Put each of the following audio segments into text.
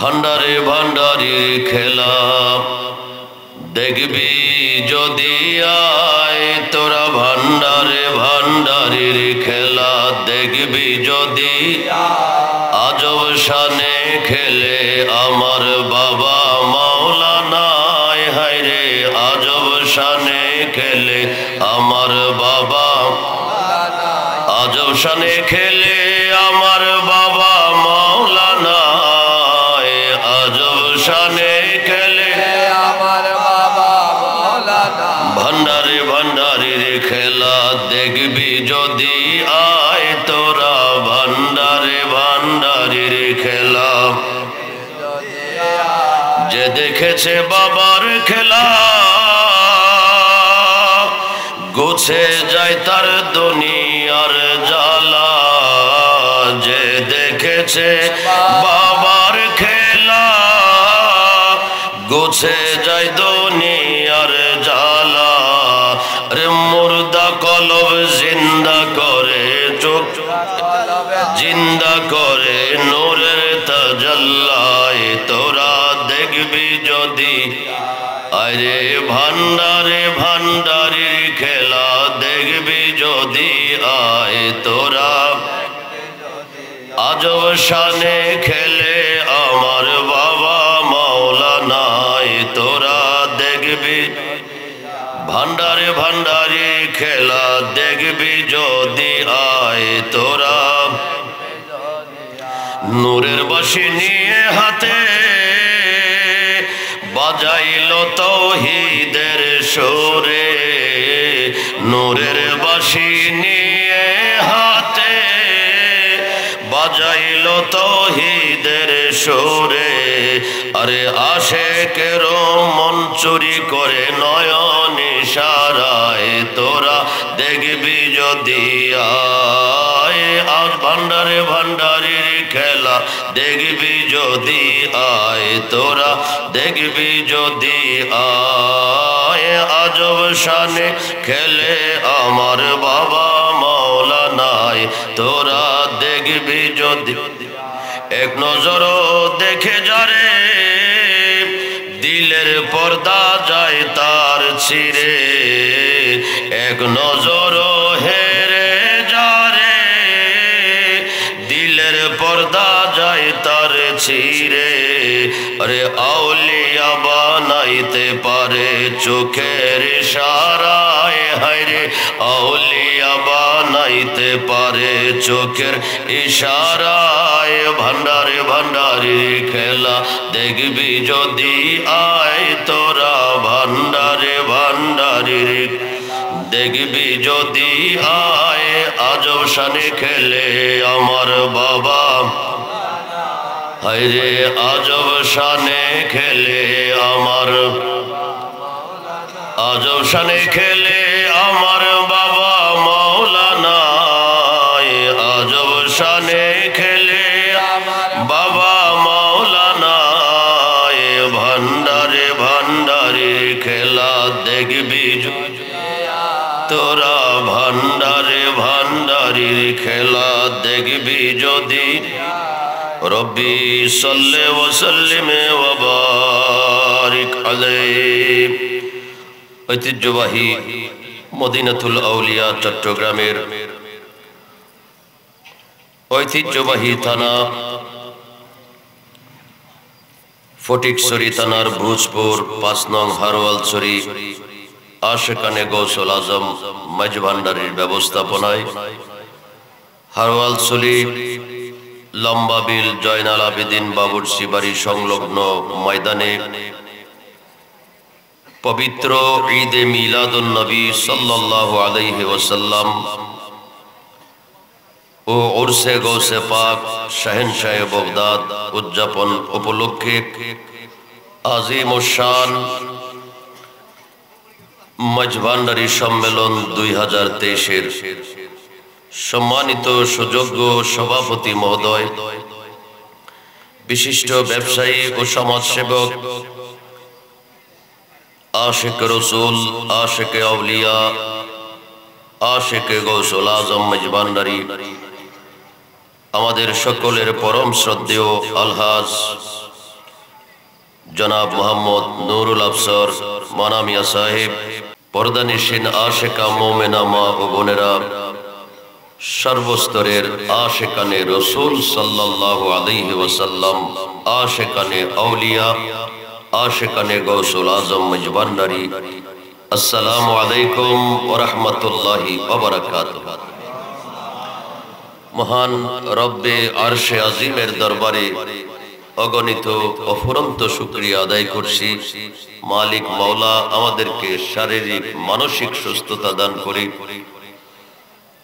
ভান্ডারে ভান্ডারির খেলা দেখবি যদি আয় তোরা ভান্ডারে ভান্ডারির খেলা দেখবি যদি আজব শানে খেলে আমার বাবা মাওলানা হায়রে আজব শানে খেলে আমার বাবা আজব শানে খেলে আমার বাবা মাওলানা আজব শানে খেলে আমার বাবা মাওলানা ভান্ডারে ভান্ডারির খেলা দেখবি যদি আয় তোরা ভান্ডারে ভান্ডারির খেলা যে দেখেছে বাবার খেলা গুছে যায় তার দুনিয়ার জ্বালা যে দেখেছে বাবার খেলা গুছে যায় দুনিয়ার জ্বালা রে মুর্দা কলব জিন্দা করে চোখ জিন্দা করে নূরের তাজাল্লায় তোরা দেখবি যদি আরে ভান্ডারে ভান্ডারির খেলা দেখবি যদি আয় তোরা আজব শানে খেলে আমার বাবা মাওলানা তোরা দেখবি ভান্ডারে ভান্ডারির খেলা দেখবি যদি আয় তোরা নূরের বাঁশি নিয়ে হাতে বাজাইল তাওহীদের সুরে নূরের বাঁশি নিয়ে হাতে বাজাইল তাওহীদের সুরে আরে আশেকের মন চুরি করে নয়ন ইশারায় তোরা দেখবি যদি আয় আজ ভান্ডারে ভান্ডারির খেলা দেখবি যদি আয় তোরা দেখবি যদি আয় আজব শানে খেলে আমার বাবা মাওলানায় তোরা দেখবি যদি এক নজর দেখে যারে দিলের পর্দা যায় তার ছিঁড়ে এক নজর হেরে যারে দিলের পর্দা যায় তার ছিঁড়ে আরে আউলিয়া বানাইতে পারে চোখের ইশারায় হায়রে আউলিয়া বানাইতে পারে চোখের ইশারায় ভান্ডারে ভান্ডারির খেলা দেখবি যদি আয় তোরা ভান্ডারে ভান্ডারির দেখবি যদি আয় আজব শানে খেলে আমার বাবা হায়রে আজব শানে খেলে আমার আজব শানে খেলে আমার বাবা মাওলানা আজব শানে খেলে আমার বাবা মাওলানা ভান্ডারে ভান্ডারির খেলা দেখবি তোরা ভান্ডারে ভান্ডারির খেলা দেখবি যদি রব্বি সাল্লি ওয়া সাল্লিম ওয়া বারিক আলাইহি ঐতিহ্যবাহী মদিনাতুল আউলিয়া চট্টগ্রামের ঐতিহ্যবাহী থানা ফটিকছড়ি থানার ভোজপুর ৫ নং হারওয়ালছড়ি আশেকানে গৌসুল আজম মাঝভান্ডারির ব্যবস্থাপনায় হারওয়ালছড়ি লম্বা বিল জয়নাল আবেদিন বাবুরচি বাড়ি সংলগ্ন ময়দানে পবিত্র ঈদে মিলাদুন নবী সাল্লাল্লাহু আলাইহি ওয়াসাল্লাম ও উরসে গৌসে পাক শাহেনশাহ বাগদাদ উদযাপন উপলক্ষে আজিম ও শান মাঝভান্ডারি সম্মেলন 2023-এর সম্মানিত সুযোগ্য সভাপতি মহোদয়, বিশিষ্ট ব্যবসায়ী ও সমাজসেবক, आशिक रसूल, आशिक अवलिया, आशिक गौसुल आजम मेजबानदारी আমাদের সকলের পরম শ্রদ্ধেয় আলহাজ জনাব মোহাম্মদ নুরুল আফসর মানামিয়া সাহেব, পর্দানিশীন আশেকা মোমেনা মা ও বোনেরা, সর্বস্তরের আশেকানে রসুল সাল্লাল্লাহু আলাইহি ওয়াসাল্লাম, আশেকানে আউলিয়া, আশেকানে গৌসুল আজম মেজবান্ডারি, আসসালামু আলাইকুম ওয়া রাহমাতুল্লাহি ওয়া বারাকাতুহু। মহান রব্বে আরশে আজিমের দরবারে অগণিত অফুরন্ত শুকরিয়া আদায় করছি। মালিক মাওলা আমাদেরকে শারীরিক মানসিক সুস্থতা দান করে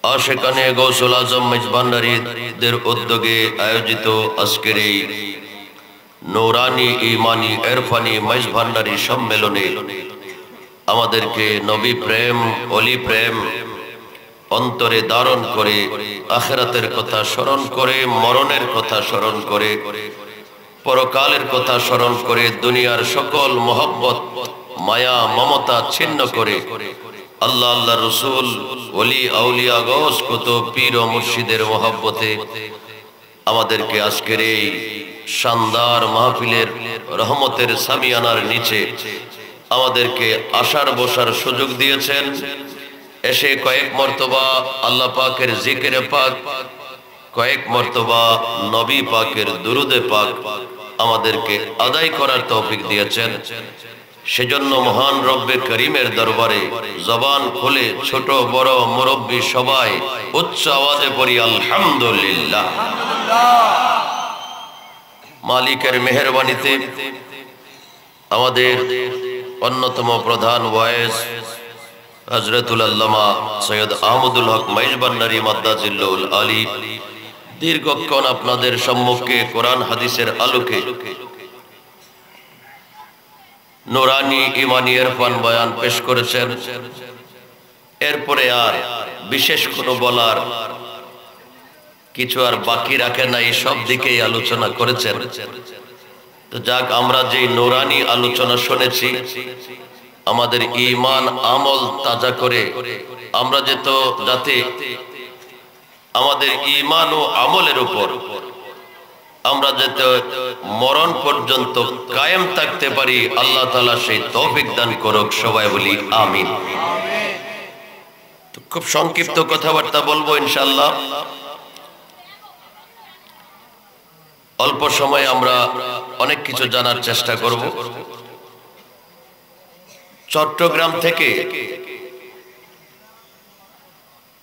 আশেকানে গৌসুল আজম মেজবান্ডারীদের উদ্যোগে আয়োজিত আজকের এই নূরানি ঈমানি ইরফানি মেজবান্ডারী সম্মেলনে আমাদেরকে নবী প্রেম, অলি প্রেম অন্তরে ধারণ করে, আখিরাতের কথা স্মরণ করে, মরণের কথা স্মরণ করে, পরকালের কথা স্মরণ করে, দুনিয়ার সকল মোহব্বত মায়া মমতা ছিন্ন করে আল্লাহ আল্লাহ রসুল, ওলি আউলিয়া, গৌস কুতুব, পীর ও মুর্শিদের মোহব্বতে আমাদেরকে আজকের এই শানদার মাহফিলের রহমতের সামিয়ানার নিচে আমাদেরকে আসার বসার সুযোগ দিয়েছেন। এসে কয়েক মর্তবা আল্লাহ পাকের জিকিরে পাক, কয়েক মর্তবা নবী পাকের দুরুদে পাক আমাদেরকে আদায় করার তৌফিক দিয়েছেন। সেজন্য মহান রব্বে করিমের দরবারে জবান খুলে ছোট বড় মুরব্বী সবাই উচ্চ আওয়াজে পড়ি আলহামদুলিল্লাহ। মালিকের মেহেরবানিতে আমাদের অন্যতম প্রধান ওয়াইজ হযরতুল আল্লামা সৈয়দ আহমদুল হক মেজবান্ডারী মাদ্দাজিল্লাহুল আলী দীর্ঘক্ষণ আপনাদের সম্মুখে কোরআন হাদিসের আলোকে নূরানি ঈমানি ইরফান বয়ান পেশ করেছেন। এরপরে আর বিশেষ কোনো বলার কিছু আর বাকি রাখে নাই, সব দিকেই আলোচনা করেছেন। তো যাক, আমরা যে নূরানি আলোচনা শুনেছি, আমাদের ঈমান আমল তাজা করে আমরা যাতে আমাদের ঈমান ও আমলের উপর আমরা যাতে মরণ পর্যন্ত কায়েম থাকতে পারি, আল্লাহ তাআলা সেই তৌফিক দান করুক। সবাই বলি আমিন। তো খুব সংক্ষিপ্ত কথাবার্তা বলবো ইনশাআল্লাহ। অল্প সময়ে আমরা অনেক কিছু জানার চেষ্টা করব। চট্টগ্রাম থেকে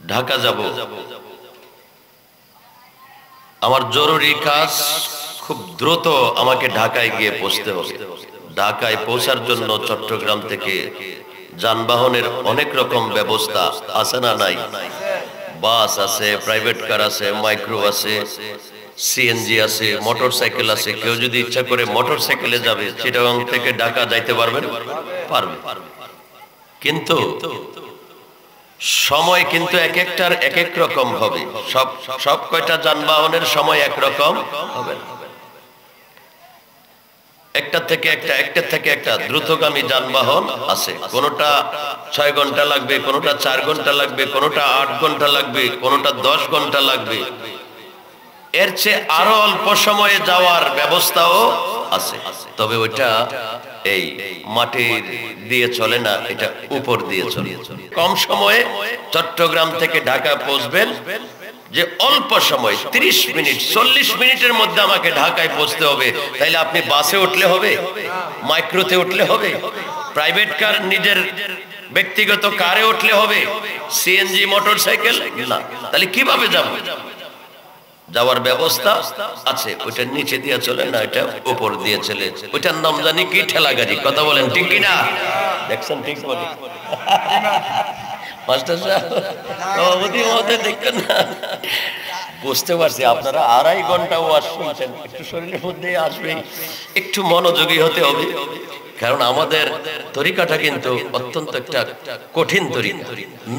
ঢাকা যাব, আমার জরুরি কাজ, খুব দ্রুত আমাকে ঢাকায় গিয়ে পৌঁছতে হবে। ঢাকায় পৌঁছার জন্য চট্টগ্রাম থেকে যানবাহনের অনেক রকম ব্যবস্থা আছে না নাই? বাস আছে, প্রাইভেট কার আছে, মাইক্রো আছে, সিএনজি আছে, মোটরসাইকেল আছে। কেউ যদি ইচ্ছা করে মোটরসাইকেলে যাবে, চিটাগাং থেকে ঢাকা যাইতে পারবেন? পারবে। কিন্তু সময় কিন্তু এক একটার এক এক রকম হবে। সব কয়টা যানবাহনের সময় এক রকম হবে না। একটা থেকে একটা দ্রুতগামী যানবাহন আছে। কোনটা 6 ঘন্টা লাগবে, কোনটা 4 ঘন্টা লাগবে, কোনটা 8 ঘন্টা লাগবে, কোনটা 10 ঘন্টা লাগবে। এর চেয়ে আরো অল্প সময়ে যাওয়ার ব্যবস্থাও আছে। তবে ওইটা এই মাটির দিয়ে চলে না, এটা উপর দিয়ে চলে। কম সময়ে চট্টগ্রাম থেকে ঢাকা পৌঁছবেন, যে অল্প সময় 30 মিনিট 40 মিনিটের মধ্যে আমাকে ঢাকায় পৌঁছতে হবে। তাইলে আপনি বাসে উঠলে হবে, মাইক্রোতে উঠলে হবে, প্রাইভেট কার নিজের ব্যক্তিগত কারে উঠলে হবে, সিএনজি মোটরসাইকেল না। তাহলে কিভাবে যাব? যাওয়ার ব্যবস্থা আছে, ওইটা নিচে দিয়ে চলে না, এটা উপর দিয়ে চলে। ওইটার নাম জানি কি? ঠেলা গাড়ি। কথা বলেন ঠিক কিনা? দেখছেন ঠিক বলি মাস্টার সাহেব, দেখতেন না? বুঝতে পারছি আপনারা 2.5 ঘন্টা ওয়াজ শুনছেন, একটু শরীরের মধ্যে আসবে, একটু মনোযোগী হতে হবে। কারণ আমাদের তরিকাটা কিন্তু অত্যন্ত একটা কঠিন তরিকা।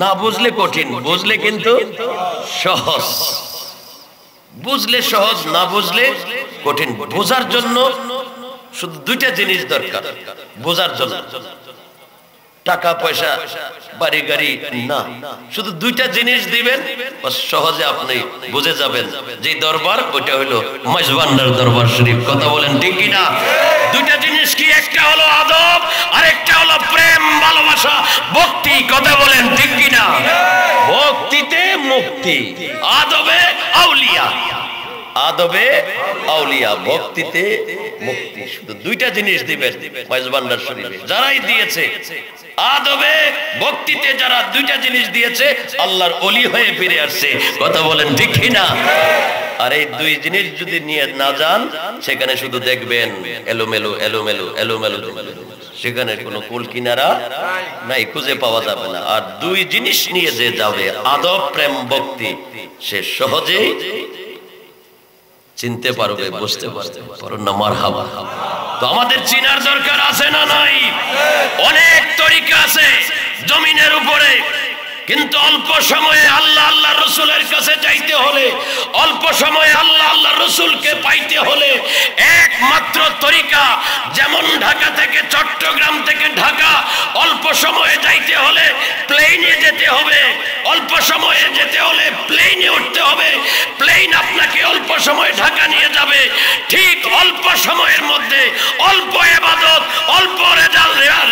না বুঝলে কঠিন, বুঝলে কিন্তু সহজ। বুঝলে সহজ, না বুঝলে কঠিন। বোঝার জন্য শুধু 2টা জিনিস দরকার বোঝার জন্য, টাকা পয়সা বাড়ি গাড়ি না, শুধু 2টা জিনিস দিবেন, সহজে আপনি বুঝে যাবেন যে দরবার ওইটা হলো মেজবান্ডার দরবার শরীফ। কথা বলেন ঠিক কিনা? 2টা জিনিস একটা হলো আদব, আরেকটা হলো প্রেম ভালোবাসা ভক্তি। কথা বলেন ঠিক কিনা? ভক্তিতে মুক্তি, আদবে আউলিয়া, আদবে আউলিয়া, ভক্তিতে মুক্তি। শুধু দুইটা জিনিস দিবেন মাইজভান্ডার শরীফে যারাই দিয়েছে, আদবে ভক্তিতে যারা দুইটা জিনিস দিয়েছে আল্লাহর ওলি হয়ে ফিরে আসছে। কথা বলেন ঠিক কিনা? আর এই দুই জিনিস যদি নিয়ে না যান, সেখানে শুধু দেখবেন এলোমেলো এলোমেলো এলোমেলো, সেখানে কোনো কুল কিনারা নাই, খুঁজে পাওয়া যাবে না। আর দুই জিনিস নিয়ে যে যাবে, আদব প্রেম ভক্তি, সে সহজেই চিনতে পারবে, বুঝতে পারবে। কারণ না মারহাবা। তো আমাদের চিনার দরকার আছে না নাই? অনেক তরিকা আছে জমিনের উপরে, কিন্তু অল্প সময়ে আল্লাহ আল্লাহ রসুলের কাছে যাইতে হলে, অল্প সময়ে আল্লাহ আল্লাহ রসুলকে পাইতে হলে একমাত্র তরিকা, যেমন ঢাকা থেকে চট্টগ্রাম থেকে ঢাকা অল্প সময়ে যাইতে হলে প্লেনে যেতে হবে, অল্প সময়ে যেতে হলে প্লেনে উঠতে হবে, প্লেন আপনাকে অল্প সময় ঢাকা নিয়ে যাবে। ঠিক অল্প সময়ের মধ্যে অল্প ইবাদত, অল্প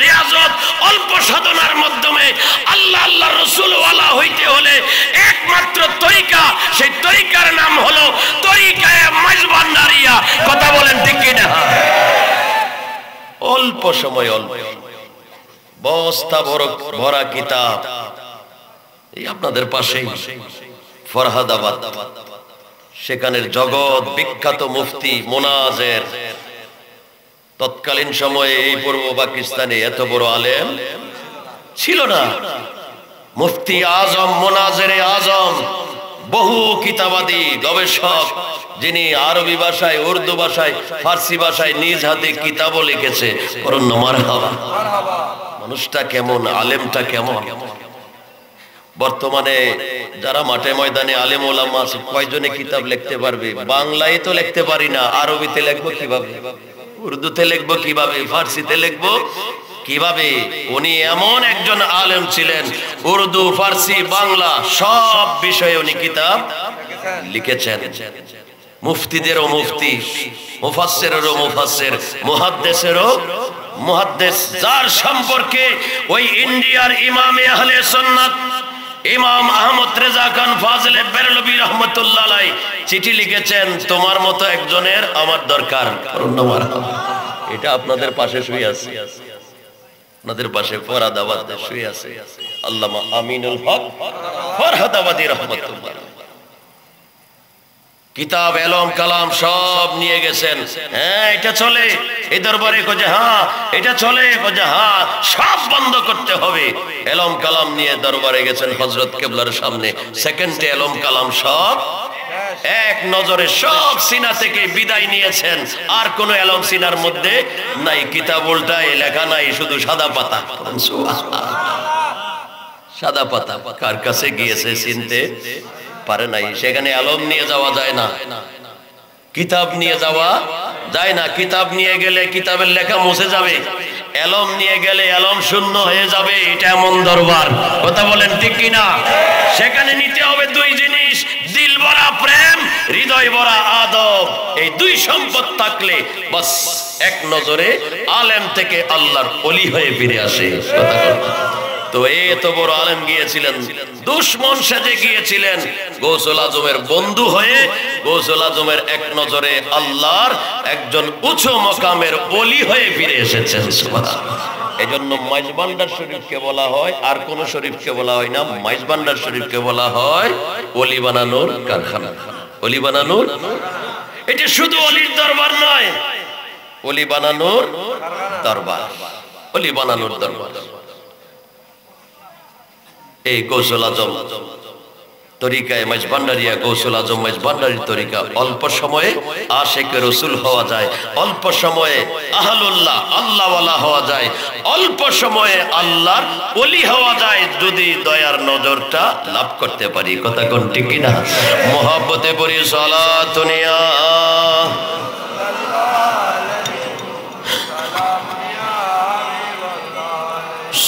রিয়াজত, অল্প সাধনার মাধ্যমে আল্লাহ আল্লাহ রসুলওয়ালা হইতে হলে একমাত্র তরিকা, সেই তরিকার নাম হলো তরিকায়ে মাইজভান্ডারিয়া। কথা বলেন ঠিক কিনা? অল্প সময়, অল্প বস্তা ভরা কিতাব, এই আপনাদের পাশেই ফরহাদাবাদ, সেখানের জগৎ বিখ্যাত মুফতি মোনাজের, তৎকালীন সময়ে এই পূর্ব পাকিস্তানে এত বড় আলেম ছিল না। মুফতি আজম, মোনাজেরে আজম, বহু কিতাবাদি গবেষক, যিনি আরবি ভাষায়, উর্দু ভাষায়, ফার্সি ভাষায় নিজ হাতে কিতাবও লিখেছে। করুন না মারহাবা। মানুষটা কেমন, আলেমটা কেমন। বর্তমানে যারা মাঠে ময়দানে আলেম ওলামা আছে, কয়জনে কিতাব লিখতে পারবে? বাংলায় তো লিখতে পারি না, আরবিতে লিখবো কিভাবে? উর্দুতে লিখবো কিভাবে? ফার্সিতে লিখবো কিভাবে? উনি এমন একজন আলেম ছিলেন, উর্দু, ফার্সি, বাংলা সব বিষয়ে উনি কিতাব লিখেছেন। মুফতিদেরও মুফতি, মুফাসসিরেরও মুফাসসির, মুহাদ্দিসেরও মুহাদ্দিস, যার সম্পর্কে ওই ইন্ডিয়ার ইমামে আহলে সুন্নাত ইমাম আহমদ রেজা খান ফাজলে বেরলভী রহমাতুল্লাহ আলাইহি চিঠি লিখেছেন, তোমার মতো একজনের আমার দরকার। এটা আপনাদের পাশে শুয়ে আছে, আপনাদের পাশে ফরহাদাবাদে শুয়ে আছে আল্লামা আমিনুল হক ফরহাদাবাদী রহমাতুল্লাহ। কিতাব, এলম, কালাম সব নিয়ে গেছেন। হ্যাঁ এটা চলে, এই দরবারে কয়ে হ্যাঁ এটা চলে, কয়ে হ্যাঁ, সব বন্ধ করতে হবে। এলম কালাম নিয়ে দরবারে গেছেন হযরত কিবলার সামনে, সেকেন্ডে এলম কালাম সব এক নজরে সব সিনা থেকে বিদায় নিয়েছেন। আর কোন এলম সিনার মধ্যে নাই, কিতাব উল্টায় লেখা নাই, শুধু সাদা পাতা। সাদা পাতা কার কাছে গিয়েছে চিনতে পারে নাই। সেখানে আলম নিয়ে যাওয়া যায় না, কিতাব নিয়ে যাওয়া যায় না। কিতাব নিয়ে গেলে কিতাবের লেখা মুছে যাবে, এলম নিয়ে গেলে এলম শূন্য হয়ে যাবে। এটা এমন দরবার, কথা বলেন ঠিক কিনা? সেখানে নিতে হবে দুই জিনিস, দিল ভরা প্রেম, হৃদয় ভরা আদব। এই দুই সম্পদ থাকলে বাস এক নজরে আলেম থেকে আল্লাহর ওলি হয়ে ফিরে আসে। তো এত বড় আলেম গিয়েছিলেন, দুশ্মন সেজে গিয়েছিলেন, গৌসুল আজমের বন্ধু হয়ে গৌসুল আজমের এক নজরে আল্লাহর একজন উঁচু মকামের ওলি হয়ে ফিরে এসেছেন। এই জন্য মাইজভান্ডার শরীফকে বলা হয়, আর কোন শরীফকে বলা হয় না, মাইজভান্ডার শরীফকে বলা হয় ওলি বানানোর কারখানা। ওলি বানানোর, এটা শুধু ওলির দরবার নয়, ওলি বানানোর দরবার, ওলি বানানোর দরবার। এই গৌসুল আজম তরিকায় মাইজভান্ডারিয়া, গৌসুল আজম মাইজভান্ডারির তরিকা, অল্প সময়ে আশিকে রাসূল হওয়া যায়, অল্প সময়ে আহলুল্লাহ আল্লাহওয়ালা হওয়া যায়, অল্প সময়ে আল্লাহর ওলি হওয়া যায়, যদি দয়ার নজরটা লাভ করতে পারি। কথা কোন ঠিক কিনা? মুহাব্বতে পড়ি সালাতুন ইয়া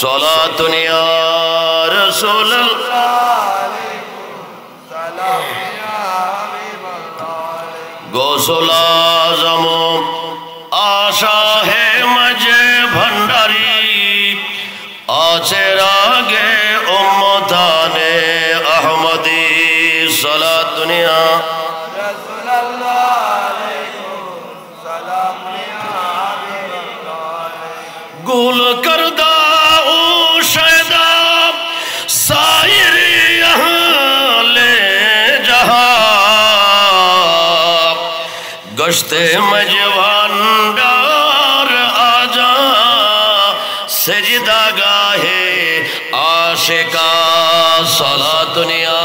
সালাতুন ইয়া রাসূলুল্লাহ গৌসুল আজম আশা হে মজে ভান্ডারি আছে রাগে উম্মতানে আহমদি সালাত দুনিয়া गुल करदा ओ शैदा सायर यहाँ ले जहा गश्ते मजवान डार आजा सजदा गाहे आशिका सला दुनिया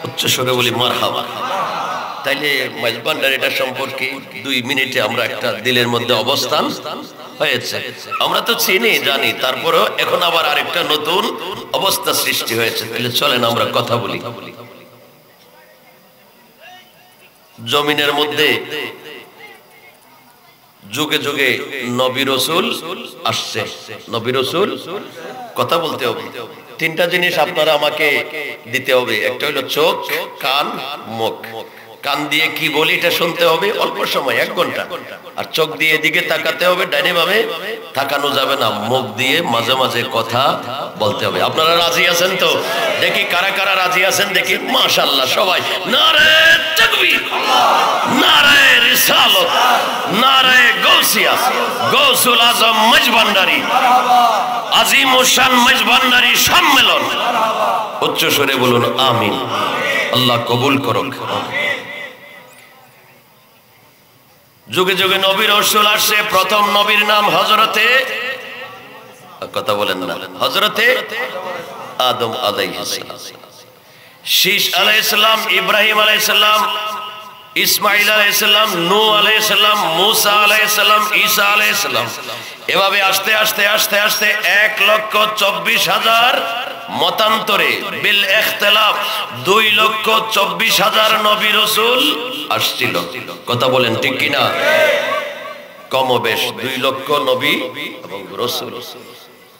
उच्च स्वरे बोली मरहबा। তাইলে মাইজভান্ডার এটা সম্পর্কে 2 মিনিটে আমরা একটা দিলের মধ্যে অবস্থান হয়েছে। আমরা তো চিনি জানি, তারপরেও এখন আবার আরেকটা নতুন অবস্থা সৃষ্টি হয়েছে। তাহলে চলেন আমরা কথা বলি। জমিনের মধ্যে যুগে যুগে নবী রাসূল আসছে। নবী রাসূল কথা বলতে হবে। 3টা জিনিস আপনারা আমাকে দিতে হবে। একটা হলো চোখ, কান, মুখ। কান দিয়ে কি বলি এটা শুনতে হবে অল্প সময় 1 ঘন্টা, আর চোখ দিয়ে এদিকে তাকাতে হবে, ডাইনে বামে তাকানো যাবে না। মুখ দিয়ে মাঝে মাঝে কথা বলতে হবে। আপনারা রাজি আছেন তো? দেখি কারা কারা রাজি আছেন দেখি। মাশাআল্লাহ সবাই। নারে তাকবীর, নারে রিসালাত, নারে গাউসিয়া, গাউসুল আজম মাইজভান্ডারি, আজিম ও শান মাইজভান্ডারি সম্মেলন। উচ্চ স্বরে বলুন আমিন। আল্লাহ কবুল করুন। যুগে যুগে নবী রাসূল আসছে। প্রথম নবীর নাম হযরতে, কথা বলেন না, হযরতে আদম আলাইহিস সালাম, শীশ আলাইহিস সালাম, ইব্রাহিম আলাইহিস সালাম, ইসমাঈল আলাইহিস সালাম, নূহ আলাইহিস সালাম, মূসা আলাইহিস সালাম, ঈসা আলাইহিস সালাম। এভাবে আস্তে আস্তে আস্তে আস্তে 1,24,000 মতান্তরে বিল ইখতিলাফ 2,24,000 নবী রাসূল আসছিল। কথা বলেন ঠিক কি না? কমবেশ 2 লক্ষ নবী এবং রাসূল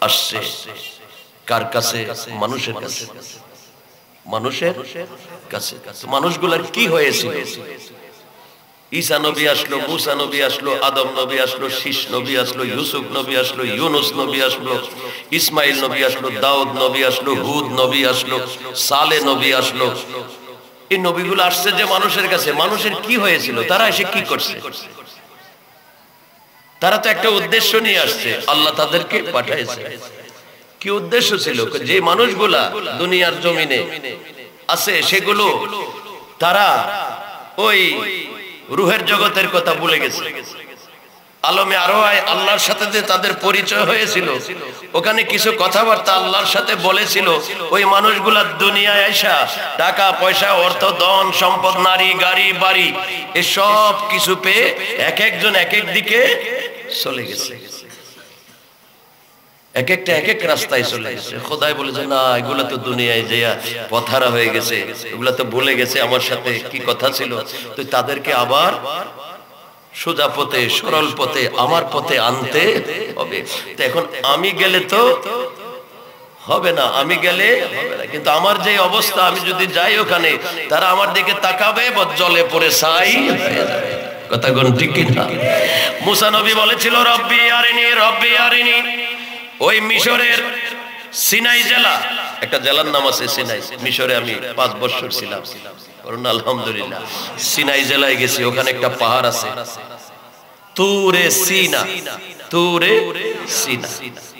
আসছে। কার কাছে? মানুষের কাছে। মানুষের কাছে। মানুষগুলোর কি হয়েছিল? ঈসা নবী আসলো, মূসা নবী আসলো, আদম নবী আসলো, শীশ নবী আসলো, ইউসুফ নবী আসলো, ইউনুস নবী আসলো, ইসমাইল নবী আসলো, দাউদ নবী আসলো, হুদ নবী আসলো, সালেহ নবী আসলো। এই নবীগুলো আসছে যে মানুষের কাছে। মানুষের কি হয়েছিল? তারা এসে কি করছে? তারা তো একটা উদ্দেশ্য নিয়ে আসছে। আল্লাহ তাদেরকে পাঠাইছে। কি উদ্দেশ্য ছিল? যে মানুষগুলা দুনিয়ার জমিনে আছে সেগুলো তারা ওই রূহের জগতের কথা ভুলে গেছে। আলমে আরওয়ায় আল্লাহর সাথে যে তাদের পরিচয় হয়েছিল, ওখানে কিছু কথাবার্তা আল্লাহর সাথে বলেছিল। ওই মানুষগুলা দুনিয়ায় আইসা টাকা পয়সা, অর্থ, ধন সম্পদ, নারী, গাড়ি, বাড়ি এসব কিছু পেয়ে এক একজন এক এক দিকে চলে গেছে। এক একটা এক এক রাস্তায় চলে গেছে। খোদাই বলেছে না, এগুলা তো দুনিয়ায় যেয়া পথারা হয়ে গেছে, এগুলা তো ভুলে গেছে আমার সাথে কি কথা ছিল। তো তাদেরকে আবার সোজা পথে, সরল পথে, আমার পথে আনতে হবে। তো এখন আমি গেলে তো হবে না, আমি গেলে হবে না। কিন্তু আমার যে অবস্থা, আমি যদি যাই ওখানে, তারা আমার দিকে তাকাবে, জলে পড়ে ছাই হয়ে যাবে। কথা কোন ঠিক কিনা? মূসা নবী বলেছিল রব্বি আরিনি, রব্বি আরিনি। ওই মিশরের সিনাই জেলা, একটা জেলার নাম আছে সিনাই। মিশরে আমি 5 বছর ছিলাম, আলহামদুলিল্লাহ। সিনাই জেলায় গেছি, ওখানে একটা পাহাড় আছে তুরে সিনা। তুরে সিনা,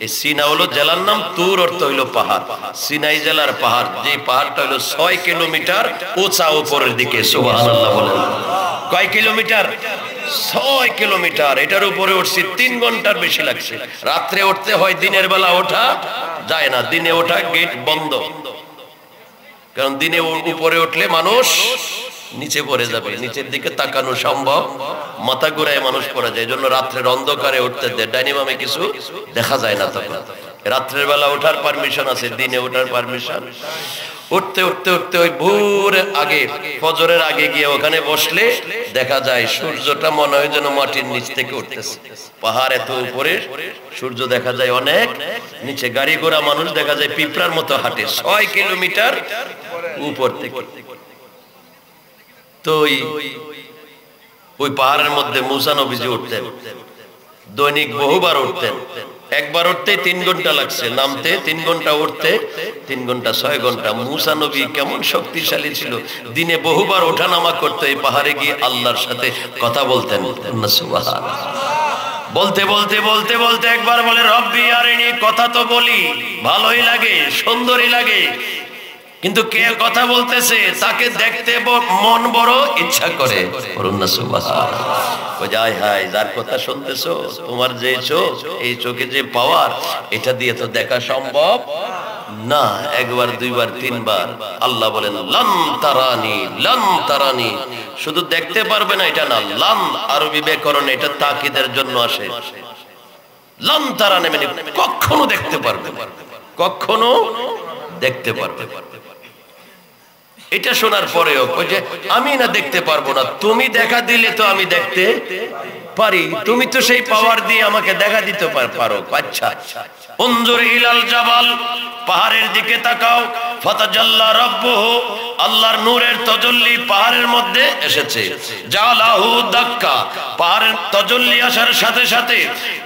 এই সিনা হলো জেলার নাম, তুর অর্থ হইলো পাহাড়। সিনাই জেলার পাহাড়, যে পাহাড়টা হলো 6 কিলোমিটার উঁচা উপরের দিকে। সুবহানাল্লাহ বলেন। কয় কিলোমিটার? 6 কিলোমিটার। এটার উপরে উঠছি 3 ঘন্টার বেশি লাগছে। রাত্রে উঠতে হয়, দিনের বেলা ওঠা যায় না। দিনে ওঠা গেট বন্ধ, কারণ দিনে উপরে উঠলে মানুষ নিচে পড়ে যাবে, নিচের দিকে তাকানো সম্ভব, মাথা ঘুরায় মানুষ পড়ে যায়। এই জন্য রাত্রের অন্ধকারে উঠতে দেয়, ডাইনি বামে কিছু দেখা যায় না। তখন রাত্রের বেলা ওঠার পারমিশন আছে, দিনে ওঠার পারমিশন। উঠতে উঠতে উঠতে ওই ভোর আগে, ফজরের আগে গিয়ে ওখানে বসলে দেখা যায় সূর্যটা মনে হয় যেন মাটির নিচ থেকে উঠতেছে। পাহাড় এত উপরে, সূর্য দেখা যায় অনেক নিচে। গাড়ি ঘোড়া মানুষ দেখা যায় পিঁপড়ার মতো হাঁটে 6 কিলোমিটার উপর থেকে। তো ওই পাহাড়ের মধ্যে মুসা নবীজি উঠতেন, দৈনিক বহুবার উঠতেন। একবার উঠতে 3 ঘন্টা লাগছে, নামতে 3 ঘন্টা, উঠতে 3 ঘন্টা, 6 ঘন্টা। মুসা নবী কেমন শক্তিশালী ছিল, দিনে বহুবার ওঠানামা করতে, এই পাহাড়ে গিয়ে আল্লাহর সাথে কথা বলতেন। সুবহানাল্লাহ। বলতে বলতে বলতে বলতে একবার বলে রব্বি আরিনি, কথা তো বলি, ভালোই লাগে, সুন্দরই লাগে, কিন্তু কে কথা বলতেছে তাকে দেখতে মন বড় ইচ্ছা করে। যার কথা শুনতেছো, তোমার যে চোখ, এই চোখে যে পাওয়ার, এটা দিয়ে তো দেখা সম্ভব না। একবার, দুইবার, 3 বার আল্লাহ বলেন লান তারানি, লান তারানি। শুধু দেখতে পারবে না এটা না, লান আরবি ব্যাকরণে এটা তাকিদের জন্য আসে। লান তারানি মানে কখনো দেখতে পারবে না, কখনো দেখতে পারবে। এটা শোনার পরেও যে আমি না দেখতে পারবো না, তুমি দেখা দিলে তো আমি দেখতে পারি, তুমি তো সেই পাওয়ার দিয়ে আমাকে দেখা দিতে পারো। আচ্ছা, উনজুর ইলাল জাবাল, পাহাড়ের দিকে তাকাও। ফাতাজাল্লা রাব্বুহু, আল্লাহর নূরের তাজাল্লি পাহাড়ের মধ্যে এসেছে। জালাহু দাক্কা, পাহাড়ের তাজাল্লি আসার সাথে সাথে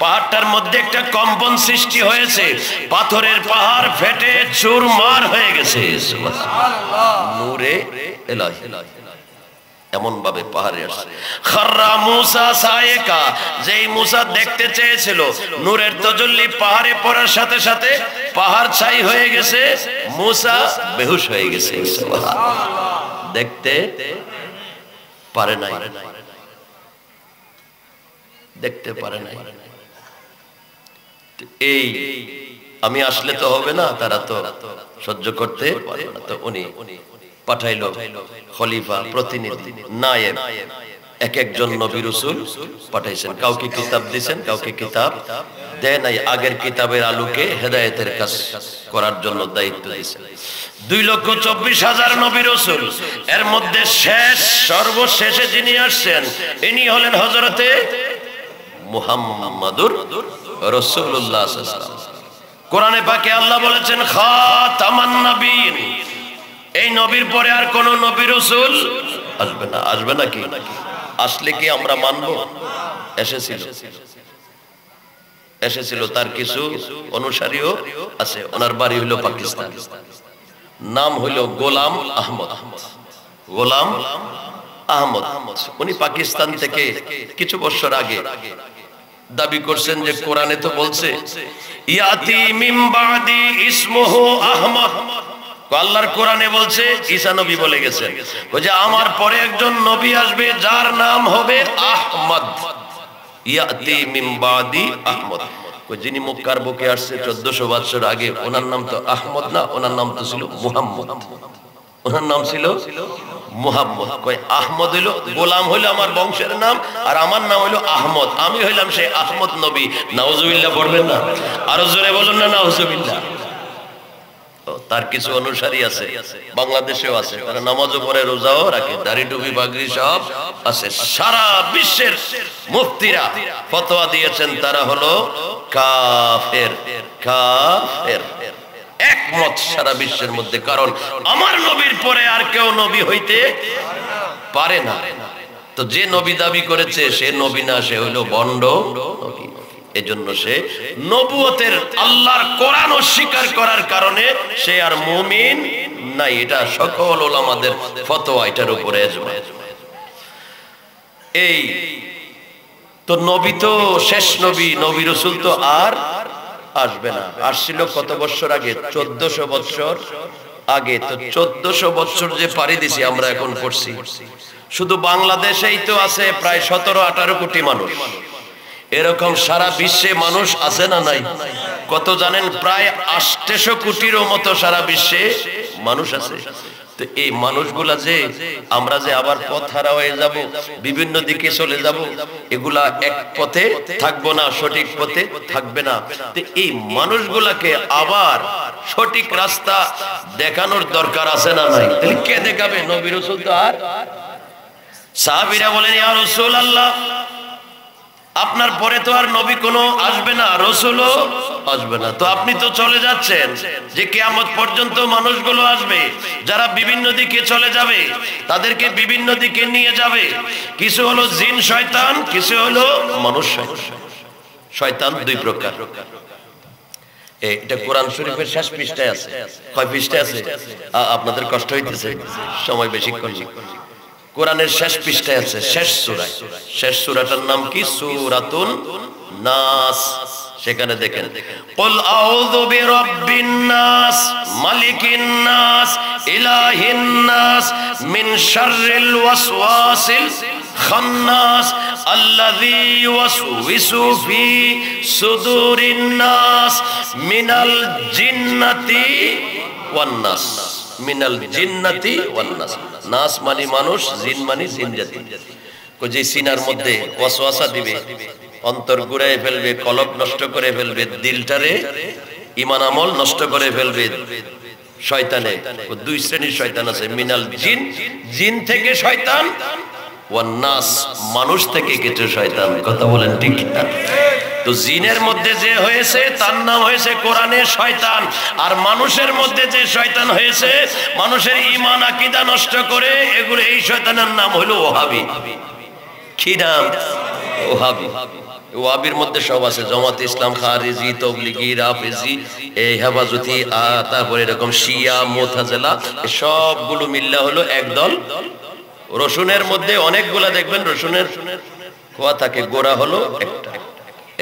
পাহাড়টার মধ্যে একটা কম্পন সৃষ্টি হয়েছে, পাথরের পাহাড় ফেটে চুরমার হয়ে গেছে। সুবহানাল্লাহ, নূরে ইলাহি এমন ভাবে পাহাড়ে আসে। খাররা মুসা সায়েকা, যেই মুসা দেখতে চেয়েছিল, নূরের তাজাল্লি পাহাড়ে পড়ার সাথে সাথে পাহাড় ছাই হয়ে গেছে, মুসা বেহুশ হয়ে গেছে। সুবহানাল্লাহ, দেখতে পারে নাই, দেখতে পারে নাই। এই আমি আসলে তো হবে না, তারা তো সহ্য করতে পারবে না। তো উনি পাঠাইলো খলিফা, প্রতিনিধি, নায়েব, এক একজন নবী রাসূল পাঠাইছেন। কাউকে কিতাব দিয়েছেন, কাউকে কিতাব দেয় নাই। আগের কিতাবের আলোকে হেদায়েতের কাজ করার জন্য দায়িত্ব দিয়েছেন। 2,24,000 নবী রাসূল, এর মধ্যে শেষ, সর্বশেষে যিনি আসছেন, ইনি হলেন হযরতে মুহাম্মাদুর রাসূলুল্লাহ সাল্লাল্লাহু আলাইহি ওয়াসাল্লাম। কোরআনে পাকে আল্লাহ বলেছেন খাতামান নবীন, এই নবীর পরে আর কোন নবী রাসূল আসবে না। আসবে নাকি? আসলে কি আমরা মানব? এসেছিল, তার কিছু অনুসারীও আছে। ওনার বাড়ি হলো পাকিস্তান, নাম হলো গোলাম আহমদ। গোলাম আহমদ, উনি পাকিস্তান থেকে কিছু বছর আগে দাবি করছেন যে কোরআনে তো বলছে ইয়াতি মিন বাদি ইসমুহু আহমদ, আল্লাহর কোরআনে বলছে, ঈসা নবী বলে গেছেন যে আমার পরে একজন নবী আসবে যার নাম হবে আহমদ। ইয়াতি মিন বাদি আহমদ, যিনি মক্কার বুকে আসছে 1400 বছর আগে, ওনার নাম তো আহমদ না, ওনার নাম তো ছিল মুহাম্মদ। ওনার নাম ছিল মুহাম্মদ। কয় আহমদ হইলো, গোলাম হইলো আমার বংশের নাম, আর আমার নাম হইলো আহমদ, আমি হইলাম সেই আহমদ নবী। নাউজুবিল্লাহ বলবেন না? আরো জোরে বলুন না নাউজুবিল্লাহ। তার কিছু অনুসারী আছে, বাংলাদেশেও আছে, তারা নামাজও পড়ে, রোজাও রাখে, দাড়ি টুপি পাগড়ি সব আছে। সারা বিশ্বের মুফতিরা ফতোয়া দিয়েছেন তারা হলো কাফের। কাফের একমত সারা বিশ্বের মধ্যে, কারণ আমার নবীর পরে আর কেউ নবী হইতে পারে না। তো যে নবী দাবি করেছে সে নবী না, সে হইল ভণ্ড নবী। এজন্য সে নবুয়তের আল্লাহর কোরআন অস্বীকার করার কারণে সে আর মুমিন নাই। এটা সকল উলামাদের ফতোয়া, এটার উপরে ইজমা। এই তো নবী তো শেষ নবী, নবী রাসূল তো আর আসবে না। আসছিল কত বছর আগে? 1400 বছর আগে। তো 1400 বছর যে পাড়ি দিছি আমরা এখন পড়ছি, শুধু বাংলাদেশেই তো আছে প্রায় 17-18 কোটি মানুষ। এরকম সারা বিশ্বে মানুষ আছে না নাই? কত জানেন? প্রায় 800 কোটিরও মতো সারা বিশ্বে মানুষ আছে। তো এই মানুষগুলা যে আমরা যে আবার পথ হারা হয়ে যাব, বিভিন্ন দিকে চলে যাব, এগুলা এক পথে থাকবো না, সঠিক পথে থাকবে না। তো এই মানুষগুলাকে আবার সঠিক রাস্তা দেখানোর দরকার আছে না নাই? তাহলে কে দেখাবে? নবী রাসূল তো আর। সাহাবীরা বলেন ইয়া রাসূলুল্লাহ, আপনার পরে তো আর নবী কোনো আসবে না, রাসূলও আসবে না, তো আপনি তো চলে যাচ্ছেন। যে কিয়ামত পর্যন্ত মানুষগুলো আসবে যারা বিভিন্ন দিকে চলে যাবে, তাদেরকে বিভিন্ন দিকে নিয়ে যাবে। কিছু হলো জিন শয়তান, কিছু হলো মানুষ শয়তান। শয়তান দুই প্রকার। এটা কোরআন শরীফের শেষ পৃষ্ঠায় আছে। কয় পৃষ্ঠায় আছে? আপনাদের কষ্ট হইতেছে, সময় বেশিক্ষণ নেই। কোরআনের শেষ পৃষ্ঠায় আছে, শেষ সূরায়। শেষ সূরাটার নাম কি? সূরাতুন নাস। সেখানে দেখেন, কুল আউযু বিরাব্বিন নাস, মালিকিন নাস, ইলাহিন নাস, মিন শাররিল ওয়াসওয়াসিল খান্নাস, আল্লাযী ইউওয়াসউইসু ফি সুদুরিন নাস, মিনাল জিন্নাতি ওয়ান নাস। মিনাল জিন্নাতি ওয়ান নাস। নাস মানে মানুষ, জিন মানে জিন জাতি। যে সিনার মধ্যে ওয়াসওয়াসা দিবে, অন্তর ঘুরায় ফেলবে, কলব নষ্ট করে ফেলবে, দিলটারে ঈমান আমল নষ্ট করে ফেলবে শয়তানে। দুই শ্রেণীর শয়তান আছে, মিনাল জিন, জিন থেকে শয়তান, ওয়ান নাস, মানুষ থেকে কিছু শয়তান। কথা বলেন ঠিক না? তো জিনের মধ্যে যে হয়েছে তার নাম হয়েছে কোরআনে শয়তান, আর মানুষের মধ্যে যে শয়তান হয়েছে মানুষের ঈমান আকীদা নষ্ট করে, এগুলো এই শয়তানের নাম হলো ওহাবি। কি নাম? ওহাবি। ওহাবির মধ্যে সব আছে, জামাত ইসলাম, খারিজি, তাবলীগী, রাফিজি, এই হেফাজতি, তারপরে এরকম শিয়া, মুতাজিলা, সবগুলো মিল্লা হলো এক দল। রসুনের মধ্যে অনেকগুলা দেখবেন রসুনের কোয়া থাকে, গোড়া হলো একটা।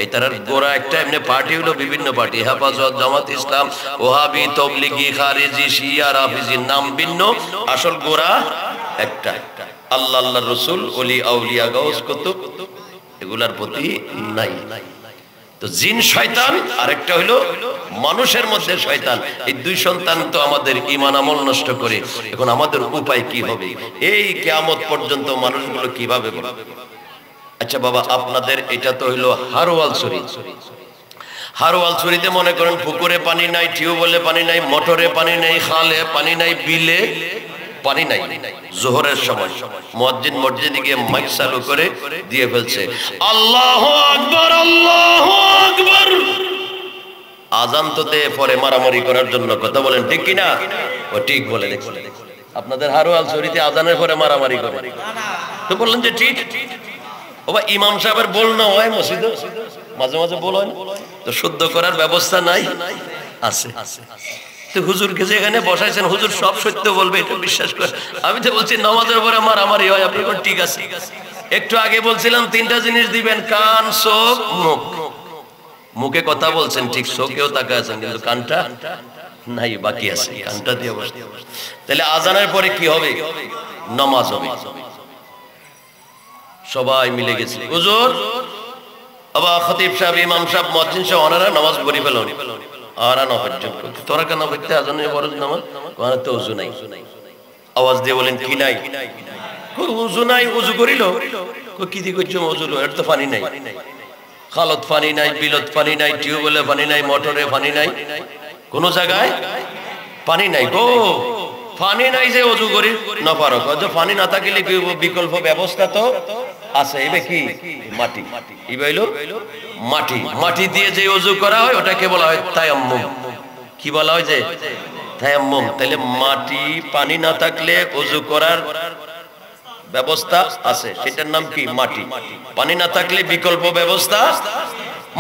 এই তার গোড়া একটা, এমনি পার্টি হলো বিভিন্ন পার্টি, হেফাজত, জামাত ইসলাম, ওহাবি, তাবলীগী, খারিজি, শিয়া, রাফিজি, নাম ভিন্ন, আসল গোড়া একটা। আল্লাহ, আল্লাহর রাসূল, ওলি, আউলিয়া, গাউস, কুতুব, এগুলার প্রতি নাই। তো জিন শয়তান, আরেকটা হলো মানুষের মধ্যে শয়তান। এই দুই সন্তান তো আমাদের ঈমান আমল নষ্ট করে। এখন আমাদের উপায় কি হবে? এই কিয়ামত পর্যন্ত মানুষগুলো কিভাবে বলবে? আচ্ছা বাবা, আপনাদের এটা তো হইলো হারওয়াল শরীফ। হারওয়াল শরীফে মনে করেন পুকুরে পানি নাই, টিউবওয়েলে পানি নাই, মোটরে পানি নাই, খালে পানি নাই, বিলে পানি নাই। জোহরের সময় মুয়াজ্জিন মসজিদে গিয়ে মাইক চালু করে দিয়ে ফেলছে, আল্লাহু আকবার, আল্লাহু আকবার। আজান তো দে পরে মারামারি করার জন্য। কথা বলেন ঠিক কি না? ও ঠিক বলে। আপনাদের হারওয়াল শরীফে আজানের পরে মারামারি করে, তো বললেন যে ঠিক। ও ভাই, ইমাম সাহেবের বল না হয় মসজিদে, মাঝে মাঝে বল হয়, তো শুদ্ধ করার ব্যবস্থা নাই? আছে। তো হুজুরকে যেখানে বসাইছেন, হুজুর সব সত্য বলবে, এটা বিশ্বাস করে। আমি তো বলছি নামাজের পরে মারামারি হয়, আপনি বলেন ঠিক আছে। একটু আগে বলছিলাম তিনটা জিনিস দিবেন, কান, চোখ, মুখ। মুখে কথা বলছেন ঠিক, চোখেও তাকায় আছেন, কিন্তু কানটা নাই, বাকি আছে, কানটা দিয়ে বসতে। তাহলে আজানের পরে কি হবে? নামাজ হবে। সবাই মিলে গেছে, হুজুর, আবা খতিব সাহেব, ইমাম সাহেব, মুয়াজ্জিন সাহেব, ওনারা নামাজ পড়ি ফেলুন। আর না পর্যন্ত তোরা কেন পড়তে আজানের পরে নামাজ? ওনার তো ওযু নাই। আওয়াজ দিয়ে বলেন কি নাই? ওযু নাই। ওযু করিল কি দি করছো? ওযু লো, এর তো পানি নাই। খালত পানি নাই, বিলত পানি নাই, টিউবওয়েলে পানি নাই, মোটরে পানি নাই, কোন জায়গায় পানি নাই। গো পানি নাই যে ওযু করি না পারো? পানি না থাকলে বিকল্প ব্যবস্থা তো আছে। এবে কি? মাটি। কি বইলো? মাটি। মাটি দিয়ে যে ওযু করা হয় ওটাকে বলা হয় তায়াম্মুম। কি বলা হয়? যে তায়াম্মুম। তাহলে মাটি, পানি না থাকলে ওযু করার ব্যবস্থা আছে, সেটার নাম কি? মাটি। পানি না থাকলে বিকল্প ব্যবস্থা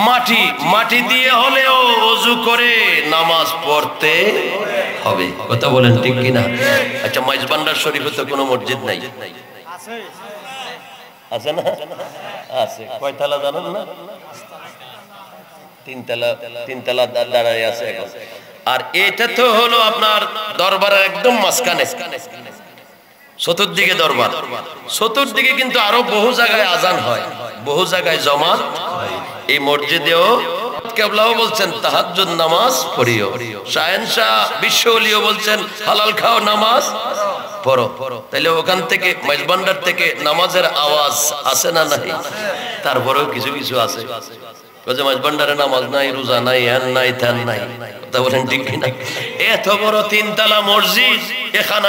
মাটি। মাটি দিয়ে হলেও ওযু করে নামাজ পড়তে হবে। কথা বলেন ঠিক কিনা? আচ্ছা, মাইজবান্ডার শরীফে তো কোনো মসজিদ নাই, আছে না? আছে। কয়তলা জানেন না? তিনতলা দাঁড়ায় আছে এখন। আর এটা তো হলো আপনার দরবারের একদম মাঝখানে, চতুর্দিকে দরবার। চতুর্দিকে কিন্তু আরো বহু জায়গায় আজান হয়, বহু জায়গায় জমাত হয়। এই মসজিদেও কেবলাও বলছেন তাহাজ্জুদ নামাজ পড়িও। শাহেনশাহ বিশ্ব ওলিও বলছেন হালাল খাও, নামাজ পড়ো। তাইলে ওখান থেকে মাইজবান্ডার থেকে নামাজের আওয়াজ আছে না নাই? তারপরেও কিছু কিছু আছে। কজে মাঝ ভান্ডারে নামাজ নাই, রোজা নাই, হ্যান নাই, ধ্যান নাই। কথা বলেন ঠিক কিনা? এত বড় 3 তলা মসজিদ, এখানে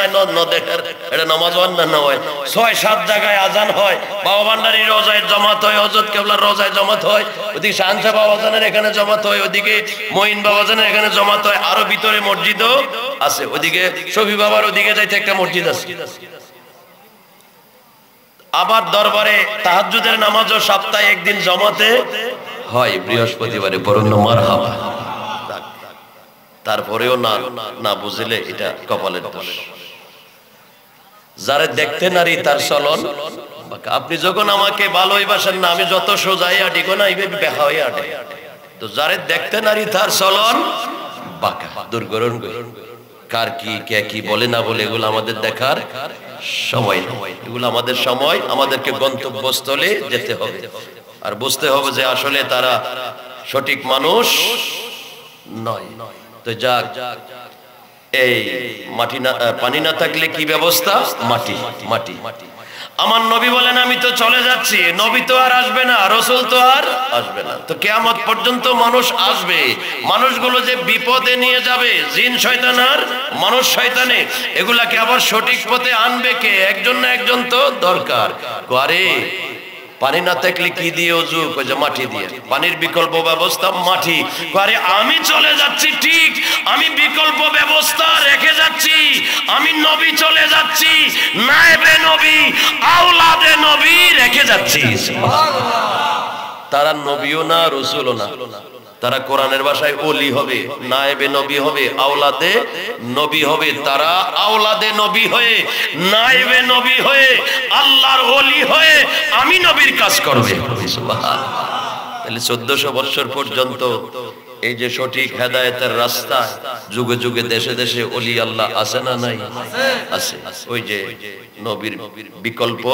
এটা নামাজ না হয়, 6-7 জায়গায় আজান হয়, বাবা ভান্ডারির রোজায় জমাত হয়, হযরত কেবলার রোজায় জমাত হয়, ওদিকে শাহজাহান বাবাজানের এখানে জমাত হয়, ওদিকে মঈন বাবাজানের এখানে জমাত হয়, আরো ভিতরে মসজিদও আছে, ওদিকে শফি বাবার ওদিকে যাইতে একটা মসজিদ আছে। আবার দরবারে তাহাজ্জুদের নামাজও সপ্তাহে একদিন জমাতে হয়, বৃহস্পতিবারে। পড়ুন না মারহাবা। তারপরেও না না বুঝলে এটা কপালের দোষ। যারে দেখতে নারী তার চলন। আপনি যখন আমাকে ভালোবাসেন না, আমি যত সোজাই আটি কোন দেখা হয়ে আটে, তো যারে দেখতে নারী তার চলন বাঁকা। দুর্গরণ কার কি কে কি বলে না বলে এগুলো আমাদের দেখার সময় নয়। এগুলো আমাদের সময়, আমাদেরকে গন্তব্যস্থলে যেতে হবে আর বুঝতে হবে যে আসলে তারা সঠিক মানুষ নয়। তো যাক, এই মাটি না পানি না থাকলে কি ব্যবস্থা? মাটি মাটি। আমার নবী বলেন আমি তো চলে যাচ্ছি, নবী তো আর আসবে না, রাসূল তো আর আসবে না। তো কিয়ামত পর্যন্ত মানুষ আসবে, মানুষগুলো যে বিপদে নিয়ে যাবে, জিন শয়তান আর মানুষ শয়তানে, এগুলাকে আবার সঠিক পথে আনবে কে? একজন না একজন তো দরকার। আরে পানি না থাকলে কি দিয়ে ওযু? কই যে মাটি দিয়ে। পানির বিকল্প ব্যবস্থা মাটি। আরে আমি চলে যাচ্ছি ঠিক, আমি বিকল্প ব্যবস্থা রেখে যাচ্ছি, আমি নবী চলে যাচ্ছি, নায়েবে নবী, আওলাদে নবী রেখে যাচ্ছি। সুবহানাল্লাহ। তারা নবীও না, রাসূলও না, তারা কোরআনের ভাষায় ওলি হবে, নায়েবে নবী হবে, আওলাদে নবী হবে। তারা আওলাদে নবী হয়ে, নায়েবে নবী হয়ে, আল্লাহর ওলি হয়ে আমি নবীর কাজ করবে। সুবহানাল্লাহ। তাহলে 1400 বছর পর্যন্ত এই যে সঠিক হেদায়েতের রাস্তা, যুগে যুগে দেশে দেশে ওলি আল্লাহ আছে না নাই? আছে। ওই যে নবীর বিকল্প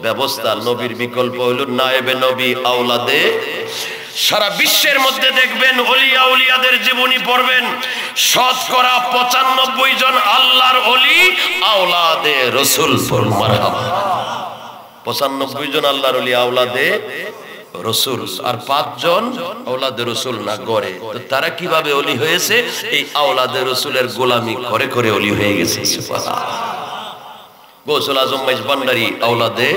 ব্যবস্থা, নবীর বিকল্প হলো নায়েবে নবী, আওলাদে। সারা বিশ্বের মধ্যে দেখবেন ওলিয়া উলিয়াদের জীবনী পড়বেন, শতকরা 95 জন আল্লাহর ওলি আওলাদে রাসূল। মারহাবা। 95 জন আল্লাহর ওলি আওলাদে রাসূল, আর 5 জন আওলাদে রাসূল না গড়ে। তো তারা কিভাবে ওলি হয়েছে? এই আওলাদে রাসূলের গোলামি করে করে ওলি হয়ে গেছে। সুবহানাল্লাহ। গৌসুল আজম মাইজ ভান্ডারী আওলাদে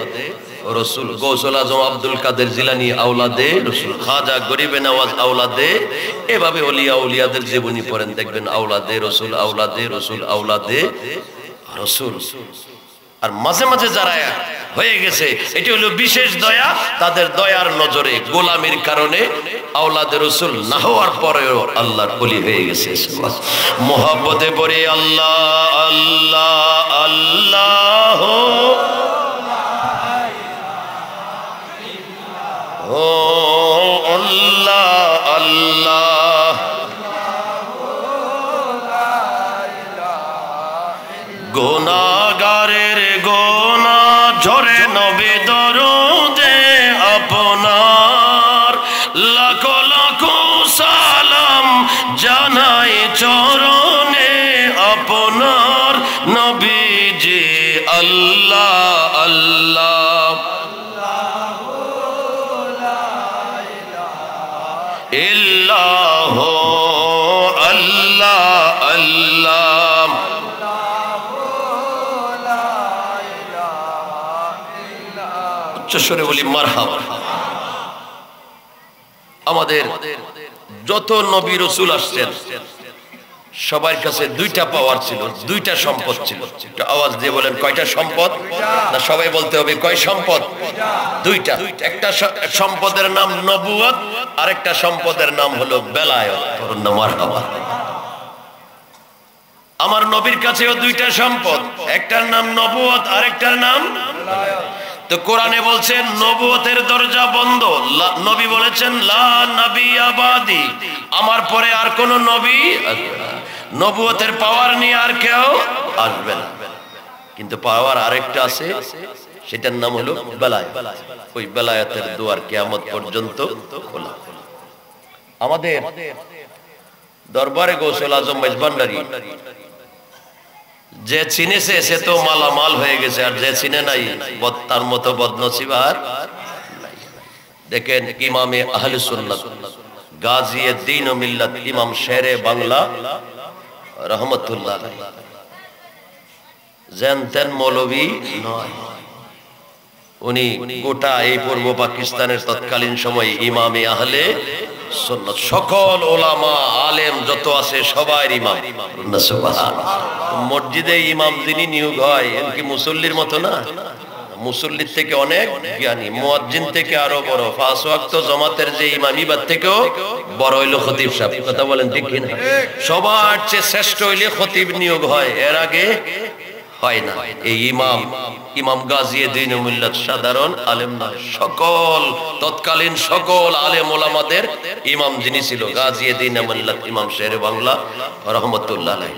রাসূল, গৌসুল আজম আব্দুল কাদের জিলানী আওলাদে রাসূল, খাজা গরিবে নওয়াজ আওলাদে। এভাবে ওলিয়া উলিয়াদের জীবনী পড়েন, দেখবেন আওলাদে রাসূল, আওলাদে রাসূল, আওলাদে রাসূল। আর মাঝে মাঝে যারা হয়ে গেছে, এটি হলো বিশেষ দয়া, তাদের দয়ার নজরে গোলামির কারণে আওলাদে রাসূল না হওয়ার পরেও আল্লাহর ওলি হয়ে গেছে। মোহাব্বতে পড়ে আল্লাহ আল্লাহ আল্লাহ, ও আল্লাহ আল্লাহ, গুনাহগারের গুনাহ ঝরে নবী দরুদে আপনার, লাখো লাখো সালাম জানাই চরণে আপনার নবীজি। আল্লাহ আল্লাহ ইল্লাহ, আল্লাহ আল্লাহ, উচ্চস্বরে বলি মারহাবা। আমাদের যত নবী রাসূল আসছেন সবার কাছে দুইটা পাওয়ার ছিল, দুইটা সম্পদ ছিল। একটু আওয়াজ দিয়ে বলেন কয়টা সম্পদ? না সবাই বলতে হবে কয় সম্পদ? দুইটা। একটা সম্পদের নাম নবুয়ত, আরেকটা সম্পদের নাম হলো বেলায়েত। মারহাবা। আমার নবীর কাছেও দুইটা সম্পদ, একটার নাম নবুয়ত, আরেকটার নাম বেলায়েত। তো কোরআনে বলছেন নবুয়তের দরজা বন্ধ, নবী বলেছেন লা নবিয়্যা বাদি, আমার পরে আর কোন নবী আসবে না। নবুয়তের পাওয়ার নিয়ে আর কেউ আসবে না, কিন্তু পাওয়ার আরেকটা আছে, সেটার নাম হলো বেলায়েত। ওই বেলায়েতের দুয়ার কিয়ামত পর্যন্ত খোলা। আমাদের দরবারে গৌসুল আজম মাইজ ভান্ডারী যে চিনেছে সে তো মালামাল হয়ে গেছে, আর যে চিনে নাই তার মতো বদনসিব আর নাই। দেখেন ইমামে আহলে সুন্নাত গাজিয়ে দ্বীন ও মিল্লাত ইমাম শেরে বাংলা রহমতুল্লাহ আলাইহি জানতেন মৌলভী নয়, উনি গোটা এই পূর্ব পাকিস্তানের তৎকালীন সময়ে ইমামে আহলে সুন্নাত, সকল ওলামা আলেম যত আছে সবাই ইমাম। মসজিদে ইমাম যিনি নিয়োগ হয় এমনকি মুসল্লির মতো না, মুসল্লির থেকে অনেক জ্ঞানী, মুয়াজ্জিন থেকে আরো বড়, পাঁচ ওয়াক্ত জামাতের যে ইমাম ইবার থেকেও বড় হইল খতিব সাহেব। কথা বলেন ঠিক কিনা? সবার চেয়ে শ্রেষ্ঠ হইলে খতিব নিয়োগ হয়, এর আগে হয় না। এই ইমাম গাজিয়ে দ্বীন ও মিল্লাত সাধারণ আলেম নয়, সকল তৎকালীন সকল আলেম ওলামাদের ইমাম যিনি ছিল গাজিয়ে দ্বীন ও মিল্লাত ইমাম শেরে বাংলা রহমতুল্লাহ আলাইহি।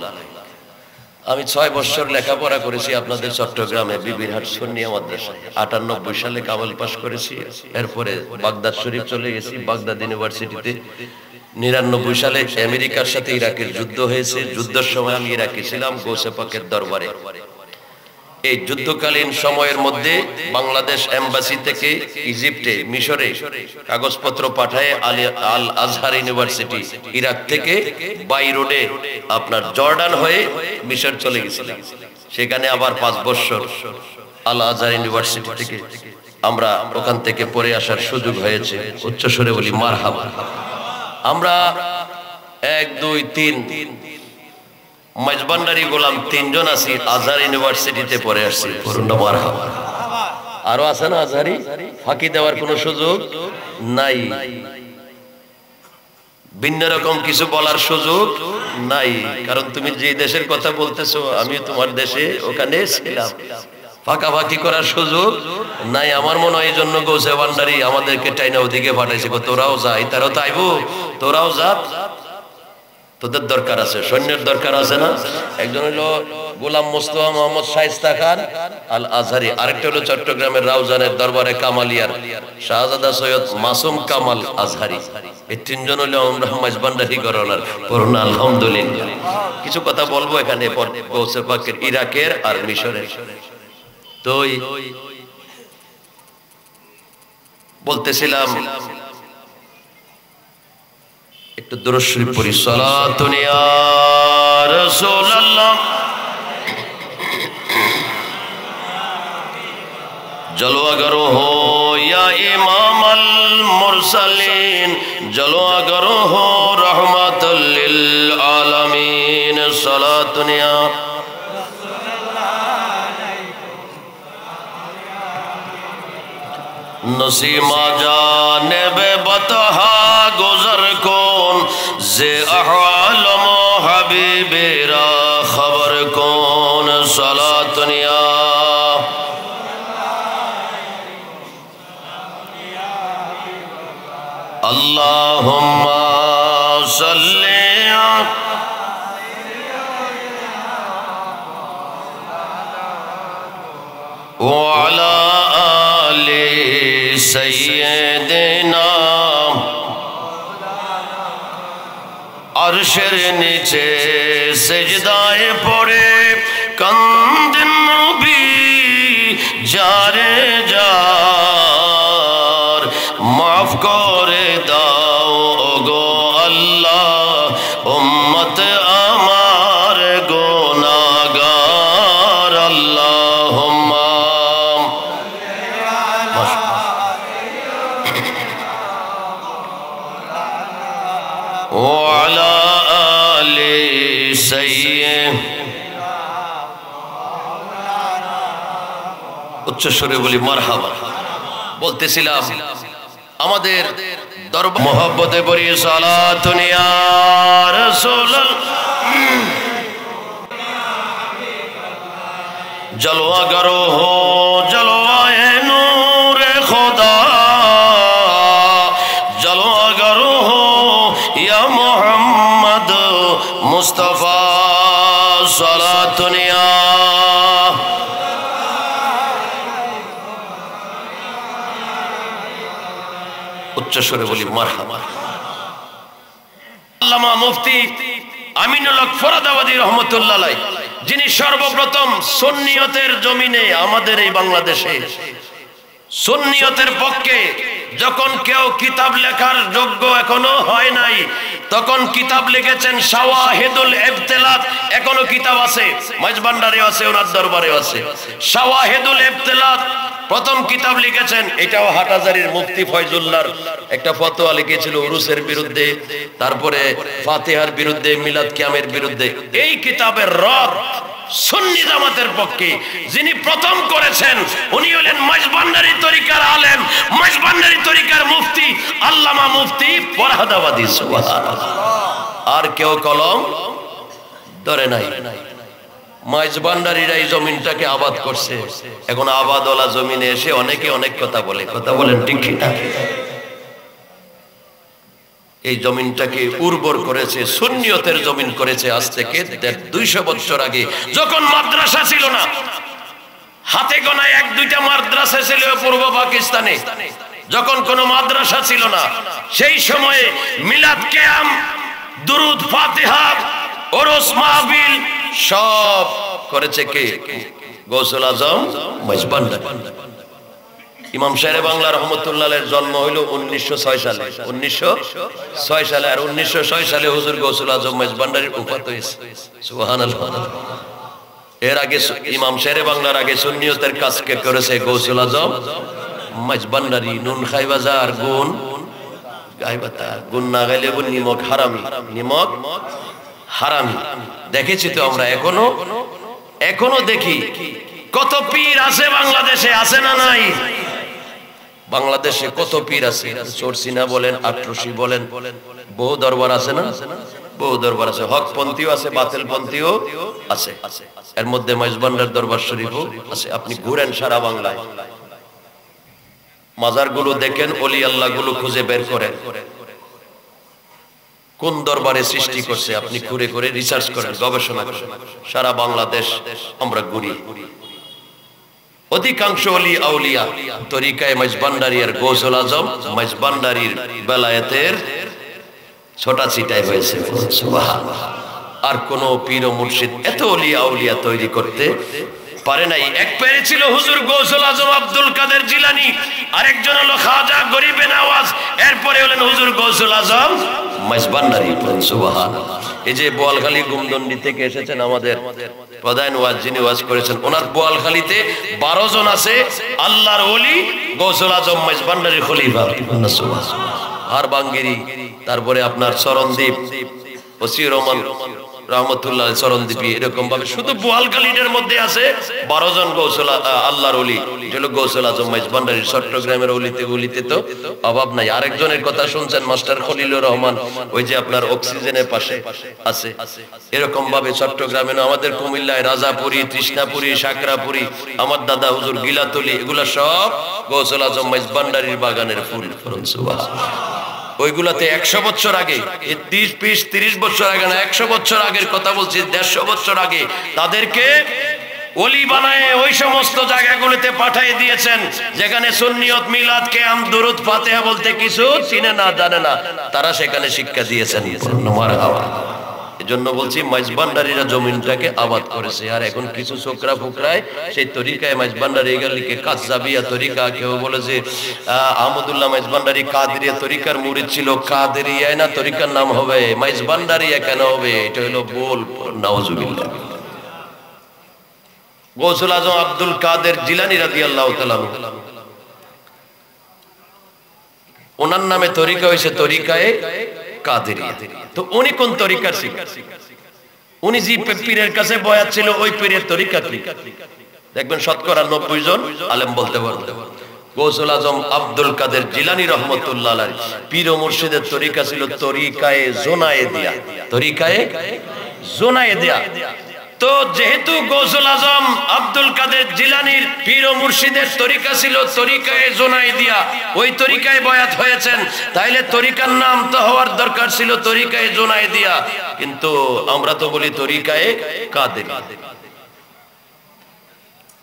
আমি 6 বছর লেখাপড়া করেছি আপনাদের চট্টগ্রামে বিবিরহাট সুন্নিয়া মাদ্রাসায়। 98 সালে কামাল পাশ করেছি, এরপরে বাগদাদ শরীফ চলে গেছি বাগদাদ ইউনিভার্সিটিতে। 99 সালে আমেরিকার সাথে ইরাকের যুদ্ধ হয়েছে, যুদ্ধের সময় আমি ইরাকে ছিলাম গৌসে পাকের দরবারে। এই যুদ্ধকালীন সময়ের মধ্যে বাংলাদেশ এম্বাসি থেকে ইজিপ্টে মিশরে কাগজপত্র পাঠায় আল আজহার ইউনিভার্সিটি, ইরাক থেকে বাই রোডে আপনার জর্ডান হয়ে মিশর চলে গেছিলাম। সেখানে আবার 5 বছর আল আজহার ইউনিভার্সিটি থেকে আমরা ওখান থেকে পড়ে আসার সুযোগ হয়েছে। উচ্চস্বরে বলি মারহাবা। আমরা 1 2 3 মেজবান্ডারি গোলাম 3 জন আছি, আজহার ইউনিভার্সিটিতে পড়ে আসছি। মারহাবা। আরো আছে না আজহারি, ফাঁকি দেওয়ার কোনো সুযোগ নাই, ভিন্ন রকম কিছু বলার সুযোগ নাই, কারণ তুমি যে দেশের কথা বলতেছো আমি তোমার দেশে ওখানে ছিলাম, ফাঁকাফাঁকি করার সুযোগ নাই। আমার মনে হয় এই জন্য গৌসে ভান্ডারি আমাদেরকে টাইনা ওদিকে পাঠাইছে, তোরাও যা, তারাও তো আইবো, তোরাও যা, তোদের দরকার আছে, সৈন্যের দরকার আছে না। একজন হলো গোলাম মোস্তফা মোহাম্মদ শায়েস্তা খান আল আজহারি, আরেকটা হলো চট্টগ্রামের রাউজানের দরবারে কামালিয়ার শাহজাদা সৈয়দ মাসুম কামাল আজহারি। এই 3 জন হলো আমরা মেজবান্ডারি গরালার পড়ুন আলহামদুলিল্লাহ। কিছু কথা বলবো এখানে গৌসে পাকের ইরাকের আর মিশরের। তো বলতেছিলাম একটু দুরূদ শরীফ পড়ি। সালাতুন ইয়া রাসূলুল্লাহ জলওয়াগর হো ইয়া ইমামাল মুরসালিন, জলওয়াগর হো রাহমাতুল লিল আলামিন। সালাতুন ইয়া नसीमा जानिबे बतहा गुजर कौन जे अहवालम हबीबेरा खबर कौन। सलातुनिया अल्लाहुम्मा सल्ली वअला आले सैयदना। अर्शेर नीचे सिजदाए पड़े कंदेन नबी जारे जार, माफ करे दाओ गो अल्लाह उम्मत आमार गुनाहगार। अल्लाहुम्मा ওয়ালা আলি সাইয়্যিদ। উচ্চস্বরে বলি মারহাবা। বলতেছিলাম আমাদের দরবার মোহাব্বতে পড়ি সালাতুন ইয়া রাসূলুল্লাহ। জলওয়াগর হো জলওয়ায়ে নূরে খোদা, জলওয়াগর হো ইয়া মুহাম্মদ মুস্তাফা। সালাতুন ইয়া উচ্চস্বরে বলি মারহাবা। আল্লামা মুফতি আমিনুল হক ফরদাবাদী রহমাতুল্লাহ আলাইহি, যিনি সর্বপ্রথম সুন্নিয়তের জমিনে আমাদের এই বাংলাদেশে সুন্নিয়তের পক্ষে যখন কেউ কিতাব লেখার যোগ্য এখনো হয় নাই তখন কিতাব লিখেছেন শাওয়াহিদুল ইবতিলাত। এখনো কিতাব আছে, মাইজভান্ডারে আছে, ওনার দরবারে আছে। শাওয়াহিদুল ইবতিলাত প্রথম কিতাব লিখেছেন। এটাও হাটহাজারীর মুফতি ফয়জুল্লাহর একটা ফতোয়া লিখেছিল উরুসের বিরুদ্ধে, তারপরে ফাতিহার বিরুদ্ধে, মিলাদ কিয়ামের বিরুদ্ধে। এই কিতাবের রদ সুন্নি জামাতের পক্ষে যিনি প্রথম করেছেন উনি হলেন মাইজভান্ডারী তরিকার আলেম, মাইজভান্ডারী তরিকার মুফতি আল্লামা মুফতি ফরহাদাবাদী। সুবহানাল্লাহ। আর কেউ কলম ধরে নাই। মাইজভান্ডারীরা এই জমিনটাকে আবাদ করছে। এখন আবাদওয়ালা জমিনে এসে অনেকে অনেক কথা বলে, কথা বলেন ঠিক না? এই জমিনটাকে উর্বর করেছে, সুন্নিয়তের জমিন করেছে আজ থেকে 200 বছর আগে, যখন মাদ্রাসা ছিল না। হাতে গোনা 1-2টা মাদ্রাসা ছিল পূর্ব পাকিস্তানে, যখন কোনো মাদ্রাসা ছিল না সেই সময়ে মিলাদ কিয়াম, দুরুদ, ফাতিহা, ওরস মাহফিল সব করেছে কে? গৌসুল আজম মাইজভান্ডারী। ইমাম শেরে বাংলা রহমতুল্লাহের জন্ম হইল 1906 সালে, 1906 সালে। আর 1906 সালে হুজুর গৌসুল আজম মাইজভান্ডারীর উপাত হয়েছে। সুবহানাল্লাহ। এর আগে ইমাম শেরে বাংলার আগে সুন্নিয়তের কাজকে করেছে গৌসুল আজম মাইজভান্ডারী। নুন খাই বাজার গুণ গাইবাতা, গুণ না গাইলে গুণ নিমক হারামি, নিমক হারামি। দেখেছি তো আমরা, এখনো দেখি কত পীর আছে বাংলাদেশে, আছে না নাই? বাংলাদেশে কত পীর আছে। চরসিনা বলেন, আটরসি বলেন, বহু দরবার আছে না? বহু দরবার আছে। হক পন্থীও আছে, বাতিল পন্থীও আছে। এর মধ্যে মাইজভান্ডার দরবার শরীফও আছে। আপনি ঘুরেন সারা বাংলায়, মাজার গুলো দেখেন, ওলি আল্লাহ গুলো খুঁজে বের করেন কোন দরবারে সৃষ্টি করছে। আপনি ঘুরে ঘুরে রিসার্চ করেন, গবেষণা করেন। সারা বাংলাদেশ আমরা ঘুরি। অধিকাংশ ওলি আউলিয়া তরিকায় মাইজভান্ডারী আর গৌসুল আজম মাইজভান্ডারীর বেলায়েতের ছোটা ছিটাই হয়েছে। সুবহানাল্লাহ। আর কোন পীর ও মুর্শিদ এত ওলি আউলিয়া তৈরি করতে পারে নাই। এক পেরে ছিল হুজুর গৌসুল আজম আব্দুল কাদের জিলানী, আরেকজন হলো খাজা গরিবে নওয়াজ, এরপরে হলেন হুজুর গৌসুল আজম মাইজভান্ডারী। সুবহানাল্লাহ। এই যে বোয়ালখালী গুমদন্ডি থেকে এসেছেন আমাদের প্রধান ওয়াজ, যিনি ওয়াজ করেছেন, ওনার বোয়ালখালীতে 12 জন আছে আল্লাহর ওলি, গৌসুল আজম মাইজভান্ডারীর খলিফা। আর বাঙ্গিরি, তারপরে আপনার চরণদ্বীপ, ওসি রহমান রহমতুল্লাহ চরণদ্বীপী, এরকম ভাবে শুধু বোয়ালখালীর মধ্যে আছে 12 জন গৌসুল আল্লাহর ওলি। যেগুলো গৌসুল আজম মাইজভান্ডারী। চট্টগ্রামের ওলিতে তো অভাব নাই। আরেকজনের কথা শুনছেন, মাস্টার খলিলুর রহমান, ওই যে আপনার অক্সিজেনের পাশে আছে। এরকম ভাবে চট্টগ্রামে, আমাদের কুমিল্লায় রাজাপুরী, তৃষ্ণাপুরী, সাকরাপুরী, আমার দাদা হুজুর গিলাতলি, এগুলা সব গৌসুল আজম মাইজভান্ডারীর বাগানের ফুল। সুবহানাল্লাহ। ওইগুলাতে 100 বছর আগে, 30 বছর আগে না, 100 বছর আগের কথা বলছি, 150 বছর আগে তাদেরকে ওলি বানায় ওই সমস্ত জায়গাগুলোতে পাঠিয়ে দিয়েছেন যেখানে সুন্নিয়ত, মিলাদ, কিয়াম, দুরুদ, ফাতিহা বলতে কিছু চিনে না, জানে না, তারা সেখানে শিক্ষা দিয়েছেন। মারহাবা। এজন্য বলছি মাইজভান্ডারীরা জমিনটাকে আবাদ করেছে। আর এখন কিছু ছোকরা ফুকরায় সেই তরিকায় মাইজভান্ডারী এগুলিকে কাজ্জাবিয়া তরিকা, কেউ বলে যে আহমদুল্লাহ মাইজভান্ডারী কাদেরিয়া তরিকার মুরিদ ছিল, কাদেরিয়ায় না তরিকার নাম হবে, মাইজভান্ডারিয়া কেন হবে? এটা হলো বল নাউজুবিল্লাহ। গৌসুল আজম আব্দুল কাদের জিলানী রাদিয়াল্লাহু তাআলা ওনার নামে তরিকা হয়েছে তরিকায়ে কাদেরিয়া। তো উনি কোন তরিকার শিখ? উনি যে পীরের কাছে বয়াত ছিল ওই পীরের তরিকা কি? দেখবেন শতকরা 90 জন আলেম বলতে পারবে। গৌসুল আজম আব্দুল কাদের জিলানী রহমতুল্লাহ আলাইহি পীর ও মুর্শিদের তরিকা ছিল তরিকায়ে জোনায়েদিয়া, তরিকায়ে জোনায়েদিয়া। তো যেহেতু গৌসুল আজম আব্দুল কাদের জিলানীর পীর ও মুর্শিদের তরিকা ছিল তরিকায়ে জোনায়েদিয়া, ওই তরিকায় বয়াত হয়েছেন, তাইলে তরিকার নাম তো হওয়ার দরকার ছিল তরিকায়ে জোনায়েদিয়া, কিন্তু আমরা তো বলি তরিকায়ে কাদেরিয়া।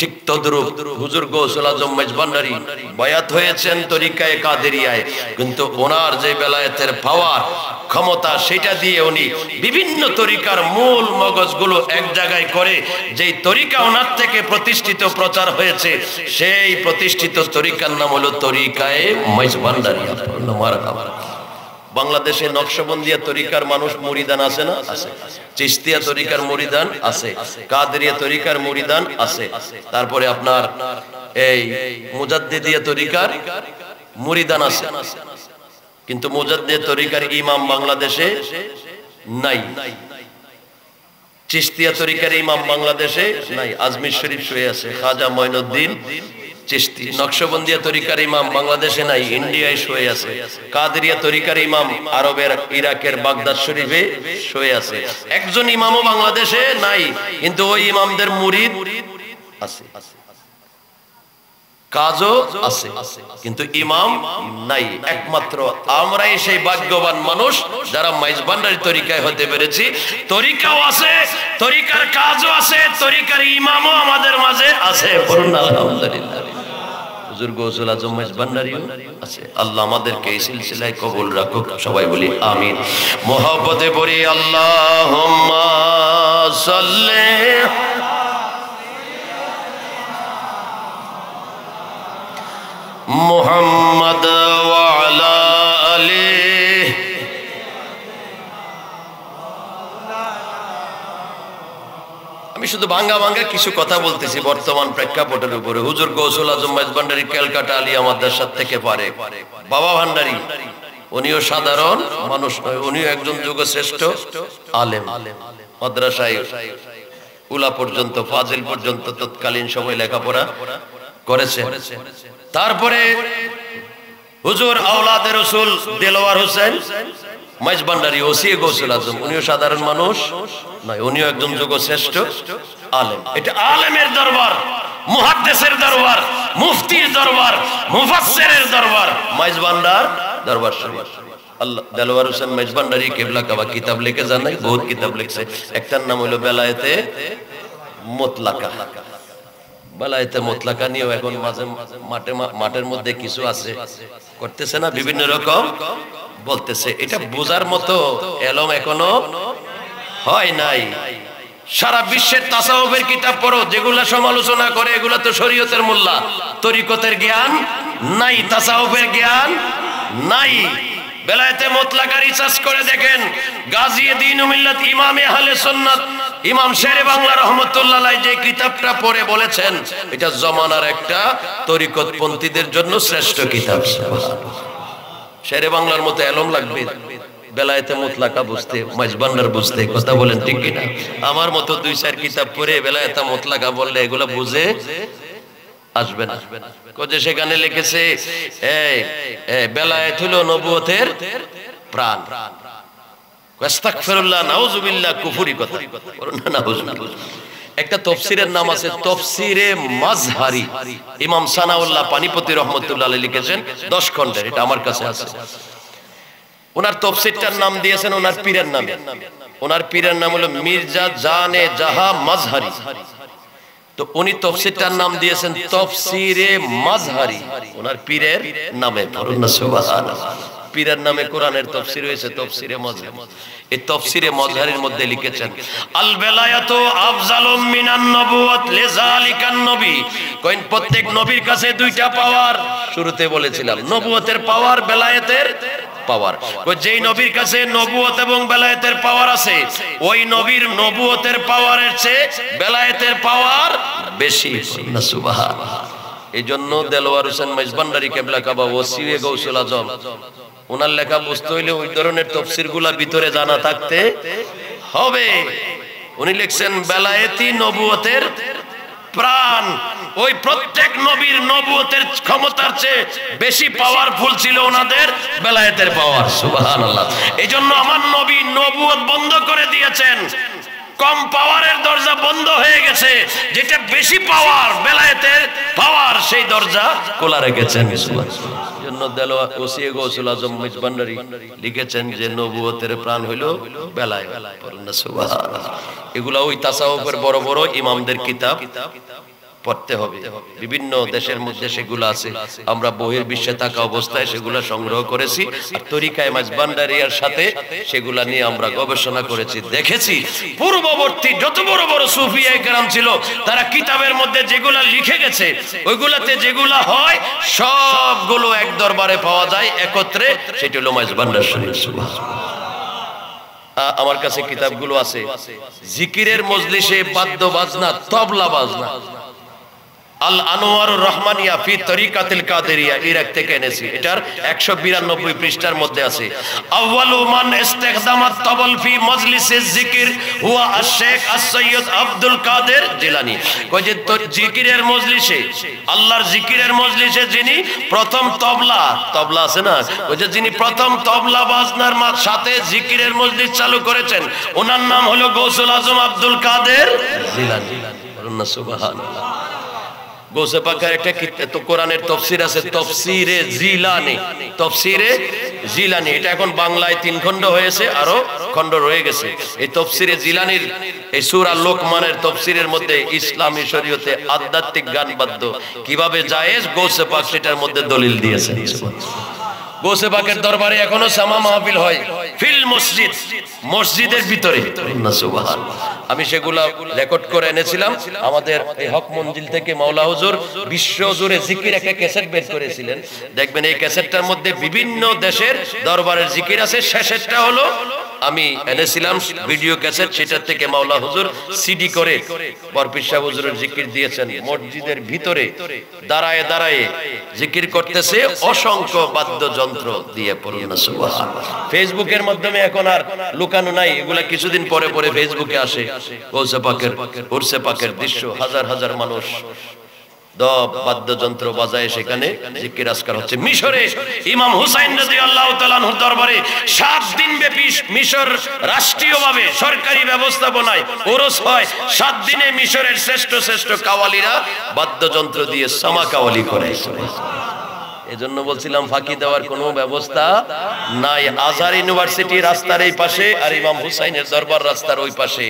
ঠিক তদ্রূপ হুজুর গৌসুল আজম মেজবান্ডারী বায়াত হয়েছেন তরিকায়ে কাদেরিয়ায়, কিন্তু ওনার যে বেলায়েতের পাওয়ার ক্ষমতা সেটা দিয়ে উনি বিভিন্ন তরিকার মূল মগজগুলো এক জায়গায় করে যেই তরিকা ওনার থেকে প্রতিষ্ঠিত প্রচার হয়েছে সেই প্রতিষ্ঠিত তরিকার নাম হলো তরিকায়ে মেজবান্ডারী। বাংলাদেশে নকশবন্দিয়া তরিকার মানুষ মুরিদান আছে না? আছে। চিশতিয়া তরিকার মুরিদান আছে, কাদেরিয়া তরিকার মুরিদান আছে, তারপরে আপনার এই মুজাদ্দিদিয়া তরিকার মুরিদান আছে, কিন্তু মুজাদ্দিদ তরিকার ইমাম বাংলাদেশে নাই। চিশতিয়া তরিকার ইমাম বাংলাদেশে নাই, আজমির শরীফ শুয়ে আছে খাজা মঈনুদ্দিন চিশতি। নকশবন্দিয়া তরিকার ইমাম বাংলাদেশে নাই, ইন্ডিয়ায় শুয়ে আছে। কাদেরিয়া তরিকার ইমাম আরবের ইরাকের বাগদাদ শরীফে শুয়ে আছে। একজন ইমামও বাংলাদেশে নাই, কিন্তু ওই ইমামদের মুরিদ আছে, কাজও আছে, কিন্তু ইমাম নাই। একমাত্র আমরাই সেই ভাগ্যবান মানুষ যারা মেজবান্ডারী তরিকায় হতে পেরেছি। তরিকাও আছে, তরিকার কাজও আছে, তরিকার ইমামও আমাদের মাঝে আছে। বলুন আলহামদুলিল্লাহ। হুজুর গৌসুল আজম মেজবান্ডারীও আছে। আল্লাহ আমাদেরকে এই সিলসিলায় কবুল রাখুক, সবাই বলি আমিন। মুহাব্বতে পড়ি আল্লাহুম্মা সাল্লি মুহাম্মাদ ওয়া আলা আলিহি। আমি শুধু ভাঙ্গা ভাঙ্গা কিছু কথা বলতেছি বর্তমান প্রেক্ষাপটের উপরে। হুজুর গৌসুল আজম মেজবান্ডারী ক্যালকাটা আলিয়া মাদ্রাসা থেকে পারে, বাবা ভান্ডারী উনিও সাধারণ মানুষ নয়, উনিও একজন যুগশ্রেষ্ঠ আলেম। মাদ্রাসায় উলা পর্যন্ত, ফাজিল পর্যন্ত তৎকালীন সময় লেখাপড়া করেছে। তারপরে হুজুর আওলাদে রাসূল দেলোয়ার হোসেন মেজবান্ডারী ওসি গৌসুল আজম, উনিও সাধারণ মানুষ নয়, উনিও একজন যুগশ্রেষ্ঠ আলেম। এটা আলেমের দরবার, মুহাদ্দিসের দরবার, মুফতির দরবার, মুফাসসিরের দরবার, মেজবান্ডার দরবার শরীফ। আল্লাহ দেলোয়ার হোসেন মেজবান্ডারী কিবলা কাবা কিতাব লিখে যান নাই, বহুত কিতাব লিখছে। একটার নাম হলো বেলায়েতে মুতলাকা। বেলায়েতে মুতলাকা নিয়েও এখন মাঝে মাঠের মধ্যে কিছু আছে করতেছে না, বিভিন্ন রকম বলতেছে। এটা বোঝার মতো এলম এখনো হয় নাই। সারা বিশ্বের তাসাউফের কিতাব পড়ো, যেগুলা সমালোচনা করে এগুলা তো শরীয়তের মোল্লা, তরিকতের জ্ঞান নাই, তাসাউফের জ্ঞান নাই। বেলায়েতে মুতলাকা রিসার্চ করে দেখেন, গাজিয়ে দ্বীন ও মিল্লাত ইমামে আহলে সুন্নাত ইমাম শেরে বাংলা রহমাতুল্লাহ আলাইহি যে কিতাবটা পড়ে বলেছেন এটা জমানার একটা তরিকতপন্থীদের জন্য শ্রেষ্ঠ কিতাব। শেরে বাংলার মতো এলম লাগবে বেলায়েতে মুতলাকা বুঝতে, মেজবান্ডার বুঝতে, কথা বলেন ঠিক কিনা? আমার মতো দুই চার কিতাব পড়ে বেলায়েতে মুতলাকা বললে এগুলা বুঝে আসবে না। কোজে সেখানে লিখেছে বেলায়েত হলো নবুয়তের প্রাণ। আস্তাগফিরুল্লাহ, নাউযুবিল্লাহ, কুফরি কথা বলুন না, নাউযুবিল্লাহ। একটা তাফসীরের নাম আছে তাফসীরে মাজহারি, ইমাম সানাউল্লাহ পানিপতি রহমাতুল্লাহ আলাইহি লিখেছেন 10 খণ্ডের, এটা আমার কাছে আছে। ওনার তাফসীরটার নাম দিয়েছেন ওনার পীরের নামে। ওনার পীরের নাম হলো মির্জা জানে জাহা মাজহারি। তো উনি তাফসীরটার নাম দিয়েছেন তাফসীরে মাজহারি, ওনার পীরের নামে। বলুন না সুবহানাল্লাহ। পীরের নামে কোরআনের তাফসীর হয়েছে তাফসীরে মাজহারি। এই তাফসীরে মাজহারির মধ্যে লিখেছেন আল বেলায়াতু আফজালুম মিনান নবুওয়াত লিযালিকান নবী। কইন প্রত্যেক নবীর কাছে দুইটা পাওয়ার, শুরুতে বলেছিলাম নবুয়তের পাওয়ার, বেলায়েতের পাওয়ার। যেই নবীর কাছে নবুয়ত এবং বেলায়েতের পাওয়ার আছে, ওই নবীর নবুয়তের পাওয়ারের চেয়ে বেলায়েতের পাওয়ার বেশি। সুবহানাল্লাহ। এইজন্য দেলোয়ার হোসেন মেজবান্ডারী কিবলা কাবা ওসি গৌসুল আজম, ওনার লেখা বুঝতে হইলে ওই ধরনের তাফসীরগুলা ভিতরে জানা থাকতে হবে। উনি লিখছেন বেলায়েতি নবুয়তের প্রাণ। ওই প্রত্যেক নবীর নবুয়তের ক্ষমতার চেয়ে বেশি পাওয়ারফুল ছিল ওনাদের বেলায়েতের পাওয়ার। সুবহানাল্লাহ। এইজন্য আমার নবী নবুয়ত বন্ধ করে দিয়েছেন, কম পাওয়ারের দরজা বন্ধ হয়ে গেছে, যেটা বেশি পাওয়ার বেলায়েতের পাওয়ার সেই দরজা খোলা রেখেছেন। জন্য দেলোয়ার ওসি গৌসুল আজম মেজবান্ডারী লিখেছেন যে নবুয়তের প্রাণ হইল বেলায়েত। বলুন না সুবহানাল্লাহ। এগুলা ওই তাসাউফের বড় বড় ইমামদের কিতাব পড়তে হবে। বিভিন্ন দেশের মধ্যে সেগুলো আছে, আমরা বহির্বিশ্বে থাকা অবস্থায় সেগুলো সংগ্রহ করেছি আর তরিকায়ে মাঝভান্ডারিয়ার সাথে সেগুলা নিয়ে আমরা গবেষণা করেছি। দেখেছি পূর্ববর্তী যত বড় বড় সুফিয়া কেরাম ছিল তারা কিতাবের মধ্যে যেগুলা লিখে গেছে ওইগুলাতে যেগুলা হয় সবগুলো এক দরবারে পাওয়া যায় একত্রে, সেটা হলো মাঝভান্ডার শরীফ। আমার কাছে কিতাবগুলো আছে, জিকিরের মজলিসে বাদ্য বাজনা, তবলা বাজনা, আল আনোয়ারুর রহমানিয়া ফি তরিকাতিল কাদেরিয়া, ইরাক থেকে এনেছি। এটার 192 পৃষ্ঠার মধ্যে আছে, আউয়ালু মান ইস্তিখদামাত তবল ফি মজলিসিজ জিকির হুয়া আশ-শেখ আস-সৈয়দ আব্দুল কাদের জিলানী। কই যে জিকিরের মজলিসে, আল্লাহর জিকিরের মজলিসে যিনি প্রথম তবলা আছে না, ওই যে যিনি প্রথম তবলা বাজনার সাথে জিকিরের মজলিস চালু করেছেন ওনার নাম হলো গৌসুল আজম আব্দুল কাদের জিলানী। বলুন না সুবহানাল্লাহ। গৌসে পাকের একটা তো কোরআনের তাফসীর আছে, তাফসীরে জিলানী, তাফসীরে জিলানী। এটা এখন বাংলায় 3 খণ্ড হয়েছে, আরো খণ্ড রয়ে গেছে। এই তাফসীরে জিলানীর এই সূরা লোকমানের তাফসীরের মধ্যে ইসলামী শরীয়তে আধ্যাত্মিক গান বাদ্য কিভাবে জায়েজ, গৌসে পাক সেটার মধ্যে দলিল দিয়েছেন। গৌসে পাকের দরবারে এখনো সামা মাহফিল হয় ফিল মসজিদ, মসজিদের ভিতরে। আমি সেগুলা রেকর্ড করে এনেছিলাম। আমাদের এই হক মঞ্জিল থেকে মাওলা হুজুর বিশ্ব জুড়ে জিকির একটা ক্যাসেট বের করেছিলেন। দেখবেন এই ক্যাসেটটার মধ্যে বিভিন্ন দেশের দরবারের জিকির আছে। শেষেরটা হলো আমি এনেছিলাম ভিডিও ক্যাসেট, সেটার থেকে মাওলা হুজুর সিডি করে বরপির সাহেব হুজুরের জিকির দিয়েছেন। মসজিদের ভিতরে দাঁড়ায় দাঁড়ায় জিকির করতেছে অসংখ্য বাদ্যযন্ত্র দিয়ে। পড়ুন না সুবহানাল্লাহ। ফেসবুকের মাধ্যমে এখন আর লুকানো নাই, এগুলা কিছুদিন পরে পরে ফেসবুকে আসে। গৌসে পাকের, উরসে পাকের দৃশ্য, হাজার হাজার মানুষ দব বাদ্যযন্ত্র বাজায় সেখানে জিকির আজকার হচ্ছে। মিশরে ইমাম হুসাইন রাদিয়াল্লাহু তাআলা আনহুর দরবারে 7 দিন ব্যাপী মিশর রাষ্ট্রীয়ভাবে সরকারি ব্যবস্থাপনায় ওরস হয়। 7 দিনে মিশরের শ্রেষ্ঠ শ্রেষ্ঠ কাওয়ালিরা বাদ্যযন্ত্র দিয়ে সামা কাওয়ালি করে। এজন্য বলছিলাম ফাঁকি দেওয়ার কোনো ব্যবস্থা নাই। আজহার ইউনিভার্সিটি রাস্তার এই পাশে আর ইমাম হুসাইনের দরবার রাস্তার ওই পাশে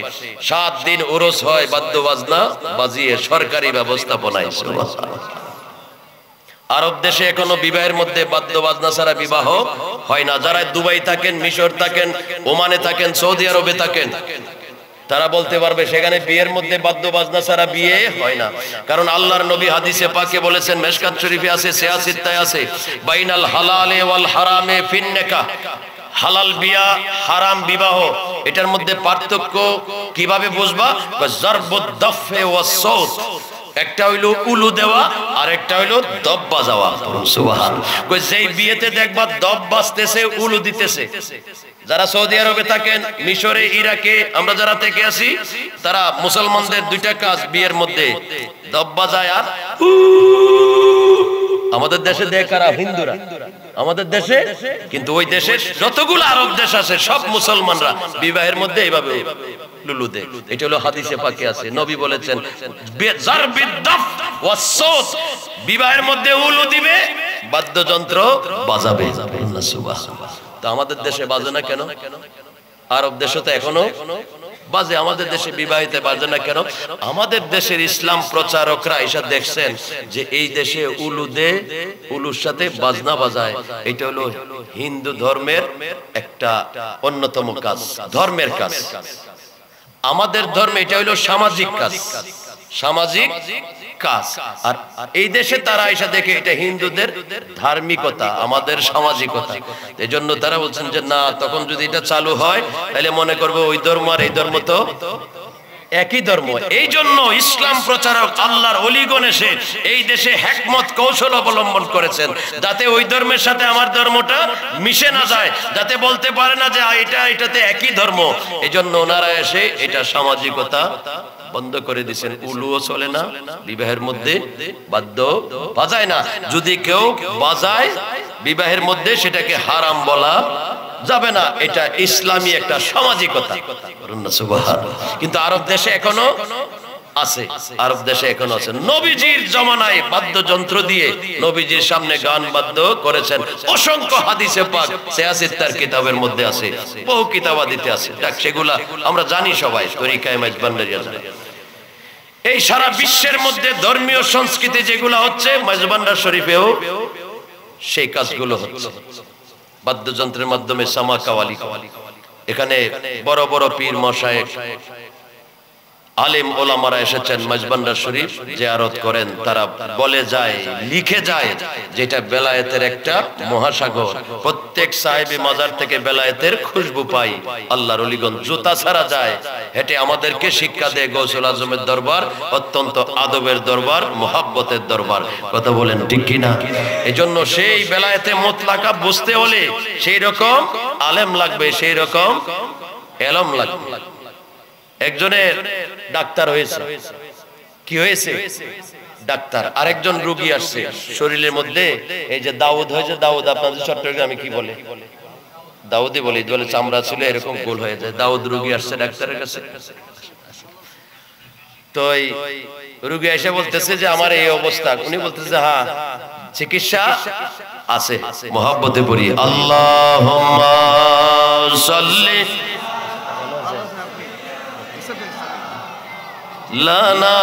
7 দিন ওরস হয় বাদ্য বাজনা বাজিয়ে সরকারি ব্যবস্থাপনায়। আরব দেশে এখনো বিবাহের মধ্যে বাদ্য বাজনা ছাড়া বিবাহ হয় না। যারা দুবাই থাকেন, মিশর থাকেন, ওমানে থাকেন, সৌদি আরবে থাকেন, তারা বলতে পারবে সেখানে বিয়ের মধ্যে বাদ্য বাজনা ছাড়া বিয়ে হয় না। কারণ আল্লাহর নবী হাদিসে পাকে বলেছেন, মেশকাত শরীফে আছে, সিয়াসিত্তায় আছে, বাইনাল হালালে ওয়াল হারামে ফিন নিকাহ, হালাল বিয়া হারাম বিবাহ, এটার মধ্যে পার্থক্য কিভাবে বুঝবা? জারবুদ দাফে ওয়াস সাউত, একটা হইলো উলু দেওয়া আর একটা হইলো দব বাজাওয়া। সুবহানাল্লাহ। কই যেই বিয়েতে দেখবা দব বাজতেছে, উলু দিতেছে, যারা সৌদি আরবে থাকেন, মিশরে, ইরাকে আমরা যারা থেকে আসি, তারা মুসলমানদের 2টা কাজ বিয়ের মধ্যে, দব বাজায় আর আমাদের দেশে দেখারা হিন্দুরা, আমাদের দেশে কিন্তু ওই দেশের যতগুলো আরব দেশ আছে সব মুসলমানরা বিবাহের মধ্যে এইভাবে লুলু দেয়। এটা হলো হাদিসে পাকে আছে। নবী বলেছেন জারবিদ দাফ ওয়াস সাউত, বিবাহের মধ্যে উলু দিবে, বাদ্যযন্ত্র বাজাবে। সুবহানাল্লাহ। তো আমাদের দেশে বাজে না কেন? আরব দেশে তো এখনো বাজে, আমাদের দেশে বিবাহিতে বাজে না কেন? আমাদের দেশের ইসলাম প্রচারকরা এসে দেখছেন যে এই দেশে উলু দে, উলুর সাথে বাজনা বাজায়, এটা হলো হিন্দু ধর্মের একটা অন্যতম কাজ, ধর্মের কাজ। আমাদের ধর্মে এটা হলো সামাজিক কাজ, সামাজিক কাজ। আর এই দেশে তারা এসে দেখে এটা হিন্দুদের ধার্মিকতা, আমাদের সামাজিকতা। এজন্য তারা বলছেন যে না, তখন যদি এটা চালু হয় তাহলে মনে করবো ওই ধর্ম আর এই ধর্ম তো একই ধর্ম। এই জন্য ইসলাম প্রচারক আল্লাহর ওলিগণ এসে এই দেশে হিকমত কৌশল অবলম্বন করেছেন যাতে ওই ধর্মের সাথে আমার ধর্মটা মিশে না যায়, যাতে বলতে পারে না যে এটাতে একই ধর্ম। এই জন্য ওনারা এসে এটা সামাজিকতা বন্ধ করে দিয়েছেন। উলুও চলে না বিবাহের মধ্যে, বাদ্য বাজায় না। যদি কেউ বাজায় বিবাহের মধ্যে সেটাকে হারাম বলা যাবে না, এটা ইসলামী একটা সামাজিকতা। কিন্তু আরব দেশে এখনো আছে, আরব দেশে এখনো আছে। নবীজির জমানায় বাদ্যযন্ত্র দিয়ে নবীজির সামনে গান বাদ্য করেছেন। অসংখ্য হাদিসে পাক সিয়াসিত্তার কিতাবের মধ্যে আছে, বহু কিতাবাদিতে আছে। সেগুলা আমরা জানি সবাই, তরিকায়ে মাঝভান্ডারিয়া। এই সারা বিশ্বের মধ্যে ধর্মীয় সংস্কৃতি যেগুলো হচ্ছে মেজবান্ডার শরীফেও সেই কাজগুলো হচ্ছে। বাদ্যযন্ত্রের মাধ্যমে সামা কাওয়ালি, এখানে বড় বড় পীর মশায়েখ আলেম ওলামারা এসেছেন মেজবান্ডার শরীফ জিয়ারত করেন। তারা বলে যায়, লিখে যায়, যেটা বেলায়েতের একটা মহাসাগর। প্রত্যেক সাহেবী মাজার থেকে বেলায়েতের খুশবু পাই। আল্লাহর ওলিগণ জুতা ছাড়া যায় হেঁটে আমাদেরকে শিক্ষা দেয় গৌসুল আজমের দরবার অত্যন্ত আদবের দরবার, মোহাব্বতের দরবার। কথা বলেন ঠিক কিনা? এজন্য সেই বেলায়েতে মুতলাকা বুঝতে হলে সেই রকম আলেম লাগবে, সেই রকম এলম লাগবে। একজনের ডাক্তার হয়েছে, কি হয়েছে? ডাক্তার। আরেকজন রোগী আসছে শরীরের মধ্যে এই যে দাউদ হয়েছে, দাউদ আপনাদের চট্টগ্রামে কি বলে? দাউদই বলে, বলে চামড়া ছিল এরকম গোল হয়ে যায়। দাউদ রোগী আসছে ডাক্তারের কাছে। তো এই রোগী এসে বলতেছে যে আমার এই অবস্থা। উনি বলতেছে হ্যাঁ চিকিৎসা আছে। মোহাব্বতে পড়ি আল্লাহুম্মা সাল্লি লানা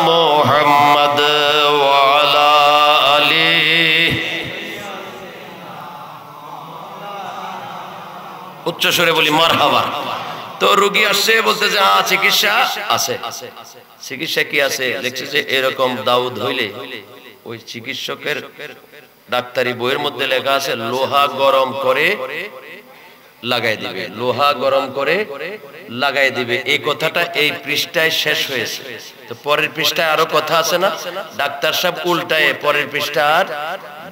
মুহাম্মাদ ওয়া আলা আলিহি। উচ্চ স্বরে বলি মারহাবা। তো রোগী আসছে বলতেছে চিকিৎসা আছে। চিকিৎসা কি আছে? দেখছে যে এরকম দাউদ হইলে ওই চিকিৎসকের ডাক্তারি বইয়ের মধ্যে লেখা আছে লোহা গরম করে লাগাই দিবে, লোহা গরম করে লাগাই দিবে। এই কথাটা এই পৃষ্ঠায় শেষ হয়েছে। তো পরের পৃষ্ঠায় আরো কথা আছে না? ডাক্তার সাহেব উল্টায় পরের পৃষ্ঠা আর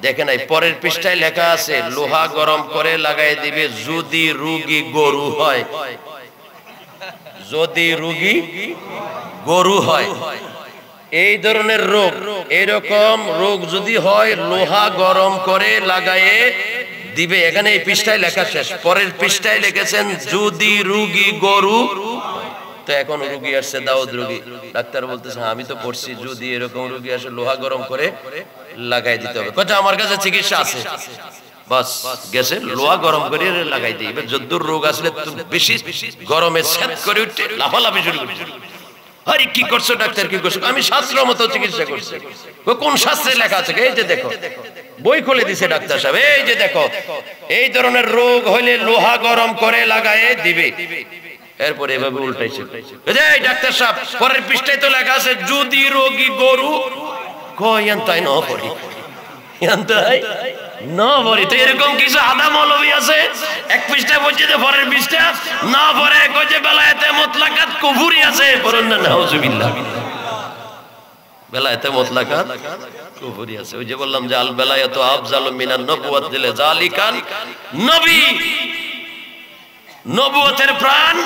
দেখে নাই। পরের পৃষ্ঠায় লেখা আছে লোহা গরম করে লাগাই দিবে যদি রোগী গরু হয়। যদি রোগী গরু হয়, এই ধরনের রোগ, এরকম রোগ যদি হয় লোহা গরম করে লাগায়ে দিবে। এখানে এই পৃষ্ঠায় লেখা শেষ। পরের পৃষ্ঠায় লিখেছেন যদি রোগী গরু। তো এখন রোগী আসছে দাউদ রোগী, ডাক্তার বলতেছে আমি তো পড়ছি যদি এরকম রোগী আসে লোহা গরম করে লাগাই দিতে হবে। কথা আমার কাছে চিকিৎসা আছে। বাস গেছে লোহা গরম করে লাগাই দিই। এবার যদ্দুর রোগ আসলে বেশি গরমে সেট করে উঠে লাফালাফি শুরু করে। আরে কি করছো ডাক্তার, কি করছো? আমি শাস্ত্র মতো চিকিৎসা করছি। কোন শাস্ত্রে লেখা আছে? এই যে দেখো, বই খুলে দিছে ডাক্তার সাহেব, এই যে দেখো এই ধরনের রোগ হইলে লোহা গরম করে লাগায়ে দিবে। এরপরে এভাবে উল্টাইছে। এই ডাক্তার সাহেব পরের পৃষ্ঠায় তো লেখা আছে যদি রোগী গরু। কয়ান তাই না পড়ি, তাই না পড়ি। তো এরকম কিছু আদা মৌলবী আছে এক পৃষ্ঠায় বলছে যে পরের পৃষ্ঠা না পড়ে কই যে বেলায়েতে মুতলাকাত কুফরি আছে। পড়েন না নাউজুবিল্লাহ। বেলায়েতে মুতলাকাত কুফরি আছে। ওই যে বললাম যে আল বেলায়াতু আফজালু মিনান নবুওয়াত দিলে জালিকান নবী। নবুয়তের প্রাণ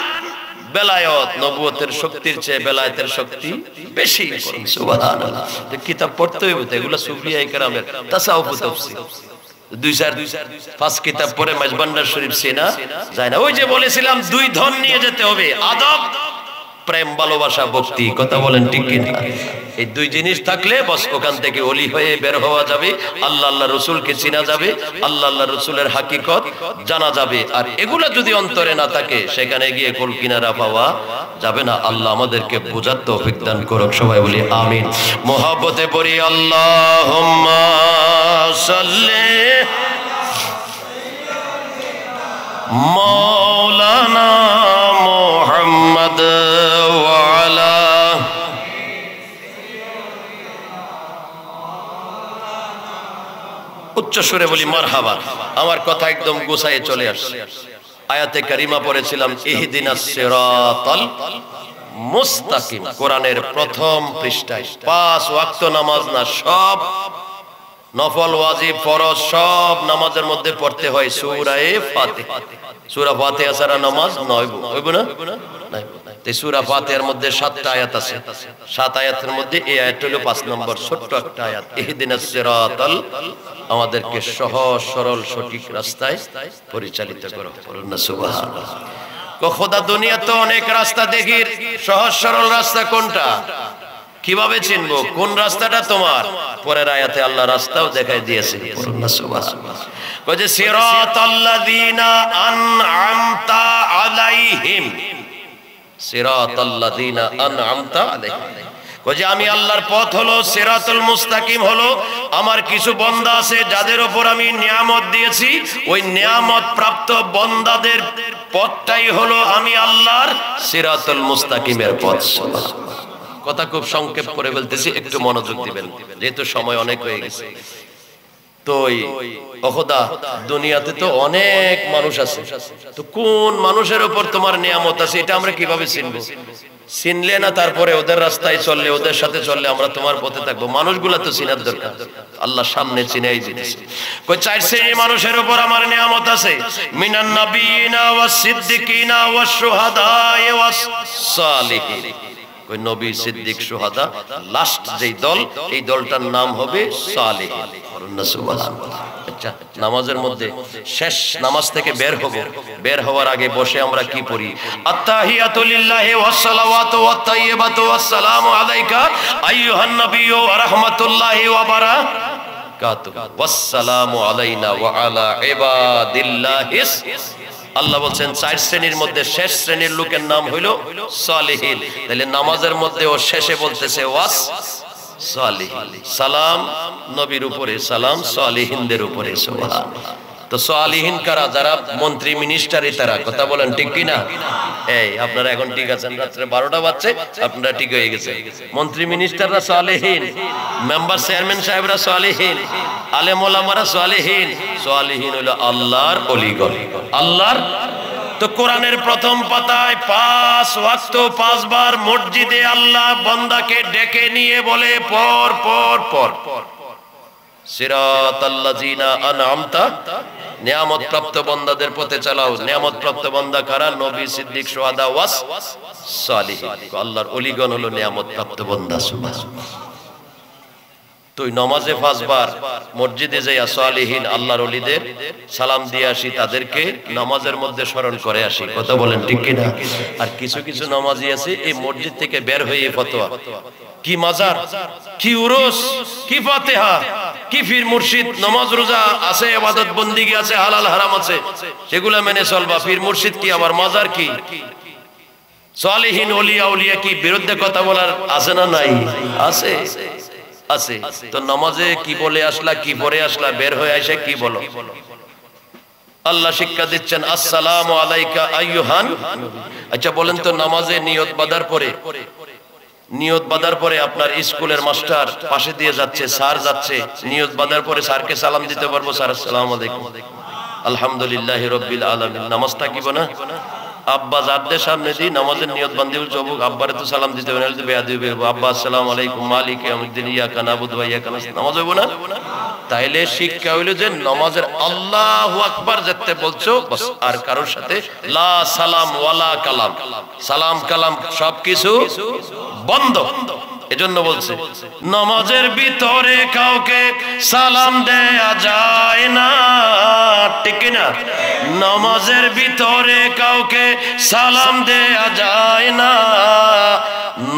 বেলায়েত, নবুয়তের শক্তির চেয়ে বেলায়েতের শক্তি বেশি। সুবহানাল্লাহ। কিতাব পড়তে হইবে তো, এগুলো সুফিয়ায়ে কেরামের তাসাউফ তাফসীর 2-4-5 কিতাব পড়ে মেজবান্ডার শরীফ চেনা যায় না। ওই যে বলেছিলাম দুই ধন নিয়ে যেতে হবে, আদব, প্রেম, ভালোবাসা, ভক্তি। কথা বলেন ঠিক কিনা? এই দুই জিনিস থাকলে বস ওখান থেকে ওলি হয়ে বের হওয়া যাবে। আল্লাহ আল্লাহ রসুলকে চিনা যাবে, আল্লাহ আল্লাহ রসুলের হাকিকত জানা যাবে। আর এগুলা যদি অন্তরে না থাকে সেখানে গিয়ে কুল কিনারা পাওয়া যাবে না। আল্লাহ আমাদেরকে বোঝার তৌফিক দান করুক। সবাই বলি আমিন। মোহাব্বতে পড়ি আল্লাহুম্মা সাল্লি মাওলানা মুহাম্মদ ওয়া আলা উচ্চ সুরে বলি মারহাবা। আমার কথা একদম গোছায় চলে আসছে। আয়াতে কারিমা পড়েছিলাম ইহদিনাস সিরাতাল মুস্তাকিম, কোরআনের প্রথম পৃষ্ঠায়। 5 ওয়াক্ত নামাজ না, সব নফল, ওয়াজিব, ফরজ সব নামাজের মধ্যে পড়তে হয় সূরা ফাতিহা। সূরা ফাতিহা ছাড়া নামাজ নয়, হইব না? এই সূরা ফাতিহার মধ্যে 7টা আয়াত আছে। 7 আয়াতের মধ্যে এই আয়াত হলো 5 নম্বর ছোট্ট একটা আয়াত। ইহদিনাস সিরাতাল, আমাদেরকে সহজ সরল সঠিক রাস্তায় পরিচালিত করো। বলুন না সুবহানাল্লাহ। খোদা দুনিয়া তো অনেক রাস্তা দেখি, সহজ সরল রাস্তা কোনটা? কিভাবে চিনবো কোন রাস্তাটা তোমার? পরের আয়াতে আল্লাহ রাস্তাও দেখাই দিয়েছে। বলুন না সুবহানাল্লাহ। কয় যে সিরাতাল্লাযীনা আন'আমতা আলাইহিম, সিরাতাল্লাযীনা আন'আমতা আলাইহিম। ওই যে আমি আল্লাহর পথ হলো সিরাতুল মুস্তাকিম, হলো আমার কিছু বান্দা আছে যাদের উপর আমি নিয়ামত দিয়েছি, ওই নিয়ামত প্রাপ্ত বান্দাদের পথটাই হলো আমি আল্লাহর সিরাতুল মুস্তাকিমের পথ। কথা খুব সংক্ষেপ করে বলতেছি, একটু মনোযোগ দিবেন যেহেতু সময় অনেক হয়ে গেছে। তো খোদা, দুনিয়াতে তো অনেক মানুষ আছে, তো কোন মানুষের উপর তোমার নিয়ামত আছে এটা আমরা কিভাবে চিনবো? চিনলে না তারপরে ওদের রাস্তায় চললে, ওদের সাথে চললে আমরা তোমার পথে থাকবো। মানুষগুলা তো চিনার দরকার, আল্লাহ সামনে চিনাই দিতেছে। কই 4 শ্রেণীর মানুষের উপর আমার নিয়ামত আছে, মিনান নাবিয়িনা ওয়াস সিদ্দিকিনা ওয়াস শুহাদায়ে ওয়াস সালিহিন। ওই নবী, সিদ্দিক, শুহাদা, লাস্ট যেই দল, এই দলটার নাম হবে সালেহিন। আচ্ছা, নামাজের মধ্যে শেষ নামাজ থেকে বের হব, বের হওয়ার আগে বসে আমরা কি পড়ি? আত্তাহিয়াতু লিল্লাহি ওয়াস সালাওয়াতু ওয়াত তাইয়্যিবাতু ওয়াস সালামু আলাইকা আইয়ুহান নাবিয়্যু ওয়া রাহমাতুল্লাহি ওয়া বারাকাতুহু ওয়াস সালামু আলাইনা ওয়া আলা ইবাদিল্লাহিস। আল্লাহ বলছেন 4 শ্রেণীর মধ্যে শেষ শ্রেণীর লোকের নাম হইল সালেহিন। তাহলে নামাজের মধ্যে ও শেষে বলতেছে ওয়াস সালেহিন, সালাম নবীর উপরে, সালাম সালেহিনদের উপরে। সুবহানাল্লাহ। তো সালেহিন কারা? যারা মন্ত্রী মিনিস্টারই তারা। কথা বলেন ঠিক কি না? এই আপনারা এখন ঠিক আছেন, রাত্রে 12টা বাজছে, আপনারা ঠিক হয়ে গেছে। মন্ত্রী মিনিস্টাররা সালেহিন, মেম্বার চেয়ারম্যান সাহেবরা সালেহিন, আলেম ওলামারা সালেহিন। সালেহিন হলো আল্লাহর ওলিগণ, আল্লাহর। তো কোরআনের প্রথম পাতায় 5 ওয়াক্ত 5 বার মসজিদে আল্লাহ বান্দাকে ডেকে নিয়ে বলে পর পর পর সিরাতাল্লাযিনা আনআমতা, নিয়ামত প্রাপ্ত বান্দাদের পথে চালাও। নিয়ামত প্রাপ্ত বান্দা কারা? নবী, সিদ্দিক, শুহাদা ওয়াস সালিহিন। আল্লাহর ওলিগণ হলো নিয়ামত প্রাপ্ত বান্দা। সুবহানাল্লাহ। তুই নমাজে 5 বার মসজিদে যাইয়া সালেহিন আল্লাহর ওলিদের সালাম দিয়ে আসি, তাদেরকে নামাজের মধ্যে স্মরণ করে আসি। কথা বলেন ঠিক কি না? আর কিছু কিছু নামাজি আছে এই মসজিদ থেকে বের হয়ে ফতোয়া, কি মাজার, কি উরুস, কি ফাতিহা, কি ফির মুর্শিদ, নামাজ রোজা আছে, ইবাদত বন্দেগী আছে, হালাল হারাম আছে, সেগুলা মেনে চলবা। ফির মুর্শিদ কি, আবার মাজার কি? সালেহিন ওলিয়া উলিয়া কি বিরুদ্ধে কথা বলার আছে না নাই? আছে, আছে। তো নামাজে কি বলে আসলা, কি পড়ে আসলা, বের হয়ে আসে কি বলো? আল্লাহ শিক্ষা দিচ্ছেন আসসালামু আলাইকা আইয়ুহান। আচ্ছা বলেন তো, নামাজে নিয়ত বাঁধার পরে, নিয়ত বাঁধার পরে আপনার স্কুলের মাস্টার পাশে দিয়ে যাচ্ছে, স্যার যাচ্ছে, নিয়ত বাঁধার পরে স্যারকে সালাম দিতে পারবো? স্যার আসসালামু আলাইকুম, আলহামদুলিল্লাহি রাব্বিল আলামিন। নামাজ থাকিব না? আব্বা যাদের সামনে দি নামাজের নিয়ত বান্ধি বলছে, আব্বারে তো সালাম দিতে হবে, না বেয়াদবি হবে। আব্বা আসসালামু আলাইকুম মালিক ইয়াউমিদ্দিন ইয়্যাকা না'বুদু ওয়া ইয়্যাকা নাস্তাইন, নামাজ হইব না? তাইলে শিক্ষা হইল যে নামাজের আল্লাহু আকবার যেতে বলছো বাস, আর কারোর সাথে লা সালাম ওয়ালা কালাম, সালাম কালাম সবকিছু বন্ধ। এজন্য বলছে নামাজের ভিতরে কাউকে সালাম দেয়া যায় না, ঠিক না? নামাজের ভিতরে কাউকে সালাম দেয়া যায় না,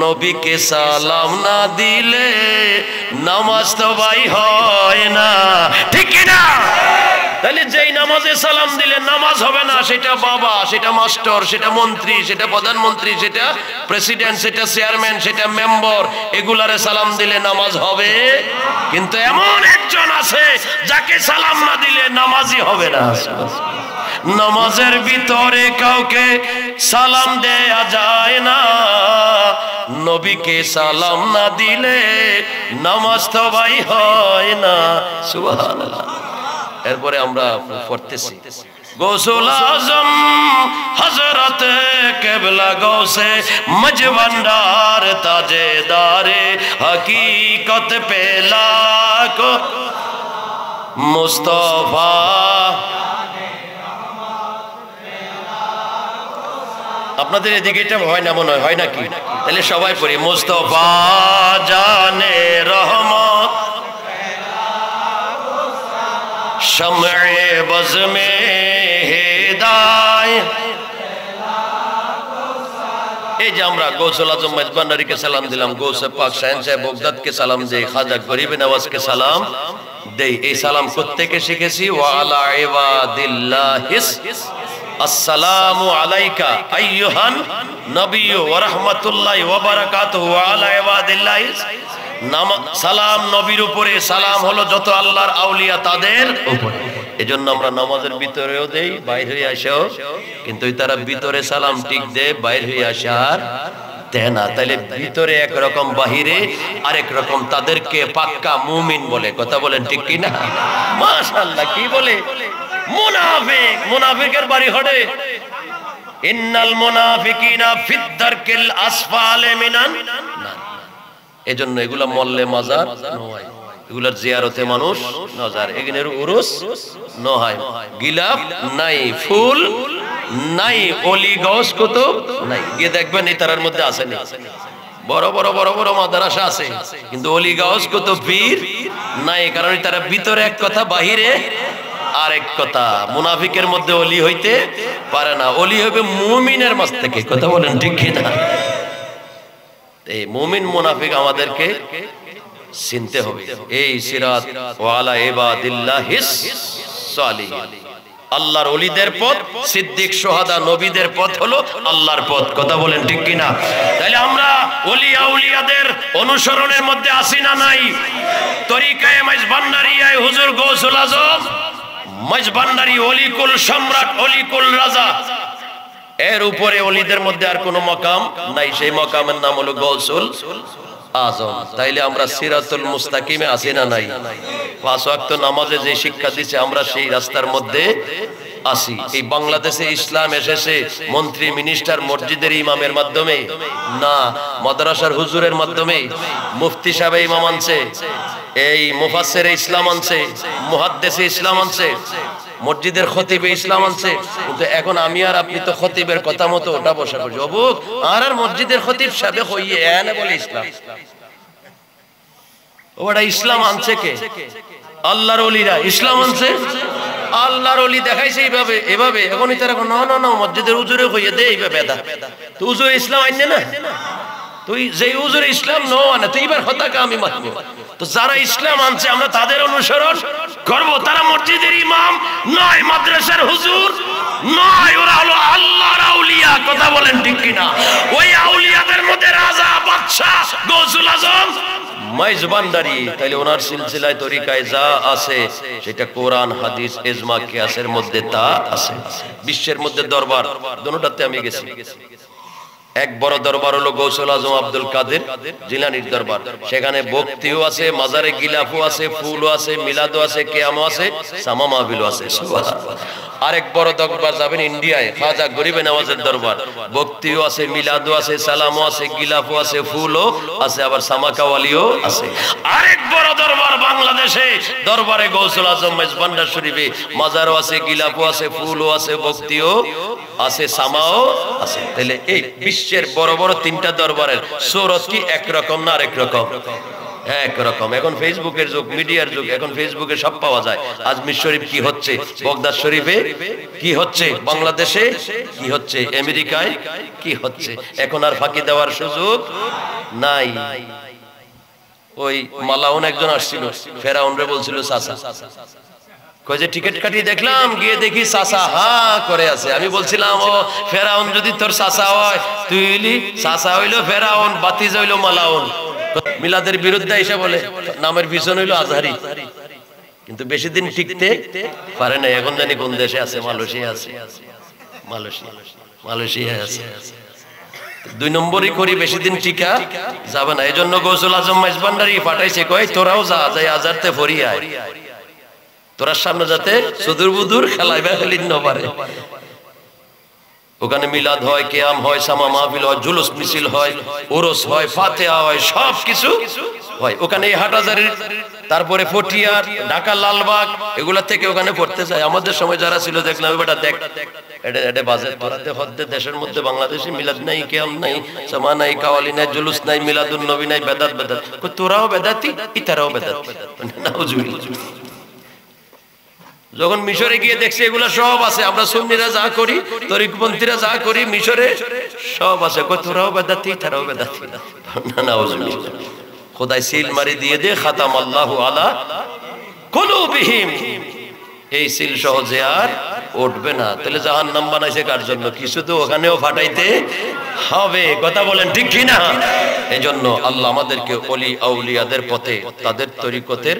নবীকে সালাম না দিলে নামাজ তো ভাই হয় না, ঠিক না? তাহলে যেই নামাজে সালাম দিলে নামাজ হবে না, সেটা বাবা, সেটা মাস্টার, সেটা মন্ত্রী, সেটা প্রধানমন্ত্রী, সেটা প্রেসিডেন্ট, সেটা চেয়ারম্যান, সেটা মেম্বার, এগুলারে সালাম দিলে নামাজ হবে। কিন্তু এমন একজন আছে যাকে সালাম না দিলে নামাজই হবে না। নামাজের ভিতরে কাউকে সালাম দেয়া যায় না, নবীকে সালাম না দিলে নামাজ তো ভাই হয় না। সুবহানাল্লাহ। এরপরে আমরা পড়তেছি গৌসুল আজম হযরত কিবলা গৌসে মজবন্ডার তাজেদারে হकीकत পেলা কো মুস্তাফা। আপনাদের এদিকে এটা হয় না মনে হয় নাকি? তাহলে সবাই পড়ি মুস্তাফা জানে রহমত शम्ए बज़ में हिदायत। এই যে আমরা গৌসুল আজম মেজবান্ডারিকে সালাম দিলাম, গৌসে পাক শাহিন সাহেব বগদাদকে সালাম দেই, খাজা গরিব নওয়াজকে সালাম দেই। এই সালাম কোত্থেকে শিখেছি? ওয়া আলা ইবাদিল্লাহিস আসসালামু আলাইকা আইয়ুহান নবিয়্যু ওয়া রাহমাতুল্লাহি ওয়া বারাকাতুহু ওয়া আলা ইবাদিল্লাহি। সালাম নবীর উপরে, সালাম হলো যত আল্লাহর আউলিয়া তাদের উপরে। এজন্য আমরা নামাজের ভিতরেও দেই, বাইরে হয়ে আসেও, কিন্তু তারা ভিতরে সালাম ঠিক দেয়, বাইরে হয়ে আসার দেয় না। তাইলে ভিতরে একরকম, বাহিরে আরেক রকম। তাদেরকে পাক্কা মুমিন বলে। কথা বলেন ঠিক কি না? মাশাআল্লাহ। কি বলে? মুনাফিক। মুনাফিকের বাড়ি হড়ে। ইন্নাল মুনাফিকিনা ফিদ দারকিল আসফালি মিনান নার। এজন্য এগুলা মল্লে মাজার নয়, এগুলার জিয়ারতে মানুষ নজার। এখানের উরুস নয়, গিলাফ নাই, ফুল নাই, অলি গস কুতুব নাই। গিয়ে দেখবেন এই তারার মধ্যে আছে না, বড় বড় বড় বড় মাদ্রাসা আছে, কিন্তু অলি গস কুতুব পীর নাই। কারণ তারা ভিতরে এক কথা, বাহিরে আরেক কথা। মুনাফিকের মধ্যে অলি হইতে পারে না। অলি হবে মুমিনের মাঝ থেকে। কথা বলেন ঠিক কি না? এই মুমিন মুনাফিক আমাদেরকে চিনতে হবে। এই সিরাত ওয়ালা ইবাদিল্লাহিস সালিহিন, আল্লাহর ওলিদের পথ, সিদ্দিক, শুহাদা, নবীদের পথ হলো আল্লাহর পথ। কথা বলেন ঠিক কি না? তাহলে আমরা ওলি আউলিয়াদের অনুসরণের মধ্যে আসি না নাই? তরিকায়ে মাইজভান্ডারিয়ায় হুজুর গৌসুল আজম মাইজভান্ডারি, অলিকুল সম্রাট, অলিকুল রাজা, এর উপরে ওলিদের মধ্যে আর কোনো মাকাম নাই। সেই মাকামের নাম হলো গৌসুল আজম। তাইলে আমরা সিরাতুল মুস্তাকিমে আছি না নাই? 5 ওয়াক্ত নামাজে যে শিক্ষা দিচ্ছে আমরা সেই রাস্তার মধ্যে আসি। এই বাংলাদেশে ইসলাম এসেছে মন্ত্রী, মিনিস্টার, মসজিদের ইমামের মাধ্যমে না, মাদ্রাসার হুজুরের মাধ্যমে। মুফতি সাহেব ইমাম আনছে, এই মুফাসসিরে ইসলাম আনছে, মুহাদ্দিসে ইসলাম আনছে, মসজিদের খতিবে ইসলাম আনছে। কিন্তু এখন আমি আর আপনি তো খতিবের কথা মতো ওটা বসা করছি। অবুক আর মসজিদের খতিব সাহেব হইয়ে এনে বলে ইসলাম। ওটা ইসলাম আনছে কে? আল্লাহর ওলিরা ইসলাম আনছে। আল্লাহর ওলি দেখাইছে এইভাবে এভাবে। এখনই তারা না না না মসজিদের হুজুরে হইয়ে দে, এইভাবে বেদা। তো হুজুর ইসলাম আইনে না, তুই যে হুজুর ইসলাম নো আনে তুই এবার হতাকা আমি মানব। তো যারা ইসলাম আনছে আমরা তাদের অনুসরণ করব। তারা মসজিদের ইমাম নয়, মাদ্রাসার হুজুর নয়, ওরা হলো আল্লাহর আউলিয়া। কথা বলেন ঠিক কিনা? ওই আউলিয়াদের মধ্যে রাজা, বাদশা, গৌসুল আজম মাইজভান্ডারি। তাইলে ওনার সিলসিলায় তরিকায় যা আছে সেটা কোরআন, হাদিস, ইজমা, কিয়াসের মধ্যে তা আছে। বিশ্বের মধ্যে দরবার দুটোটাতে আমি গেছি। এক বড় দরবার হলো গৌসুল আজম আব্দুল কাদের জিলানীর দরবার। সেখানে ভক্তিও আছে, মাজারে গিলাফও আছে, ফুলও আছে, মিলাদও আছে, কিয়ামও আছে, সামা মাহফিলও আছে। আরেক বড় দরবার যাবেন ইন্ডিয়ায়, খাজা গরিবে নওয়াজের দরবার। ভক্তিও আছে, মিলাদও আছে, সালামও আছে, গিলাফও আছে, ফুলও আছে, আবার সামা কাওয়ালিও আছে। আরেক বড় দরবার বাংলাদেশে, দরবারে গৌসুল আজম মেজবান্ডার শরীফে মাজারও আছে, গিলাফও আছে, ফুলও আছে, ভক্তিও আছে, সামাও আছে। তাহলে এই বিশ্বের বড় বড় 3টা দরবারের সুরত কি একরকম না আরেক রকম? একরকম। এখন ফেসবুকের যুগ, মিডিয়ার যুগ, এখন ফেসবুকে সব পাওয়া যায়। আজমির শরীফ কি হচ্ছে, বগদাদ শরীফে কি হচ্ছে, বাংলাদেশে কি হচ্ছে, আমেরিকায় কি হচ্ছে। এখন আর ফাঁকি দেওয়ার সুযোগ নাই। ওই মালাউন একজন আসছিল, ফেরাউন রে বলছিল চাচা, কই যে টিকিট কাটি দেখলাম, গিয়ে দেখি চাচা হা করে আছে। আমি বলছিলাম ও ফেরাউন যদি তোর চাচা হয়, তুই হইলি চাচা হইলো ফেরাউন, বাতিজ হইলো মালাউন। মিলাদের বিরুদ্ধে এসে বলে নামের পিছন হইলো আজহারি। কিন্তু বেশি দিন টিকতে পারে না। এখন জানি কোন দেশে আছে, মালয়েশিয়া আছে, মালয়েশিয়া আছে। 2 নম্বরই করি, বেশি দিন টিকা যাবে না। এই জন্য গৌসুল আজম মেজভান্ডারি পাঠাইছে, কই তোরাও যা, যাই আজারতে ফরি আয়, তোরা সামনে যাতে সুদূর বুদুর খেলাইবা খেলিন না পারে। ওখানে মিলাদ হয়, কিয়াম হয়, সামা মাহফিল হয়, জুলুস মিছিল হয়, উরুস হয়, ফাতিহা হয়, সব কিছু হয়। ওখানে হাটহাজারীর, তারপরে পটিয়ার, ঢাকা, লালবাগ, এগুলা থেকে ওখানে পড়তে যায়। আমাদের সময় যারা ছিল দেখলাম বেটা দেখ এটা বাজে, তোরাতে হদ্দে দেশের মধ্যে বাংলাদেশে মিলাদ নাই, কিয়াম নাই, সামা নাই, কাওয়ালি নাই, জুলুস নাই, মিলাদুন নবী নাই, বেদাত বেদাত। তোরাও বেদাতি, ইতারাও বেদাতি। নাউজুবিল্লাহ। যখন মিশরে গিয়ে দেখছি এগুলা সব আছে, আমরা সুন্নিরা যা করি, তরিকপন্থীরা যা করি, মিশরে সব আছে। তোরাও বেদাতি, তারাও বেদাতি। নাউজুবিল্লাহ। খোদাই সিল মারি দিয়ে দে, খাতাম আল্লাহু আলা কুলুবিহিম। এই সিল সহজে আর উঠবে না। তাহলে জাহান্নাম বানাইছে কার জন্য? কিছু তো ওখানেও ফাটাইতে হবে, কথা বলেন ঠিক কি না? এই জন্য আল্লাহ আমাদেরকে ওলি আউলিয়াদের পথে, তাদের তরিকতের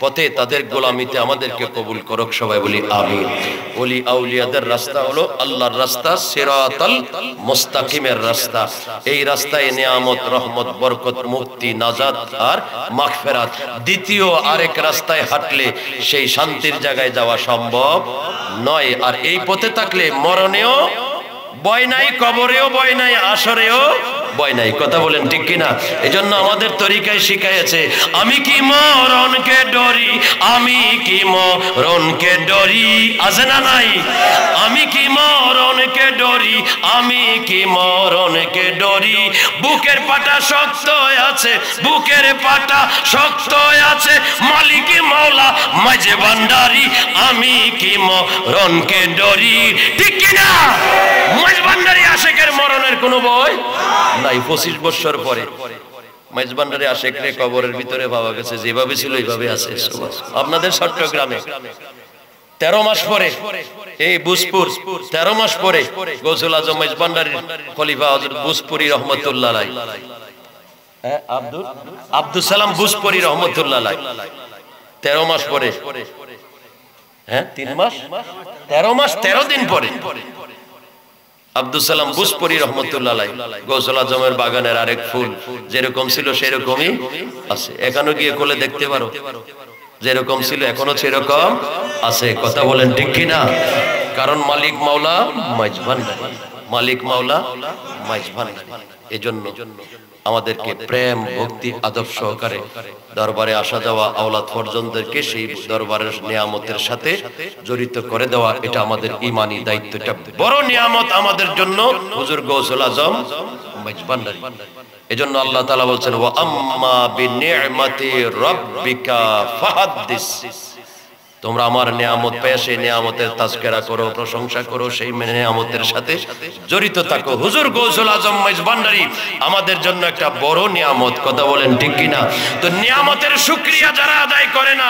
পথে, তাদের গোলামিতে আমাদেরকে কবুল করুক। সবাই বলি আমিন। ওলি আউলিয়াদের রাস্তা হলো আল্লাহর রাস্তা, সিরাতাল মুস্তাকিমের রাস্তা। এই রাস্তায় নিয়ামত, রহমত, বরকত, মুক্তি, নাজাত আর মাগফিরাত। দ্বিতীয় আরেক রাস্তায় হাঁটলে সেই শান্তির জায়গায় যাওয়া সম্ভব নয়। আর এই পথে থাকলে মরণেও ভয় নাই, কবরেও ভয় নাই, আসরেও ভয় নাই, কথা বলেন ঠিক কিনা? এজন্য আমাদের তরিকায় শিখাইছে, আমি কি মরণকে ডরি, আমি কি মরণকে ডরি, আছে না নাই? আমি কি মরণকে ডরি, আমি কি মরণকে ডরি, বুকের পাটা শক্ত আছে, বুকের পাটা শক্ত আছে, মালিক মাওলা মাঝে ভান্ডারি, আমি কি মরণকে ডরি, ঠিক কিনা? মাঝে ভান্ডারি আশেকের মরণের কোনো ভয় নাই। 25 বছর পরে মাঝবান্ডারে আশেকরে কবরের ভিতরে পাওয়া গেছে, যেভাবে ছিল এইভাবে আছে। আপনাদের চট্টগ্রামে 13 মাস পরে, এই বুসপুর 13 মাস পরে গৌসুল আজম মাঝবান্ডারির খলিফা হযরত বুসপুরি রহমাতুল্লাহ আলাইহি, আব্দুল সালাম বুসপুরি রহমাতুল্লাহ আলাইহি 13 মাস পরে, 3 মাস 13 মাস 13 দিন পরে আব্দুল সালাম বুসপুরি রহমতুল্লাহ আলাইহি গৌসুল আজমের বাগানের আরেক ফুল যেরকম ছিল সেরকমই আছে। এখনো গিয়ে কোলে দেখতে পারো, যেরকম ছিল এখনো সেরকম আছে, কথা বলেন ঠিক কিনা? কারণ মালিক মাওলা মাঝভান্ডারি, মালিক মাওলা মাঝভান্ডারি। এজন্য আমাদেরকে প্রেম, ভক্তি, আদব সহকারে দরবারে আসা যাওয়া আওলাদ ফরজনদেরকে সেই দরবারের নিয়ামতের সাথে জড়িত করে দেওয়া, এটা আমাদের ঈমানি দায়িত্ব। এটা বড় নিয়ামত আমাদের জন্য হুজুর গৌসুল আজম মাঝভান্ডারি। এজন্য আল্লাহ তাআলা বলছেন, ওয়া আম্মা বিনি'মাতি রাব্বিকা ফাহাদ্দিস, তোমরা আমার নিয়ামত পেয়ে সেই নিয়ামতের তাজকিরা করো, প্রশংসা করো, সেই নিয়ামতের সাথে জড়িত থাকো। হুজুর গৌসুল আজম মাঝভান্ডারি আমাদের জন্য একটা বড় নিয়ামত, কথা বলেন ঠিক কিনা? তো নিয়ামতের শুকরিয়া যারা আদায় করে না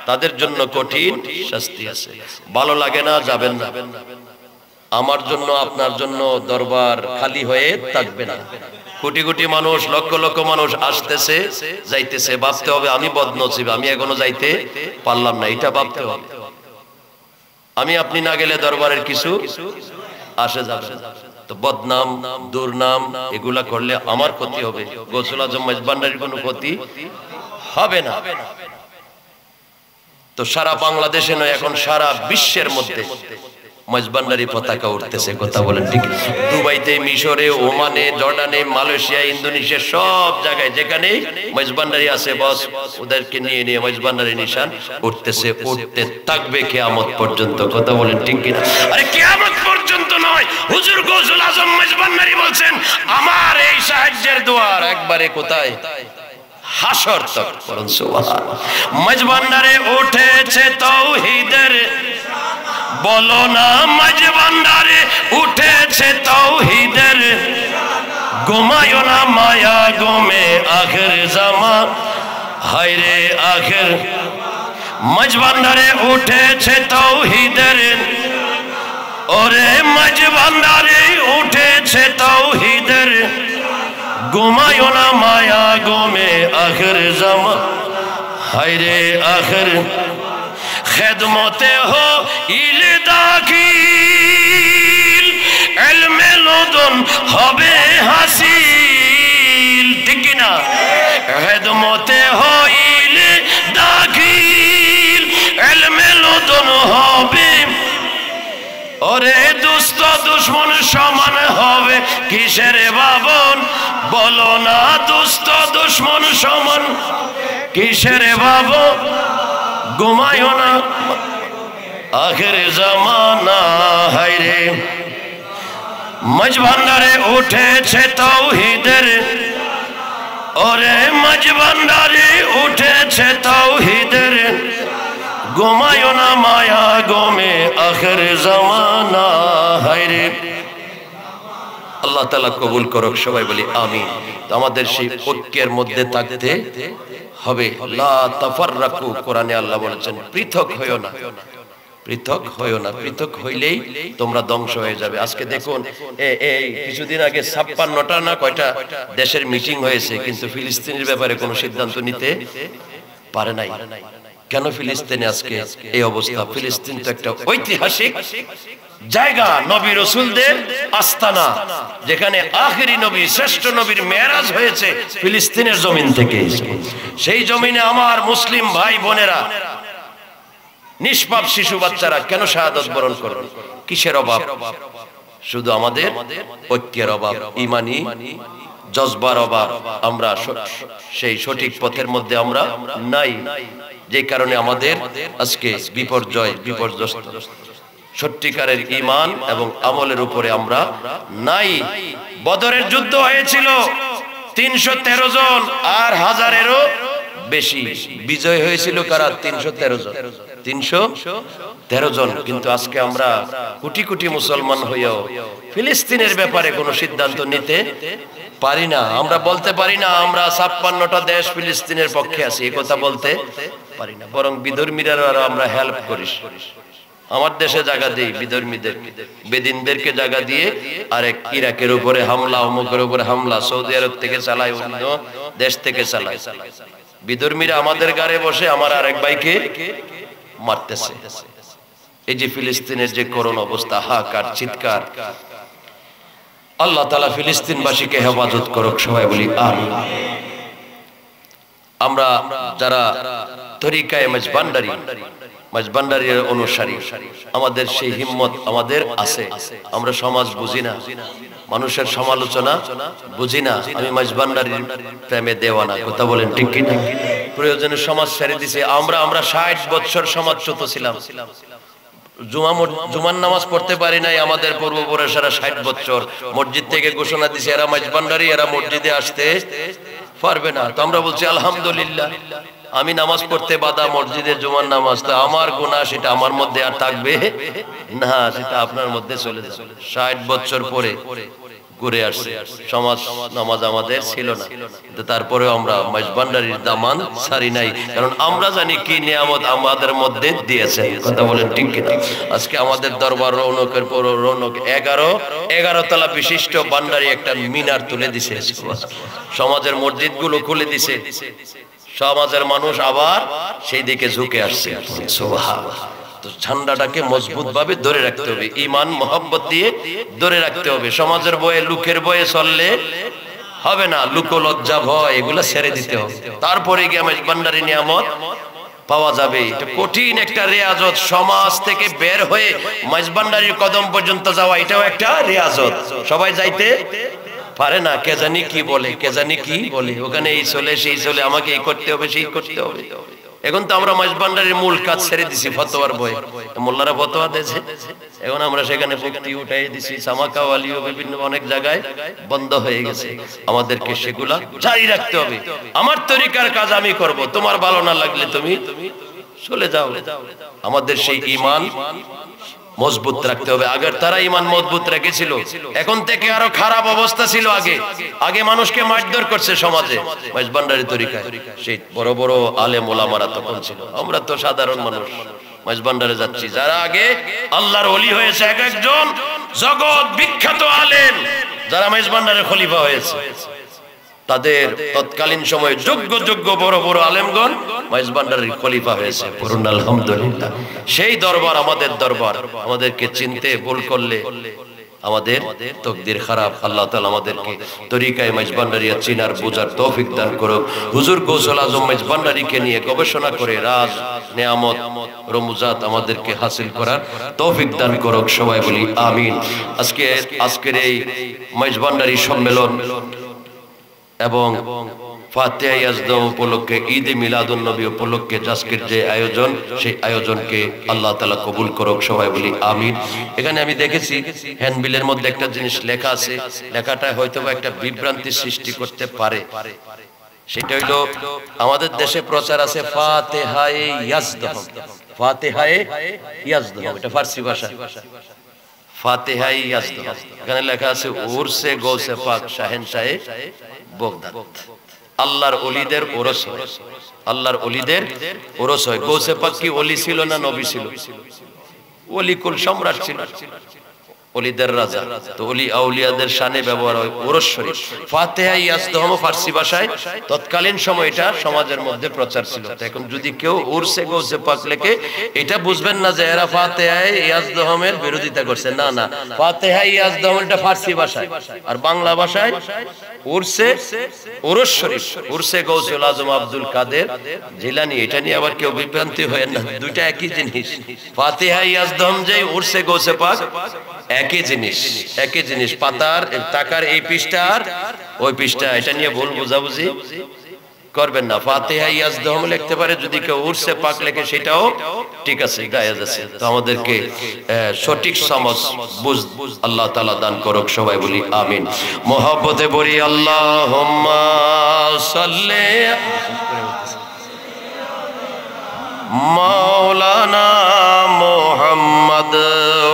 তাদের জন্য কঠিন শাস্তি আছে। ভালো লাগে না, যাবেন না। আমার জন্য, আপনার জন্য দরবার খালি হয়ে থাকবে না। কোটি কোটি মানুষ, লক্ষ লক্ষ মানুষ আসতেছে যাইতেছে, ভাবতে হবে আমি বদনসিব, আমি এখনো যাইতে পারলাম না, এটা ভাবতে হবে। আমি আপনি না গেলে দরবারের কিছু আসে যাবে। তো বদনাম, দুর্নাম এগুলা করলে আমার ক্ষতি হবে, গৌসুল আজম মাঝভান্ডারির কোনো ক্ষতি হবে না। তো সারা বাংলাদেশে নয়, এখন সারা বিশ্বের মধ্যে মাঝভান্ডারি পতাকা উঠতেছে, কথা বলেন ঠিক? দুবাইতে, মিশরে, ওমানে, জর্ডানে, মালয়েশিয়া, ইন্দোনেশিয়া, সব জায়গায় যেখানে মাঝভান্ডারি আছে বস, ওদেরকে নিয়ে নিয়ে মাঝভান্ডারি নিশান উঠতেছে, উঠতে থাকবে কিয়ামত পর্যন্ত, কথা বলেন ঠিক কিনা? আরে কিয়ামত পর্যন্ত নয়, হুজুর গৌসুল আজম মাঝভান্ডারি বলছেন, আমার এই সাহায্যের দুয়ার একবারে কোথায়? হাসর তক। বলুন সুবহানাল্লাহ। মাঝভান্ডারে উঠেছে তাওহীদের, বলো না মাঝভান্ডারে উঠেছে তাওহীদের, ঘুমায়ো না মায়া গোমে আখের জামা, হায়রে আখের। মাঝভান্ডারে উঠেছে তাওহীদের, ওরে মাঝভান্ডারে উঠেছে তাওহীদের, ঘুমায়ো না মায়া গোমে আখের জামা, হায়রে আখের। খেদমতে হো ইল দাখিল, ইলমে লদুন হবে হাসিল, ঠিক না? খেদমতে হো ইল দাখিল, ইলমে লদুন হবে, ওরে দুষ্ট দুশ্মন সমান হবে কিসের বাবন, বলো না দুষ্ট দুশ্মন সমান কিসের বাবন, ঘুমায়ো না আখের জামানা, হায়রে। মাঝভান্ডারে উঠেছে তাওহীদের, ওরে মাঝভান্ডারে উঠেছে তাওহীদের, ঘুমায়ো না মায়া গোমে আখের জামানা, হায়রে। আল্লাহ তাআলা কবুল করুক, সবাই বলি আমিন। আমাদের সেই ঐক্যের মধ্যে থাকতে হবে। লা তাফাররাকু, কোরআনে আল্লাহ বলেছেন পৃথক হইও না, পৃথক হইও না, পৃথক হইলেই তোমরা ধ্বংস হয়ে যাবে। আজকে দেখুন এই কিছুদিন আগে 56টা না কয়টা দেশের মিটিং হয়েছে, কিন্তু ফিলিস্তিনের ব্যাপারে কোনো সিদ্ধান্ত নিতে পারে নাই। কেন ফিলিস্তিনে আজকে এই অবস্থা? ফিলিস্তিন তো একটা ঐতিহাসিক জায়গা, নবী রাসূলদের আস্তানা, যেখানে আখেরি নবী শ্রেষ্ঠ নবীর মেরাজ হয়েছে ফিলিস্তিনের জমিন থেকে। সেই জমিনে আমার মুসলিম ভাই বোনেরা, নিষ্পাপ শিশু বাচ্চারা কেন শাহাদাত বরণ করবে? কিসের অভাব? শুধু আমাদের ঐক্যের অভাব, ঈমানি জজবার অভাব। আমরা সেই সঠিক পথের মধ্যে আমরা নাই, যে কারণে আমাদের আজকে বিপর্যস্ত। সত্যিকারের ঈমান এবং আমলের উপরে আমরা নাই। বদরের যুদ্ধ হয়েছিল, 313 জন আর হাজারেরও বেশি। বিজয় হয়েছিল কারা? 313 জন, 313 জন। কিন্তু আজকে আমরা কোটি কোটি মুসলমান হইয়াও ফিলিস্তিনের ব্যাপারে কোনো সিদ্ধান্ত নিতে পারি না। আমরা বলতে পারি না আমরা 56টা দেশ ফিলিস্তিনের পক্ষে আছি, এই কথা বলতে পারি না। বরং বিধর্মীরা আমরা হেল্প করি। আমার দেশে জায়গা দেই বিধর্মীদের, বেদিনদেরকে জায়গা দিয়ে আরেক ইরাকের উপরে হামলা, অমুকের উপরে হামলা, সৌদি আরব থেকে চালায়, অন্য দেশ থেকে চালায়। বিধর্মীরা আমাদের গাড়ে বসে আমার আরেক ভাইকে মারতেছে। এই যে ফিলিস্তিনের যে করুণ অবস্থা, হাহাকার, চিৎকার। আল্লাহ তাআলা ফিলিস্তিনবাসীকে হেফাজত করুক, সবাই বলি আমিন। আমরা যারা তরিকায়ে মাঝভান্ডারীর অনুসারী, আমাদের সেই হিম্মত আমাদের আছে। আমরা সমাজ বুঝি না, মানুষের সমালোচনা বুঝি না। আমি মাঝভান্ডারীর প্রেমে দেওয়ানা, কথা বলেন ঠিক কি না? প্রয়োজনে সমাজ ছেড়ে দিছে। আমরা 60 বছর সমাজচ্যুত ছিলাম। জুমার নামাজ পড়তে পারি নাই। আমাদের পূর্বপুরুষেরা 60 বছর মসজিদ থেকে ঘোষণা দিছে এরা মাঝভান্ডারী, এরা মসজিদে আসতে পারবে না। তো আমরা বলছি আলহামদুলিল্লাহ, আমি নামাজ পড়তে বাধা, মসজিদে জুমার নামাজ, তো আমার গুনাহ সেটা আমার মধ্যে আর থাকবে না, সেটা আপনার মধ্যে চলে যাবে। 60 বছর পরে ঘুরে আসছে। সমাজ নামাজ আমাদের ছিল না, কিন্তু তারপরেও আমরা মাঝভান্ডারীর দামান ছাড়ি নাই, কারণ আমরা জানি কি নিয়ামত আমাদের মধ্যে দিয়েছেন, কথা বলেন ঠিক কিনা? আজকে আমাদের দরবার রৌনকের পর রৌনক 11 তলা বিশিষ্ট ভান্ডারী একটা মিনার তুলে দিছে। সমাজের মসজিদগুলো খুলে দিছে, সমাজের মানুষ আবার সেই দিকে ঝুঁকে আসছে। সুবহানাল্লাহ। তো ঝান্ডাটাকে মজবুত ভাবে ধরে রাখতে হবে, ঈমান মোহাব্বত দিয়ে ধরে রাখতে হবে। সমাজের বয়ে, লোকের বয়ে চললে হবে না, লোক লজ্জা ভয় এগুলো ছেড়ে দিতে হবে, তারপরে গিয়ে মাঝভান্ডারী নিয়ামত পাওয়া যাবে। এটা কঠিন একটা রিয়াজত। সমাজ থেকে বের হয়ে মাঝভান্ডারীর কদম পর্যন্ত যাওয়া, এটাও একটা রিয়াজত। সবাই যাইতে পারে না, কে জানি কি বলে, কে জানি কি বলে, ওখানে এই চলে সেই চলে, আমাকে এই করতে হবে সেই করতে হবে। এখন তো আমরা মাঝভান্ডারীর মূল কাজ ছেড়ে দিছি, ফতোয়ার বই, মোল্লারা ফতোয়া দিয়েছে, এখন আমরা সেখানে মুক্তি উঠাই দিছি। সামাকাওয়ালিও বিভিন্ন অনেক জায়গায় বন্ধ হয়ে গেছে। আমাদেরকে সেগুলা জারি রাখতে হবে। আমার তরিকার কাজ আমি করব, তোমার ভালো না লাগলে তুমি চলে যাও। আমাদের সেই ঈমান মজবুত রাখতে হবে। আগের তারা ঈমান মজবুত রেখেছিল, এখন থেকে আরো খারাপ অবস্থা ছিল। আগে মানুষকে মারধর করছে সমাজে মাঝভান্ডারী তরিকায়, সেই বড় বড় আলেম ওলামারা তখন ছিল। আমরা তো সাধারণ মানুষ মাঝভান্ডারে যাচ্ছি, যারা আগে আল্লাহর ওলি হয়েছে, এক একজন জগৎ বিখ্যাত আলেম যারা মাঝভান্ডারের খলিফা হয়েছে, তাদের তৎকালীন সময়ে যোগ্য বড় বড় আলেমগণ মাঝভান্ডারীর খলিফা হয়েছে। পড়ুন আলহামদুলিল্লাহ। সেই দরবার আমাদের দরবার। আমাদেরকে চিনতে ভুল করলে আমাদের তকদির খারাপ। আল্লাহ তাআলা আমাদেরকে তরিকায়ে মাঝভান্ডারিয়া চিনার বোঝার তৌফিক দান করুক। হুজুর গৌসুল আজম মাঝভান্ডারীকে নিয়ে গবেষণা করে রাজ নিয়ামত রমুজাত আমাদেরকে হাসিল করার তৌফিক দান করুক, সবাই বলি আমিন। আজকের এই মাঝভান্ডারী সম্মেলন এবং ফাতিহা ইয়াজদাহ উপলক্ষে, ঈদ মিলাদুন নবী উপলক্ষে আজকের যে আয়োজন, সেই আয়োজনকে আল্লাহ তাআলা কবুল করুক, সবাই বলি আমিন। এখানে আমি দেখেছি হ্যান্ডবিলের মধ্যে একটা জিনিস লেখা আছে, লেখাটা হয়তো একটা বিভ্রান্তি সৃষ্টি করতে পারে। সেটা হইলো আমাদের দেশে প্রচার আছে ফাতিহায়ে ইয়াজদাহ, ফাতিহায়ে ইয়াজদাহ, এটা ফারসি ভাষা। ফাতিহায়ে ইয়াজদাহ, এখানে লেখা আছে উরসে গৌসে পাক শাহেনশাহে বগদাদ। আল্লাহর ওলিদের ওরস হয়, আল্লাহর ওলিদের ওরস হয়। গৌসে পাক কি ওলি ছিল না নবী ছিল? ওলি কুল সম্রাট ছিল, ওলিদের রাজা। তো ওলি আউলিয়াদের শানে ব্যবহার হয় ওরস শরীফ। ফাতিহা ইয়াজদহম ফার্সি ভাষায় তৎকালীন সময় এটা সমাজের মধ্যে প্রচার ছিল। এখন যদি কেউ উরসে গৌসে পাক লেখে, এটা বুঝবেন না যে এরা ফাতিহা ইয়াজদহমের বিরোধিতা করছে, না না, ফাতিহা ইয়াজদহম এটা ফার্সি ভাষায়, আর বাংলা ভাষায় উরসে ওরস শরীফ, উরসে গৌসুল আজম আব্দুল কাদের জিলানী। এটা নিয়ে আবার কেউ বিভ্রান্তি হয় না, দুইটা একই জিনিস। ফাতিহা ইয়াজদহম যে উরসে গৌসে পাক একই জিনিস, একই জিনিস। পাতার টাকার এই পৃষ্ঠা আর ওই পৃষ্ঠা, এটা নিয়ে ভুল বুঝাবুঝি করবেন না। ফাতিহা ইয়াজদহম লিখতে পারে, যদি কেউ উরসে পাক লেখে সেটাও ঠিক আছে, জায়েজ আছে। তো আমাদেরকে সঠিক সমাজ বুঝ আল্লাহ তাআলা দান করুক, সবাই বলি আমিন। মোহাব্বতে বলি আল্লাহুম্মা সাল্লি মাওলানা মুহাম্মদ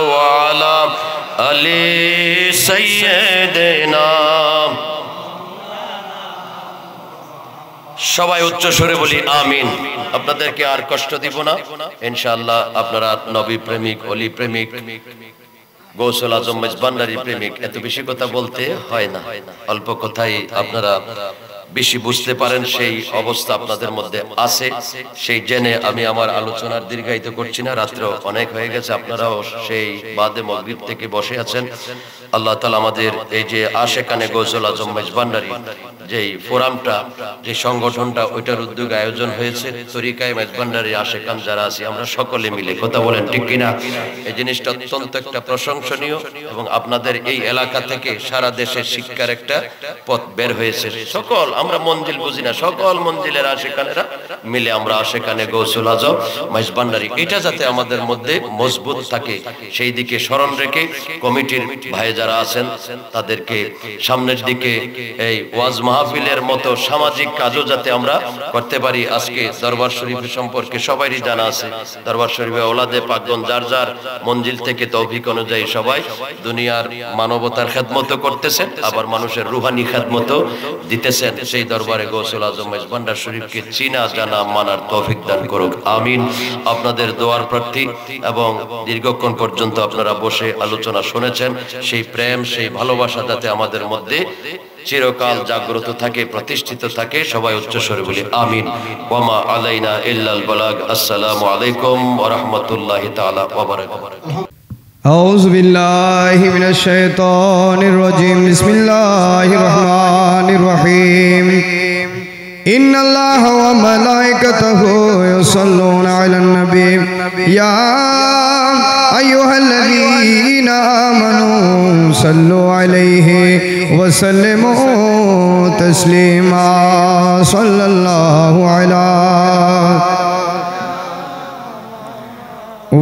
ওয়া আলা আলি সাইয়্যিদিনা। সবাই উচ্চ সুরে বলি আমিন। আপনাদেরকে আর কষ্ট দিব না ইনশাআল্লাহ। আপনারা নবী প্রেমিক, ওলি প্রেমিক, গৌসুল আজম মেজবান্ডারি প্রেমিক, এত বেশি কথা বলতে হয় না, অল্প কথাই আপনারা বেশি বুঝতে পারেন, সেই অবস্থা আপনাদের মধ্যে আছে। সেই জেনে আমি আমার আলোচনার দীর্ঘায়িত করছি না, রাত্র অনেক হয়ে গেছে, আপনারাও সেই বাদে মাগরিব থেকে বসে আছেন। আল্লাহ তাআলা আমাদের এই যে আশেকানে গৌসুল আজম মেজবান্ডারি যেই ফোরামটা, যে সংগঠনটা, ওইটার উদ্যোগে আয়োজন হয়েছে, তরিকায় মেজবান্ডারি আশেকান যারা আছি আমরা সকলে মিলে, কথা বলেন ঠিক কিনা? এই জিনিসটা অত্যন্ত একটা প্রশংসনীয়, এবং আপনাদের এই এলাকা থেকে সারা দেশে শিক্ষার একটা পথ বের হয়েছে। সকল আমরা মঞ্জিল বুঝি না, সকল মঞ্জিলের আশেকানেরা মিলে আমরা আশেকানে গৌসুল আজম মেজবান্ডারি, এটা যাতে আমাদের মধ্যে মজবুত থাকে সেই দিকে স্মরণ রেখে কমিটির ভাই যারা আছেন তাদেরকে সামনের দিকে এই ওয়াজ মাহফিলের মতো সামাজিক কাজও যাতে আমরা করতে পারি। আজকে দরবার শরীফ সম্পর্কে সবারই জানা আছে, দরবার শরীফে ওলাদে পাকগণ যার যার মঞ্জিল থেকে তৌফিক অনুযায়ী সবাই দুনিয়ার মানবতার খেদমত করতেছেন, আবার মানুষের রুহানি খেদমত দিতেছেন। সেই দরবারে গৌসুল আজম মেজবান্ডার শরীফকে চিনা জানা মানার তৌফিক দান করুক, আমিন। আপনাদের দোয়ার প্রার্থী, এবং দীর্ঘক্ষণ পর্যন্ত আপনারা বসে আলোচনা শুনেছেন, সেই প্রেম, সেই ভালোবাসা যাতে আমাদের মধ্যে চিরকাল জাগ্রত থাকে, প্রতিষ্ঠিত থাকে। সবাই উচ্চ স্বরে বলি আমিন। ওয়ামা আলাইনা ইল্লাল বালাগ। আসসালামু আলাইকুম ওয়া রাহমাতুল্লাহি তাআলা ওয়া বারাকাতুহু। أعوذ بالله من الشيطان الرجيم بسم الله الرحمن الرحيم إن الله وملائكته يصلون على النبي يا أيها الذين آمنوا صلوا عليه وسلموا تسليما صلى الله على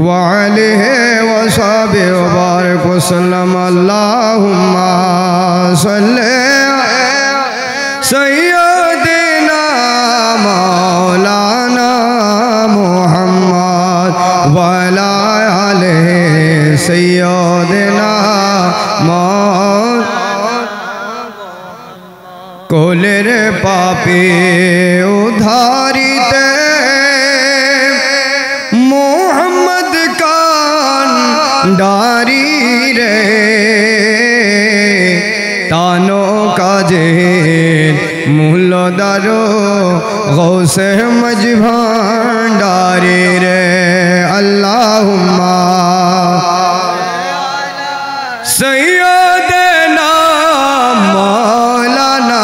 وعليه وصحبه وبارك وسلم اللهم صل سيدنا مولانا محمد وعلى آله سيدنا কোলের পাপে উধারিতে মোহাম্মদ কান ডারি রে তানো কাজে মূলদারো গৌসে মজভান্ডারি রে আল্লাহুম্মা সৈয়দনা মৌলানা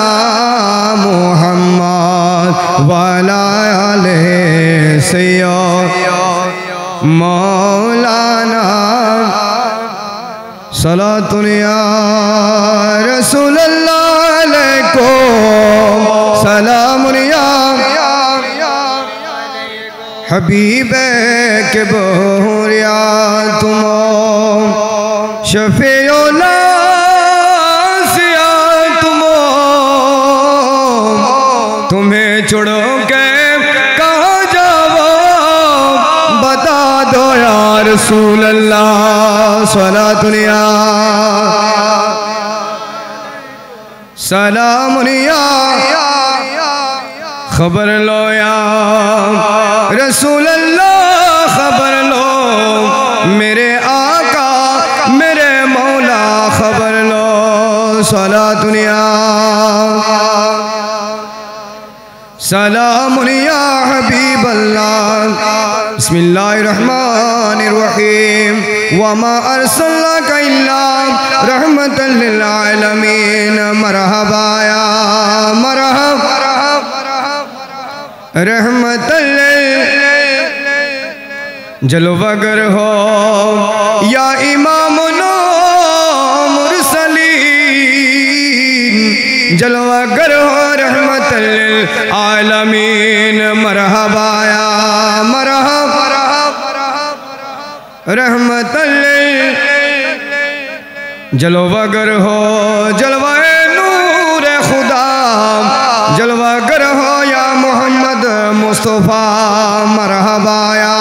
মুহাম্মদ ওয়ালা আলিহি সৈয়দ মৌলানা সালাতুন ইয়া রাসূলুল্লাহ আলাইকুম সালামুন ইয়া হাবিবে কে বহরিয়া তুম শফিউলা সিয়া তুম तुम्हें छोड़ो के कहाँ जाओ बता दो या रसूल अल्लाह सलातुन या सलामुन या खबर लो या रसूल अल्लाह, खबर लो मेरे आका मेरे मौला, खबर लो सलातुन या सलामुन या हबीब अल्लाह। बिस्मिल्लाहिर्रहमानिर्रहीम। वमा अर्सलनाका इल्ला रहमतल लिल आलमीन। मरहबा या मरहबा रहमतल जलवगर हो या इमामुना मुरसलीन, जलवगर हो रहमतल आलमीन। मरहबा या मरहबा रहमतल जलवगर हो, जलवाए नूर खुदा, जलवगर हो या मोहम्मद मुस्तफ़ा। मरहबा या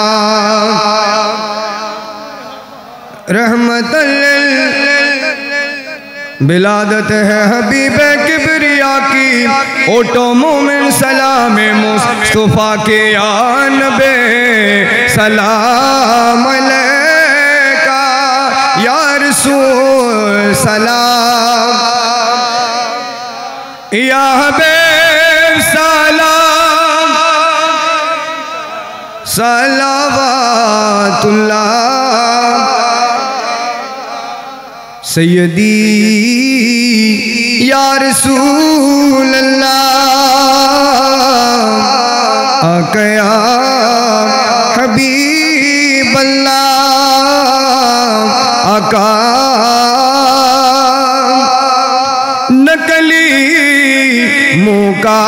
रहमतल बिलादत है हबीब किबरिया की, ओटो मोमिन सलाम मुस्तफ़ा के आनबे सलाम अलैका या रसूल सलाम या हबीब सलाम सलावतुल्लाह सैयदी या रसूल अल्लाह, आकया हबीब अल्लाह, आका नकली मुका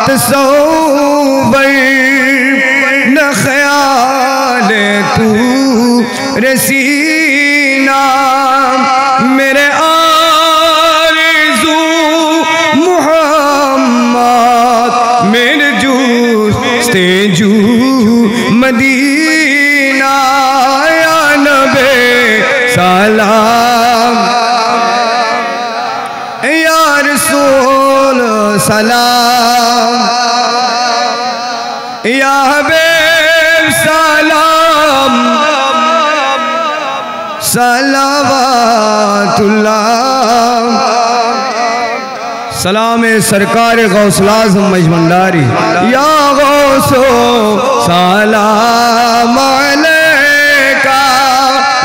तसव्वुर न ख्याल तू रसीना, मेरे आरज़ू मुहम्मद मेरे जूस्ते जू मदीना या नबी सलाम या रसूल सलाम या हबीब सलाम सलावतुल्लाह। सलाम सरकार गौसुल आज़म मजमंडारी या गौसो सलाम अलैका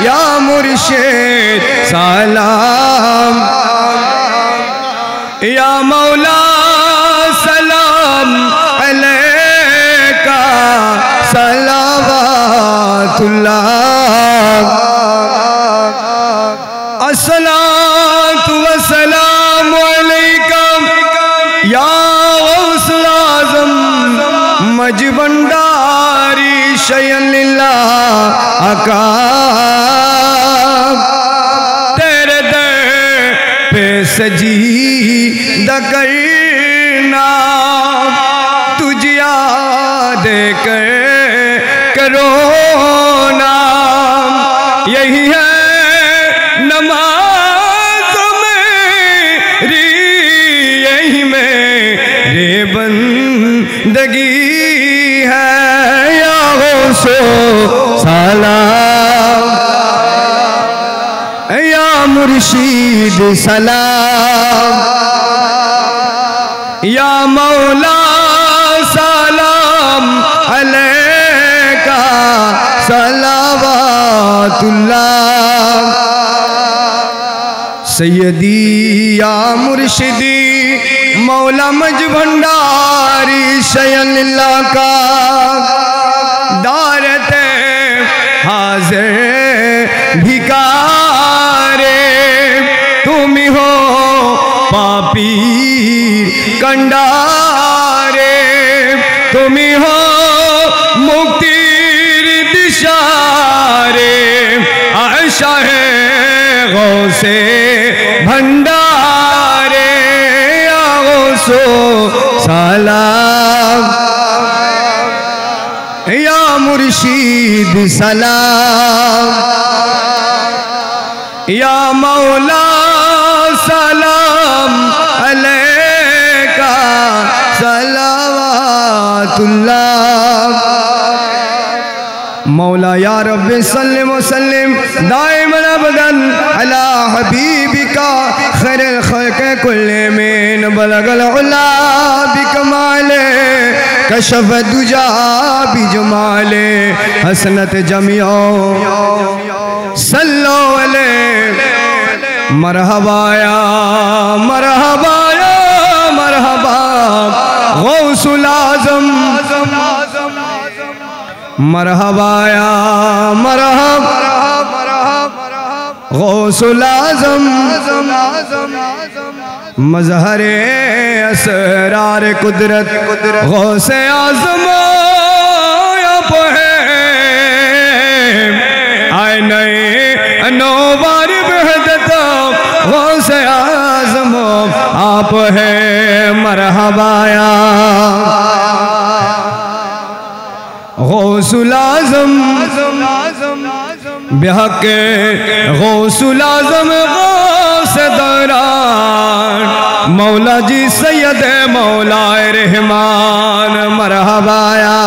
या मुर्शिद सलाम या मौला सलाम अलैका सलावतुल्लाह। अस्सलातु वस्सलामु अलैका या गौसुल आज़म मजबंडारी शयन लिल्लाह, आका तेरे दर पे सजीदा करना, तुझे याद कर करो ना, यही है नमाज़ मेरी, यही मेरे बंदगी है या गौसो सलाम या मुर्शिद सलाम या मौला सलाम अलैका सलावतुल्लाह। सैयदी या मुर्शिदी मौला मजभंडारी शयन लिल्लाह का दारते हाजिर भिकारे, तुम ही हो पापीर कंडारे, तुम ही हो मुक्तिर दिशारे, आशा है गौसे भंडारे या गौसो सलाम या मुर्शिद सलाम या मौला सलाम अलैका सलाम मौला या रब्बि सल्लिम व सल्लिम दाइमन अबदन अला हबीबिका खैरुल खल्क़ कुल्लिहिम बलगल उला बिकमाले कशफ दुजा बिजमाले हसनत जमियो सल्लो अलैहि मरहबाया मरहबाया मरहबा गौसुल आज़म मरहबाया मरहब गौसुल आज़म मज़हरे असरार कुदरत गौसे आज़म आप है आए नए अनोवार बहदत गौसे आज़म आप है मरहबाया गौसुल आज़म बेहक़े गौसुल आज़म गौसे दौरान मौला जी सैयद मौलाए रहमान मरहबाया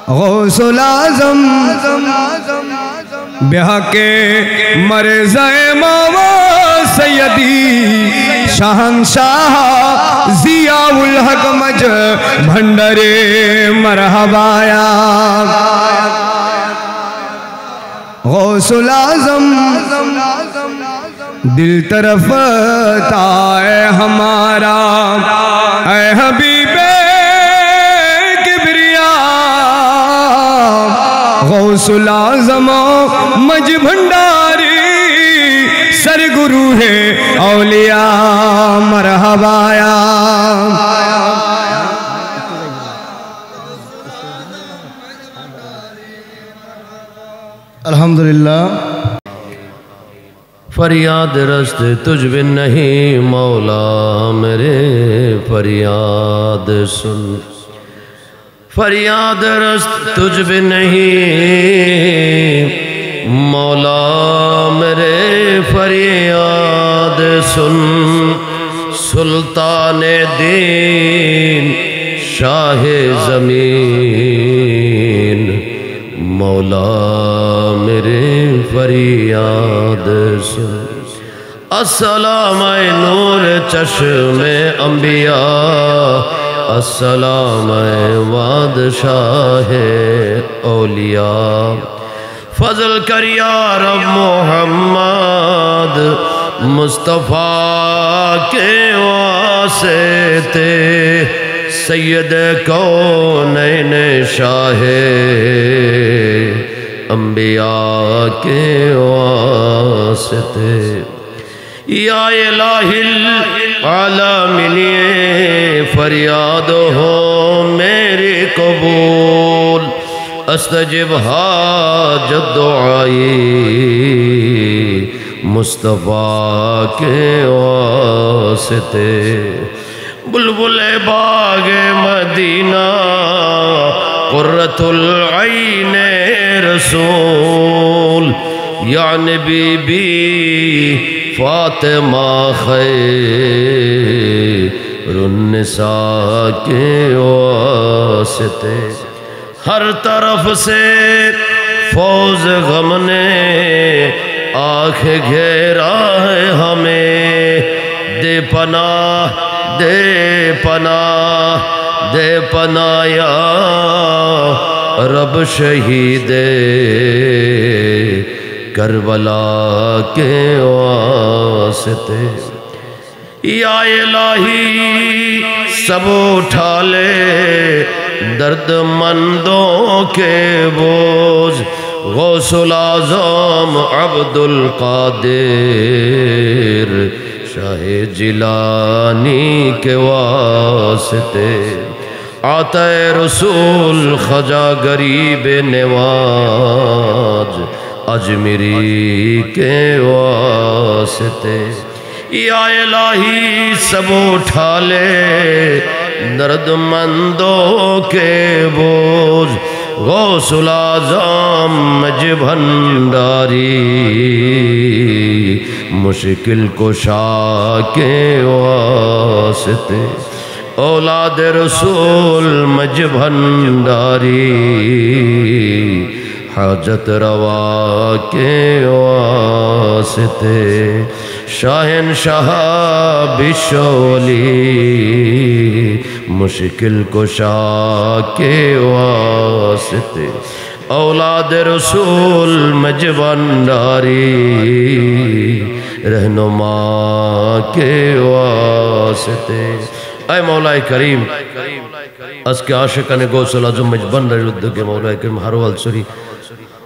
गौसुल आज़म बेहक़े मरज़ाए मावा सैयदी शहंशाह ज़ियाउल हक़ मज भंडरे मरहबाया गौसुल आज़म दिल तरफ ताए हमारा ऐ हबीबे किबरिया गौसुल आज़म मज भंडारी सरगुरु है औलिया मरहबाया अल्हम्दुलिल्लाह। फरियाद रस्त तुझ बिन नहीं मौला मेरे फरियाद सुन फरियाद रस्त तुझ बिन नहीं मौला मेरे फरियाद सुन सुल्तान दीन शाह ज़मीन मौला मेरे फरियाद सुन। अस्सलाम नूर चश्मे अंबिया अस्सलाम बादशाह औलिया फजल कर या रब मोहम्मद मुस्तफ़ा के वास्ते सैयद कौनैन शाहे अंबिया के वास्ते या इलाहिल आलमीन फरियाद हो मेरी कबूल अस्तजिब हाजत दुआई मुस्तफ़ा के वास्ते बुलबुल बाग मदीना कुर्रतुल ऐन रसूल या नबी फातिमा खैरुन्निसा के वास्ते हर तरफ से फौज गम ने आँख घेरा है हमें दे पनाह दे पनाह दे पनाया रब शहीदे करबला के वास्ते या इलाही सब उठा ले दर्द मंदों के बोझ गौसुल आज़म अब्दुल कादिर शाह जिलानी के वास्ते आते रसूल खजा गरीब नवाज अजमेरी के वास्ते या इलाही सब उठा ले दर्द मंदों के बोझ गौसुल आज़म मज भंडारी मुश्किल कुशा के वास्ते औलाद रसूल मज भंडारी हाजत रवा के वास्ते शाहनशाह बिशोली मुश्किल कुशा के वास्ते औलाद रसूल मज भंडारी रहनुमा के वास्ते ऐ मौलाए करीम आज के आशिकाने गौसुल आजम मज भंडारी उद्योगे मौलाए करीम हरवाल सरी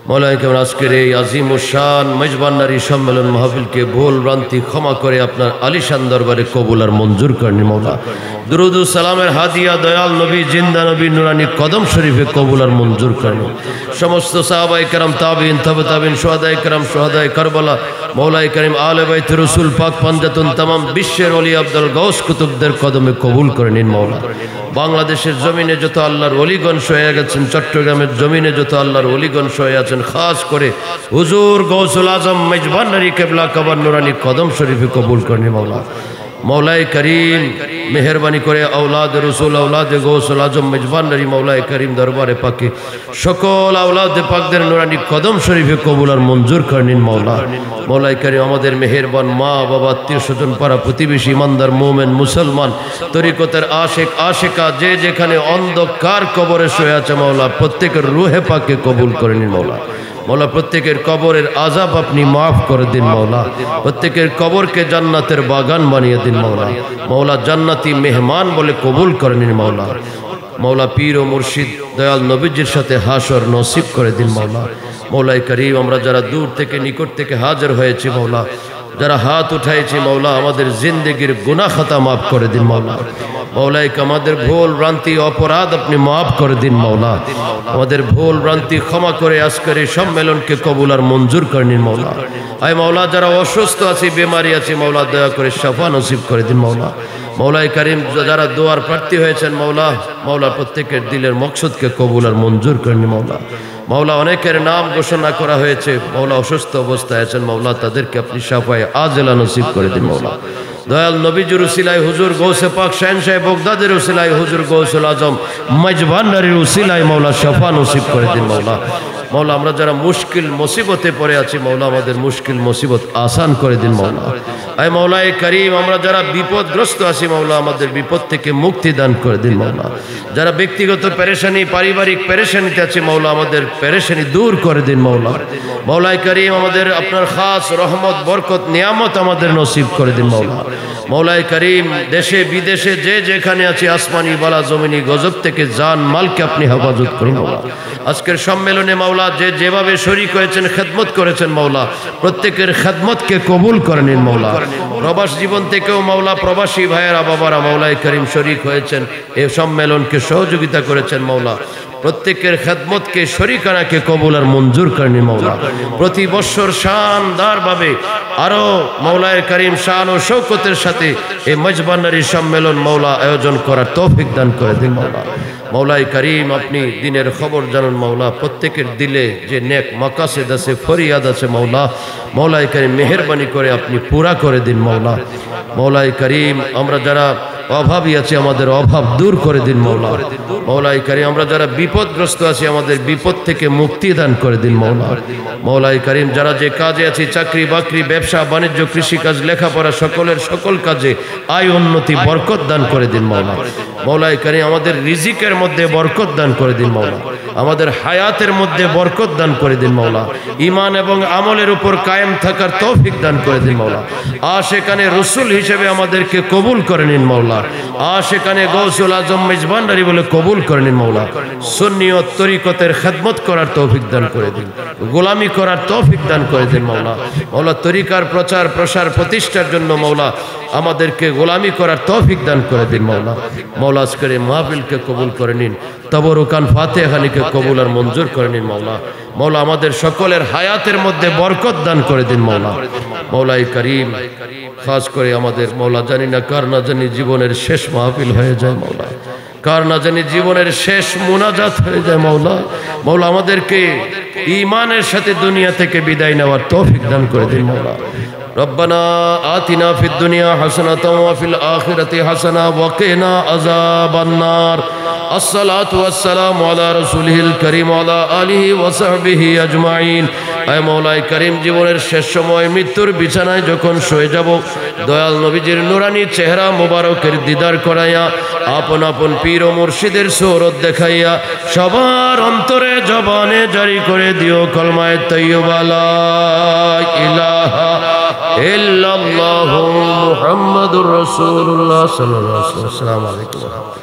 मौलाए करीम आजकेर এই আজিম শান মজ ভন্ডারী সম্মেলন মাহফিল के भूल भ्रांति क्षमा करे আপনার আলিশান দরবারে কবুল আর মঞ্জুর করেন মৌলা दुरूद ও সালামের হাদিয়া দয়াল নবী জিন্দা নবী নুরানি কদম শরীফে কবুল আর মঞ্জুর করেন সমস্ত সাহাবায়ে কেরাম তাবিঈন তবে তাবিঈন শুহাদায়ে কেরাম শুহাদায়ে কারবালা মৌলায়ে করিম আলে বাইত রাসূল পাক পাঞ্জাতুন तमाम বিশ্বের ওলি আব্দুল গাউস কুতুবদের কদমে কবুল করে নিন মৌলা বাংলাদেশের জমিনে যত আল্লাহর ওলিগণ শুয়ে গেছেন চট্টগ্রামের জমিনে যত আল্লাহর ওলিগণ শুয়ে আছেন খাস করে হুজুর গৌসুল আজম মজ ভন্ডারী কিবলা কবর নুরানি কদম শরীফে কবুল করে নিন মৌলা मौलाए करीम मेहरबानी करे औलाद रसूल औलाद गौसुल आजम मज भंडारी मौलाए करीम दरबारे पाके सकल औलाद पाकदेर नुरानी कदम शरीफे कबुल और मंजूर कर निन मौला मौलाए करीम आमादेर मेहरबान मा बाबा आत्मीय स्वजन पाड़ा प्रतिवेशी ईमानदार मोमेन मुसलमान तरिकतेर आशिक आशिका जे जेखाने अंधकार कबरे शुए आछे मौला प्रत्येकेर रूहे पाके कबुल करे निन मौला मौला प्रत्येकेर कबरेर आजाब अपनी माफ कर दिन मौला प्रत्येकेर कबर के जन्नतेर बागान बानिये दिन मौला मौला जन्नती मेहमान बोले कबूल कर निन मौला मौला पीर ओ मुर्शिद दयाल नबीजिर साथे हाशर नसीब करे दिन मौला मौलाए करीम आमरा जारा दूर थेके निकट थेके हाजिर हयेछि मौला যারা হাত উঠাইছে মৌলা আমাদের জিন্দেগির গুনাহ খাতা মাফ করে দিন মৌলা মৌলায়ে আমাদের ভুল ভ্রান্তি অপরাধ আপনি মাফ করে দিন মৌলা আমাদের ভুল ভ্রান্তি ক্ষমা করে আজকের এই সম্মেলনকে কবুল আর মঞ্জুর করে নিন মৌলা আয় মৌলা যারা অসুস্থ আছে বেমারি আছে মৌলা দয়া করে শিফা নসিব করে দিন মৌলা মৌলায়ে করিম যারা দোয়ার প্রার্থী হয়েছেন মৌলা মৌলা প্রত্যেকের দিলের মকসদকে কবুল আর মঞ্জুর করে নিন মৌলা मौला अनेकेर नाम घोषणा करा हয়েছে मौला असुस्थ अवस्थाय आছেন मौला तादेरके अपनी शाफाए आजिला नसीब करे दिन मौला दयाल नबीजिर उसिलाय हुजूर गौसे पाक शहनशाह बगदादेर उसिलाय हुजूर गौसुल आजम मज भंडारीर उसिलाय मौला शफा नसीब करे दिन मौला मौला আমরা যারা মুশকিল মুসিবতে পড়ে আছি মৌলা আমাদের মুশকিল মুসিবত আসান করে দিন মৌলা আয় মৌলায়ে করিম আমরা যারা বিপদগ্রস্ত আছি মৌলা আমাদের বিপদ থেকে মুক্তি দান করে দিন মৌলা যারা ব্যক্তিগত পেরেশানি পারিবারিক পেরেশানিতে আছে মৌলা আমাদের পেরেশানি দূর করে দিন মৌলা মৌলায়ে করিম আমাদের আপনার খাস রহমত বরকত নিয়ামত আমাদের নসিব করে দিন মৌলা মৌলায়ে করিম দেশে বিদেশে যে যেখানে আছে আসমানি বালা জমিনি গজব থেকে জান মালকে আপনি হেফাজত করুন মৌলা আজকের সম্মেলনে মৌলা যে যেভাবে শরীক হয়েছেন খেদমত করেছেন মৌলা প্রত্যেকের খেদমতকে কবুল করে নিন মৌলা প্রবাস জীবন থেকেও মৌলা প্রবাসী ভাইয়েরা বাবারা মৌলায়ে করিম শরীক হয়েছেন এই সম্মেলনকে সহযোগিতা করেছেন মৌলা প্রত্যেকের খেদমতকে শরীকানাকে কবুল আর মঞ্জুর করে নিন মৌলা প্রতি বছর শানদার ভাবে আরো মৌলায়ে করিম শান ও শৌকতের সাথে এই মজ ভন্ডারী সম্মেলন মৌলা আয়োজন করার তৌফিক দান করে দিন মৌলা मौलाए करीम अपनी दिनेर खबर जानन मौला प्रत्येकेर दिले जे नेक मकासद आछे फरियाद आछे मौला मौलाए करीम मेहरबानी करे अपनी पूरा करे दिन मौला मौलाए करीम आमरा जारा अभावी आछि आमादेर अभाव दूर करे दिन मौला मौलाए करीम आमरा जारा विपदग्रस्त आछि आमादेर विपद थेके मुक्ति दान करे दिन मौला मौलाए करीम जारा जे काजे आछि चाकरी बाकरी व्यवसा बाणिज्य कृषि काज लेखापড়া सकलेर सकल काजे आय उन्नति बरकत दान करे दिन मौला मौलाए करीम आमादेर रिजिकेर मध्य बरकत दान करे दिन मौला आमादेर हायातेर मध्य बरकत दान करे दिन मौला ईमान एवं आमलेर ऊपर कायम थाकार तौफिक दान करे दिन मौला आशिकाने रसूल हिसेबे आमादेरके कबूल करे निन मौला आशिकाने गौसुल आजम मज भंडारी बोले कबूल करे निन मौला सुन्नी और तरिकतेर खिदमत करार तौफिक दान करे दिन गोलामी करार तौफिक दान करे दिन मौला मौला तरिकार प्रचार प्रसार प्रतिष्ठार जन्य मौला आमादेरके गोलामी करार तौफिक दान करे दिन मौला मौला आजकेर महफिलके कबूल करे निन तबरुकान फातेहानिके कबूल और मंजूर करे निन मौला मौला आमादेर सकलेर हायातेर मध्य बरकत दान करे दिन मौला मौलाए करीम खास करे आमादेर मौला जानि ना कार ना जानि जीवनेर शेष महफिल हये जाय मौला कार ना जानि जीवनेर शेष मुनाजात हये जाय मौला मौला आमादेरके ईमानेर साथे दुनिया थेके बिदाय नेওয়ার तौफिक दान करे दिन मौला ربنا آتنا في الدنيا حسنة وفي الآخرة حسنة وقنا عذاب النار الصلاة والسلام على رسوله الكريم وعلى آله وصحبه أجمعين আয় মওলাই করিম জীবনের শেষ সময় মৃত্যুর বিছানায় যখন শুয়ে যাব দয়াল নবীজির নুরানি চেহারা মোবারকের দিদার করাইয়া আপন আপন পীর ও মুর্শিদের সুরত দেখাইয়া সবার অন্তরে জবানে জারি করে দিও কলমায়ে তাইয়্যিবা লা ইলাহা ইল্লাল্লাহু মুহাম্মাদুর রাসূলুল্লাহ সাল্লাল্লাহু আলাইহি ওয়াসাল্লাম। আসসালামু আলাইকুম।